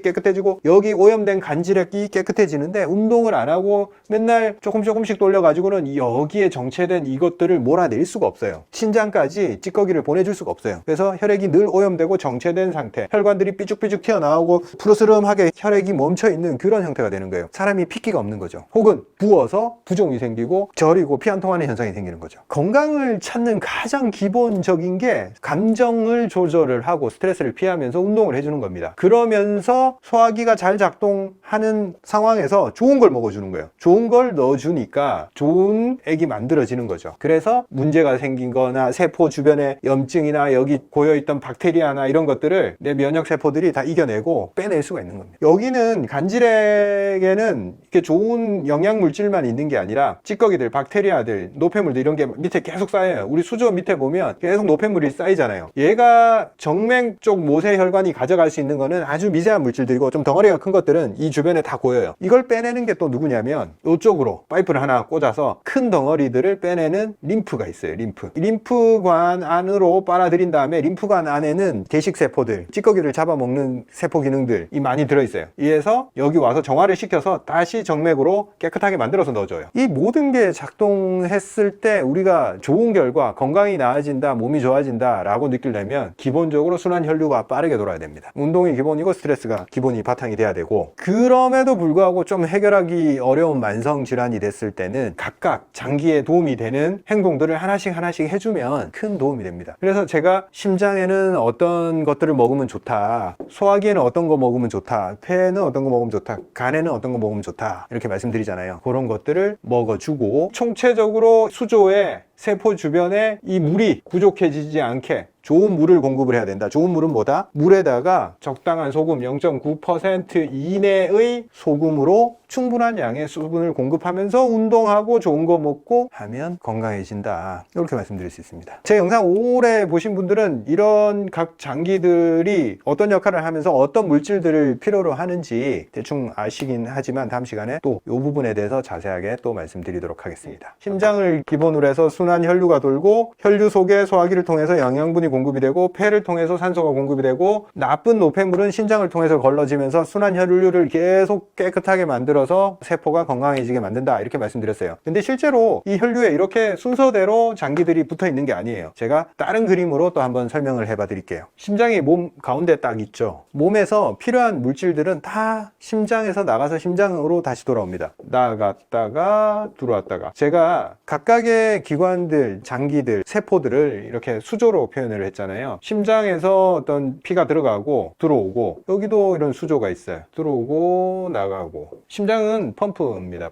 깨끗해지고 여기 오염된 간질액이 깨끗해지는데, 운동을 안 하고 맨날 조금씩 돌려가지고는 여기에 정체된 이것들을 몰아낼 수가 없어요. 신장까지 찌꺼기를 보내줄 수가 없어요. 그래서 혈액이 늘 오염되고 정체된 상태, 혈관들이 삐죽삐죽 튀어나오고 푸르스름하게 혈액이 멈춰있는 그런 형태가 되는 거예요. 사람이 핏기가 없는 거죠. 혹은 부어서 부종이 생기고 저리고 피 안 통하는 현상이 생기는 거죠. 건강을 찾는 가장 기본적인 게 감정을 조절을 하고 스트레스를 피하면서 운동을 해주는 겁니다. 그러면서 소화기가 잘 작동하는 상황에서 좋은 걸 먹어주는 거예요. 좋은 걸 넣어주니까 좋은 액이 만들어지는 거죠. 그래서 문제가 생긴 거나 세포 주변에 염증이나 여기 고여있던 박테리아나 이런 것들을 내 면역 세포들이 다 이겨내고 빼낼 수가 있는 겁니다. 여기는 간질액에는 이렇게 좋은 영양 물질만 있는 게 아니라 찌꺼기들, 박테리아들, 노폐물들 이런 게 밑에 계속 쌓여요. 우리 수조 밑에 보면 계속 노폐물이 쌓이잖아요. 얘가 정맥 쪽 모세혈관이 가져갈 수 있는 거는 아주 미세한 물질들이고, 좀 덩어리가 큰 것들은 이 주변에 다 고여요. 이걸 빼내는 게 또 누구냐면 이쪽으로 파이프를 하나 꽂아서 큰 덩어리들을 빼내는 림프가 있어요. 림프관 안으로 빨아들인 다음에 림프관 안에는 개식세포들, 찌꺼기를 잡아먹는 세포 기능들이 많이 들어있어요. 이에서 여기 와서 정화를 시켜서 다시 정맥으로 깨끗하게 만들어서 넣어줘요. 이 모든 게 작동했을 때 우리가 좋은 결과, 건강이 나아진다, 몸이 좋아진다 라고 느끼려면 하려면 기본적으로 순환 혈류가 빠르게 돌아야 됩니다. 운동이 기본이고 스트레스가 기본이 바탕이 돼야 되고, 그럼에도 불구하고 좀 해결하기 어려운 만성 질환이 됐을 때는 각각 장기에 도움이 되는 행동들을 하나씩 해주면 큰 도움이 됩니다. 그래서 제가 심장에는 어떤 것들을 먹으면 좋다, 소화기에는 어떤 거 먹으면 좋다, 폐에는 어떤 거 먹으면 좋다, 간에는 어떤 거 먹으면 좋다, 이렇게 말씀드리잖아요. 그런 것들을 먹어주고, 총체적으로 수조에 세포 주변에 이 물이 부족해지지 않게 좋은 물을 공급을 해야 된다. 좋은 물은 뭐다? 물에다가 적당한 소금 0.9% 이내의 소금으로 충분한 양의 수분을 공급하면서 운동하고 좋은 거 먹고 하면 건강해진다. 이렇게 말씀드릴 수 있습니다. 제 영상 오래 보신 분들은 이런 각 장기들이 어떤 역할을 하면서 어떤 물질들을 필요로 하는지 대충 아시긴 하지만 다음 시간에 또 이 부분에 대해서 자세하게 또 말씀드리도록 하겠습니다. 심장을 기본으로 해서 순환 혈류가 돌고, 혈류 속에 소화기를 통해서 영양분이 공급이 되고, 폐를 통해서 산소가 공급이 되고, 나쁜 노폐물은 신장을 통해서 걸러지면서 순환 혈류를 계속 깨끗하게 만들어서 세포가 건강해지게 만든다, 이렇게 말씀드렸어요. 근데 실제로 이 혈류에 이렇게 순서대로 장기들이 붙어 있는 게 아니에요. 제가 다른 그림으로 또 한번 설명을 해봐 드릴게요. 심장이 몸 가운데 딱 있죠. 몸에서 필요한 물질들은 다 심장에서 나가서 심장으로 다시 돌아옵니다. 나갔다가 들어왔다가. 제가 각각의 기관들, 장기들, 세포들을 이렇게 수조로 표현을 했잖아요. 심장에서 어떤 피가 들어가고 들어오고, 여기도 이런 수조가 있어요. 들어오고 나가고. 심장은 펌프입니다.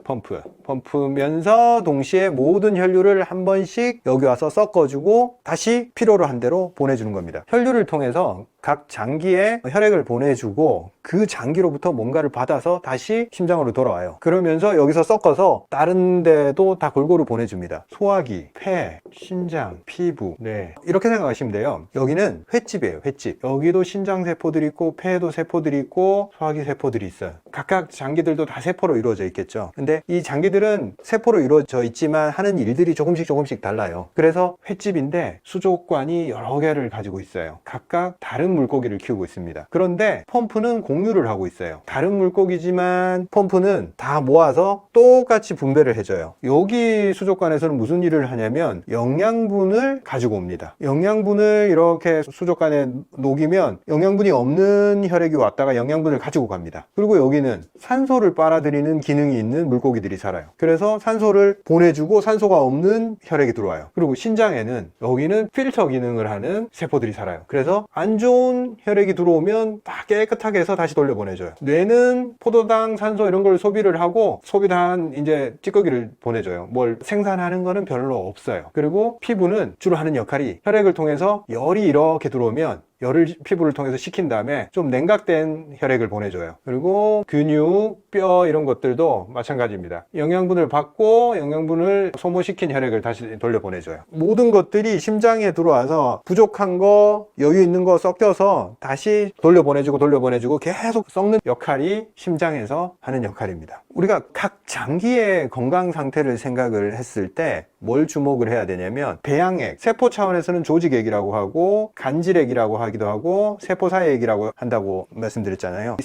펌프면서 동시에 모든 혈류를 한 번씩 여기 와서 섞어주고 다시 필요로 한 대로 보내주는 겁니다. 혈류를 통해서 각 장기에 혈액을 보내주고, 그 장기로부터 뭔가를 받아서 다시 심장으로 돌아와요. 그러면서 여기서 섞어서 다른 데도 다 골고루 보내줍니다. 소화기, 폐, 신장, 피부. 네, 이렇게 생각하시면 돼요. 여기는 횟집이에요. 횟집. 여기도 신장 세포들이 있고, 폐에도 세포들이 있고, 소화기 세포들이 있어요. 각각 장기들도 다 세포로 이루어져 있겠죠. 근데 이 장기들은 세포로 이루어져 있지만 하는 일들이 조금씩 달라요. 그래서 횟집인데 수족관이 여러 개를 가지고 있어요. 각각 다른 물고기를 키우고 있습니다. 그런데 펌프는 공유를 하고 있어요. 다른 물고기지만 펌프는 다 모아서 똑같이 분배를 해줘요. 여기 수족관에서는 무슨 일을 하냐면 영양분을 가지고 옵니다. 영양분을 이렇게 수족관에 녹이면 영양분이 없는 혈액이 왔다가 영양분을 가지고 갑니다. 그리고 여기는 산소를 빨아들이는 기능이 있는 물고기들이 살아요. 그래서 산소를 보내주고 산소가 없는 혈액이 들어와요. 그리고 신장에는 여기는 필터 기능을 하는 세포들이 살아요. 그래서 안 좋은 혈액이 들어오면 다 깨끗하게 해서 다시 돌려보내줘요. 뇌는 포도당, 산소 이런 걸 소비를 하고 소비한 이제 찌꺼기를 보내줘요. 뭘 생산하는 거는 별로 없어요. 그리고 피부는 주로 하는 역할이 혈액을 통해서 열이 이렇게 들어오면 열을 피부를 통해서 식힌 다음에 좀 냉각된 혈액을 보내줘요. 그리고 근육, 뼈 이런 것들도 마찬가지입니다. 영양분을 받고 영양분을 소모시킨 혈액을 다시 돌려보내줘요. 모든 것들이 심장에 들어와서 부족한 거, 여유 있는 거 섞여서 다시 돌려보내주고 계속 섞는 역할이 심장에서 하는 역할입니다. 우리가 각 장기의 건강 상태를 생각을 했을 때 뭘 주목을 해야 되냐면, 배양액, 세포 차원에서는 조직액이라고 하고 간질액이라고 하기도 하고 세포사액이라고 한다고 말씀드렸잖아요.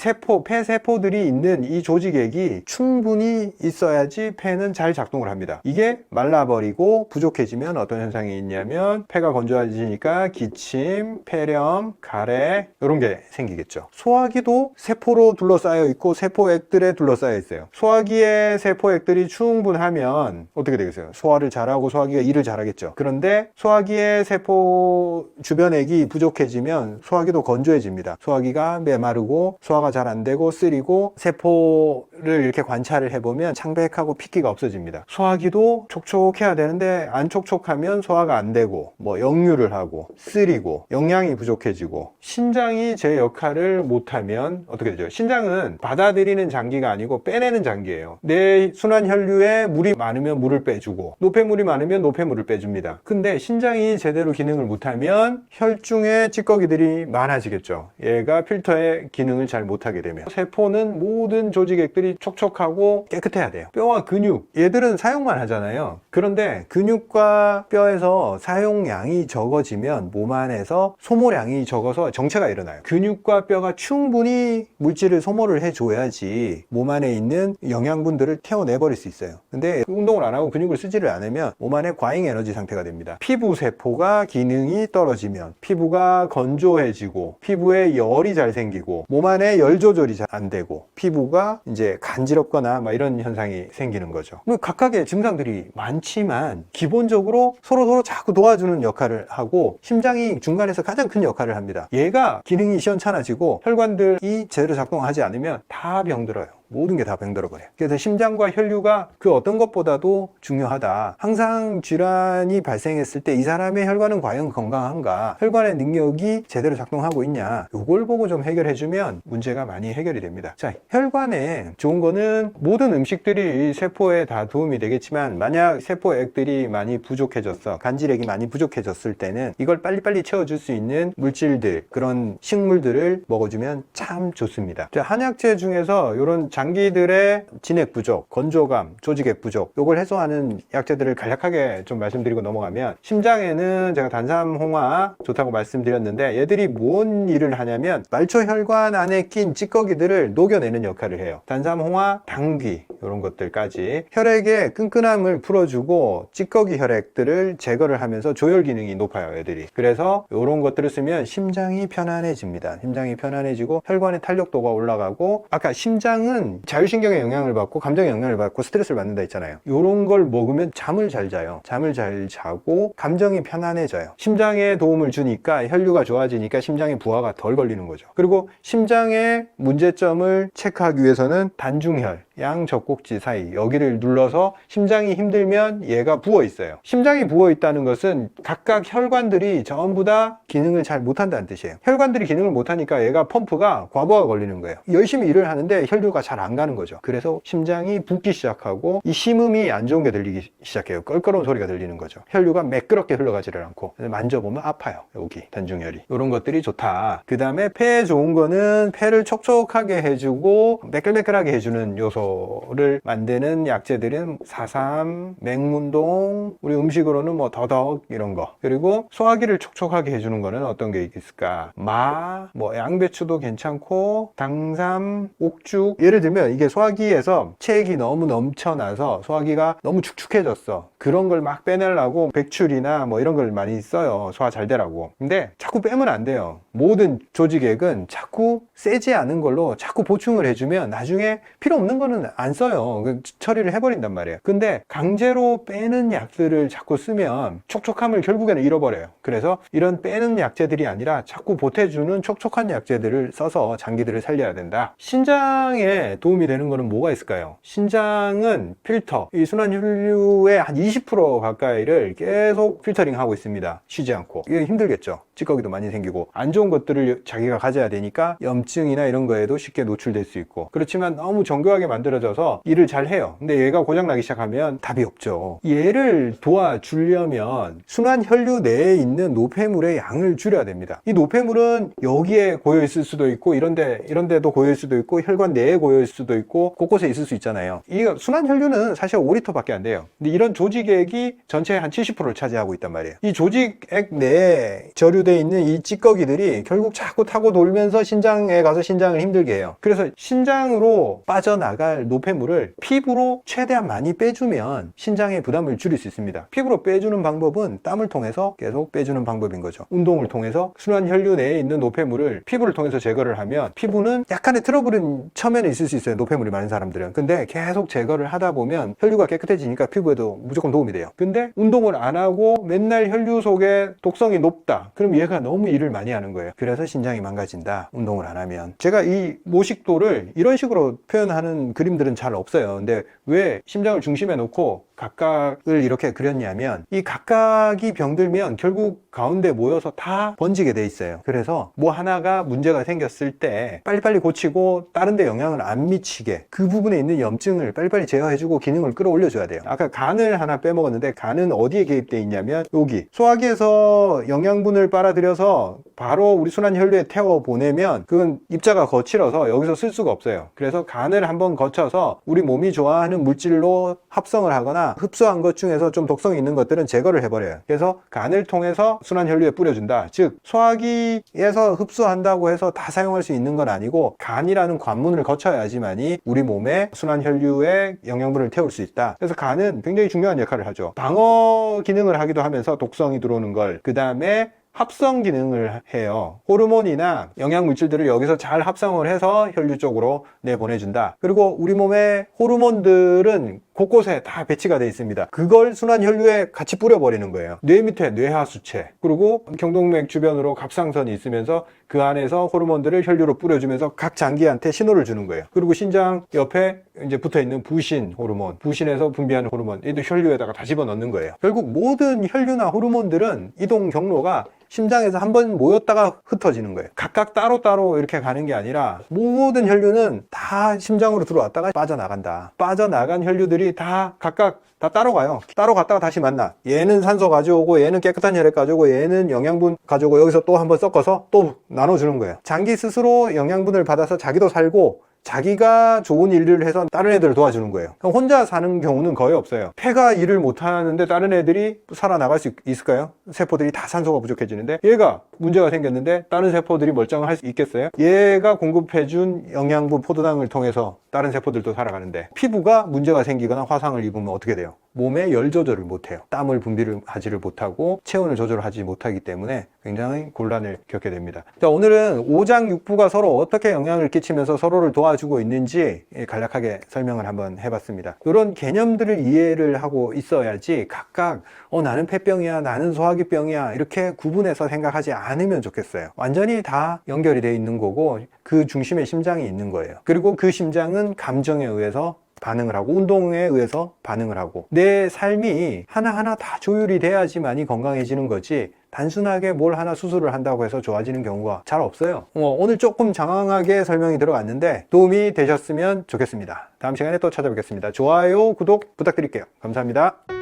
폐세포들이 있는 이 조직액이 충분히 있어야지 폐는 잘 작동을 합니다. 이게 말라버리고 부족해지면 어떤 현상이 있냐면, 폐가 건조해지니까 기침, 폐렴, 가래 이런 게 생기겠죠. 소화기도 세포로 둘러싸여 있고 세포액들에 둘러싸여 있어요. 소화기의 세포액들이 충분하면 어떻게 되겠어요? 소화를 잘하고 소화기가 일을 잘하겠죠. 그런데 소화기의 세포 주변액이 부족해지면 소화기도 건조해집니다. 소화기가 메마르고 소화가 잘 안 되고 쓰리고, 세포를 이렇게 관찰을 해보면 창백하고 핏기가 없어집니다. 소화기도 촉촉해야 되는데 안 촉촉하면 소화가 안 되고, 역류를 하고 쓰리고 영양이 부족해지고, 신장이 제 역할을 못하면 어떻게 되죠? 신장은 받아들이는 장기가 아니고 빼내는 장기예요. 내 순환 혈류에 물이 많으면 물을 빼주고, 노폐물이 많으면 노폐물을 빼줍니다. 근데 신장이 제대로 기능을 못하면 혈중에 찌꺼기들이 많아지겠죠. 얘가 필터의 기능을 잘 못하게 되면. 세포는 모든 조직액들이 촉촉하고 깨끗해야 돼요. 뼈와 근육, 얘들은 사용만 하잖아요. 그런데 근육과 뼈에서 사용량이 적어지면 몸 안에서 소모량이 적어서 정체가 일어나요. 근육과 뼈가 충분히 물질을 소모를 해줘야지 몸 안에 있는 영양분들을 태워내버릴 수 있어요. 근데 운동을 안 하고 근육을 쓰지를 않으면 되면 몸 안에 과잉 에너지 상태가 됩니다. 피부 세포가 기능이 떨어지면 피부가 건조해지고 피부에 열이 잘 생기고 몸 안에 열 조절이 잘 안 되고 피부가 이제 간지럽거나 막 이런 현상이 생기는 거죠. 각각의 증상들이 많지만 기본적으로 서로 자꾸 도와주는 역할을 하고 심장이 중간에서 가장 큰 역할을 합니다. 얘가 기능이 시원찮아지고 혈관들이 제대로 작동하지 않으면 다 병들어요. 모든 게 다 병들어버려요. 그래서 심장과 혈류가 그 어떤 것보다도 중요하다. 항상 질환이 발생했을 때 이 사람의 혈관은 과연 건강한가, 혈관의 능력이 제대로 작동하고 있냐, 이걸 보고 좀 해결해주면 문제가 많이 해결이 됩니다. 자, 혈관에 좋은 거는 모든 음식들이 세포에 다 도움이 되겠지만 만약 세포액들이 많이 부족해졌어, 간질액이 많이 부족해졌을 때는 이걸 빨리빨리 채워줄 수 있는 물질들, 그런 식물들을 먹어주면 참 좋습니다. 자, 한약재 중에서 이런 장기들의 진액 부족, 건조감, 조직액 부족, 요걸 해소하는 약재들을 간략하게 좀 말씀드리고 넘어가면, 심장에는 제가 단삼홍화 좋다고 말씀드렸는데 얘들이 뭔 일을 하냐면 말초혈관 안에 낀 찌꺼기들을 녹여내는 역할을 해요. 단삼홍화, 당귀 이런 것들까지 혈액의 끈끈함을 풀어주고 찌꺼기 혈액들을 제거를 하면서 조혈 기능이 높아요, 애들이. 그래서 이런 것들을 쓰면 심장이 편안해집니다. 심장이 편안해지고 혈관의 탄력도가 올라가고, 아까 심장은 자율신경의 영향을 받고 감정의 영향을 받고 스트레스를 받는다 했잖아요. 이런 걸 먹으면 잠을 잘 자요. 잠을 잘 자고 감정이 편안해져요. 심장에 도움을 주니까 혈류가 좋아지니까 심장의 부하가 덜 걸리는 거죠. 그리고 심장의 문제점을 체크하기 위해서는 단중혈, 양젖꼭지 사이, 여기를 눌러서 심장이 힘들면 얘가 부어 있어요. 심장이 부어 있다는 것은 각각 혈관들이 전부 다 기능을 잘 못한다는 뜻이에요. 혈관들이 기능을 못하니까 얘가 펌프가 과부하가 걸리는 거예요. 열심히 일을 하는데 혈류가 잘 안 가는 거죠. 그래서 심장이 붓기 시작하고 이 심음이 안 좋은 게 들리기 시작해요. 껄끄러운 소리가 들리는 거죠. 혈류가 매끄럽게 흘러가지를 않고 만져보면 아파요. 여기 단중혈이. 이런 것들이 좋다. 그 다음에 폐에 좋은 거는 폐를 촉촉하게 해주고 매끌매끌하게 해주는 요소를 만드는 약재들은 사삼, 맹문동, 우리 음식으로는 뭐 더덕 이런 거. 그리고 소화기를 촉촉하게 해주는 거는 어떤 게 있을까? 마, 뭐 양배추도 괜찮고 당삼, 옥죽. 예를 들면 이게 소화기에서 체액이 너무 넘쳐나서 소화기가 너무 축축해졌어. 그런 걸 막 빼내려고 백출이나 뭐 이런 걸 많이 써요. 소화 잘 되라고. 근데 자꾸 빼면 안 돼요. 모든 조직액은 자꾸 세지 않은 걸로 자꾸 보충을 해주면 나중에 필요 없는 거는 안 써요. 처리를 해버린단 말이에요. 근데 강제로 빼는 약들을 자꾸 쓰면 촉촉함을 결국에는 잃어버려요. 그래서 이런 빼는 약재들이 아니라 자꾸 보태주는 촉촉한 약재들을 써서 장기들을 살려야 된다. 신장에 도움이 되는 거는 뭐가 있을까요? 신장은 필터, 이 순환혈류의 한 20% 가까이를 계속 필터링 하고 있습니다. 쉬지 않고. 이게 힘들겠죠. 찌꺼기도 많이 생기고 안 좋은 것들을 자기가 가져야 되니까 염증이나 이런 거에도 쉽게 노출될 수 있고, 그렇지만 너무 정교하게 만들어져서 일을 잘 해요. 근데 얘가 고장나기 시작하면 답이 없죠. 얘를 도와주려면 순환혈류 내에 있는 노폐물의 양을 줄여야 됩니다. 이 노폐물은 여기에 고여 있을 수도 있고 이런 데도 고여 있을 수도 있고 혈관 내에 고여 있을 수도 있고 곳곳에 있을 수 있잖아요. 이 순환혈류는 사실 5리터밖에 안 돼요. 근데 이런 조직액이 전체의 한 70%를 차지하고 있단 말이에요. 이 조직액 내에 저류되어 있는 이 찌꺼기들이 결국 자꾸 타고 돌면서 신장에 가서 신장을 힘들게 해요. 그래서 신장으로 빠져나갈 노폐물을 피부로 최대한 많이 빼주면 신장의 부담을 줄일 수 있습니다. 피부로 빼주는 방법은 땀을 통해서 계속 빼주는 방법인 거죠. 운동을 통해서 순환혈류 내에 있는 노폐물을 피부를 통해서 제거를 하면, 피부는 약간의 트러블은 처음에는 있을 수 있어요. 노폐물이 많은 사람들은. 근데 계속 제거를 하다 보면 혈류가 깨끗해지니까 피부에도 무조건 도움이 돼요. 근데 운동을 안 하고 맨날 혈류 속에 독성이 높다. 그럼 얘가 너무 일을 많이 하는 거예요. 그래서 신장이 망가진다. 운동을 안 하면. 제가 이 모식도를 이런 식으로 표현하는 그림들은 잘 없어요. 근데 왜 심장을 중심에 놓고 각각을 이렇게 그렸냐면, 이 각각이 병들면 결국 가운데 모여서 다 번지게 돼 있어요. 그래서 뭐 하나가 문제가 생겼을 때 빨리빨리 고치고 다른 데 영향을 안 미치게 그 부분에 있는 염증을 빨리빨리 제어해주고 기능을 끌어올려줘야 돼요. 아까 간을 하나 빼먹었는데, 간은 어디에 개입돼 있냐면 여기 소화기에서 영양분을 빨아들여서 바로 우리 순환혈류에 태워 보내면 그건 입자가 거칠어서 여기서 쓸 수가 없어요. 그래서 간을 한번 거쳐서 우리 몸이 좋아하는 물질로 합성을 하거나 먹거나 흡수한 것 중에서 좀 독성이 있는 것들은 제거를 해버려요. 그래서 간을 통해서 순환혈류에 뿌려준다. 즉 소화기에서 흡수한다고 해서 다 사용할 수 있는 건 아니고 간이라는 관문을 거쳐야지만이 우리 몸에 순환혈류에 영양분을 태울 수 있다. 그래서 간은 굉장히 중요한 역할을 하죠. 방어 기능을 하기도 하면서 독성이 들어오는 걸, 그 다음에 합성 기능을 해요. 호르몬이나 영양물질들을 여기서 잘 합성을 해서 혈류 쪽으로 내보내준다. 그리고 우리 몸의 호르몬들은 곳곳에 다 배치가 되어 있습니다. 그걸 순환혈류에 같이 뿌려버리는 거예요. 뇌 밑에 뇌하수체, 그리고 경동맥 주변으로 갑상선이 있으면서 그 안에서 호르몬들을 혈류로 뿌려주면서 각 장기한테 신호를 주는 거예요. 그리고 신장 옆에 이제 붙어있는 부신 호르몬, 부신에서 분비하는 호르몬, 얘도 혈류에다가 다 집어넣는 거예요. 결국 모든 혈류나 호르몬들은 이동 경로가 심장에서 한번 모였다가 흩어지는 거예요. 각각 따로따로 이렇게 가는 게 아니라 모든 혈류는 다 심장으로 들어왔다가 빠져나간다. 빠져나간 혈류들이 다 각각 다 따로 가요. 따로 갔다가 다시 만나. 얘는 산소 가져오고, 얘는 깨끗한 혈액 가져오고, 얘는 영양분 가져오고, 여기서 또 한번 섞어서 또 나눠주는 거예요. 장기 스스로 영양분을 받아서 자기도 살고, 자기가 좋은 일을 해서 다른 애들을 도와주는 거예요. 혼자 사는 경우는 거의 없어요. 폐가 일을 못하는데 다른 애들이 살아나갈 수 있을까요? 세포들이 다 산소가 부족해지는데, 얘가 문제가 생겼는데 다른 세포들이 멀쩡을 할 수 있겠어요? 얘가 공급해준 영양분 포도당을 통해서 다른 세포들도 살아가는데, 피부가 문제가 생기거나 화상을 입으면 어떻게 돼요? 몸에 열 조절을 못해요. 땀을 분비를 하지를 못하고 체온을 조절하지 못하기 때문에 굉장히 곤란을 겪게 됩니다. 자, 오늘은 오장육부가 서로 어떻게 영향을 끼치면서 서로를 도와주고 있는지 간략하게 설명을 한번 해봤습니다. 이런 개념들을 이해를 하고 있어야지 각각 나는 폐병이야, 나는 소화기병이야, 이렇게 구분해서 생각하지 않으면 좋겠어요. 완전히 다 연결이 돼 있는 거고, 그 중심에 심장이 있는 거예요. 그리고 그 심장은 감정에 의해서 반응을 하고, 운동에 의해서 반응을 하고, 내 삶이 하나하나 다 조율이 돼야지만이 건강해지는 거지, 단순하게 뭘 하나 수술을 한다고 해서 좋아지는 경우가 잘 없어요. 오늘 조금 장황하게 설명이 들어갔는데 도움이 되셨으면 좋겠습니다. 다음 시간에 또 찾아뵙겠습니다. 좋아요, 구독 부탁드릴게요. 감사합니다.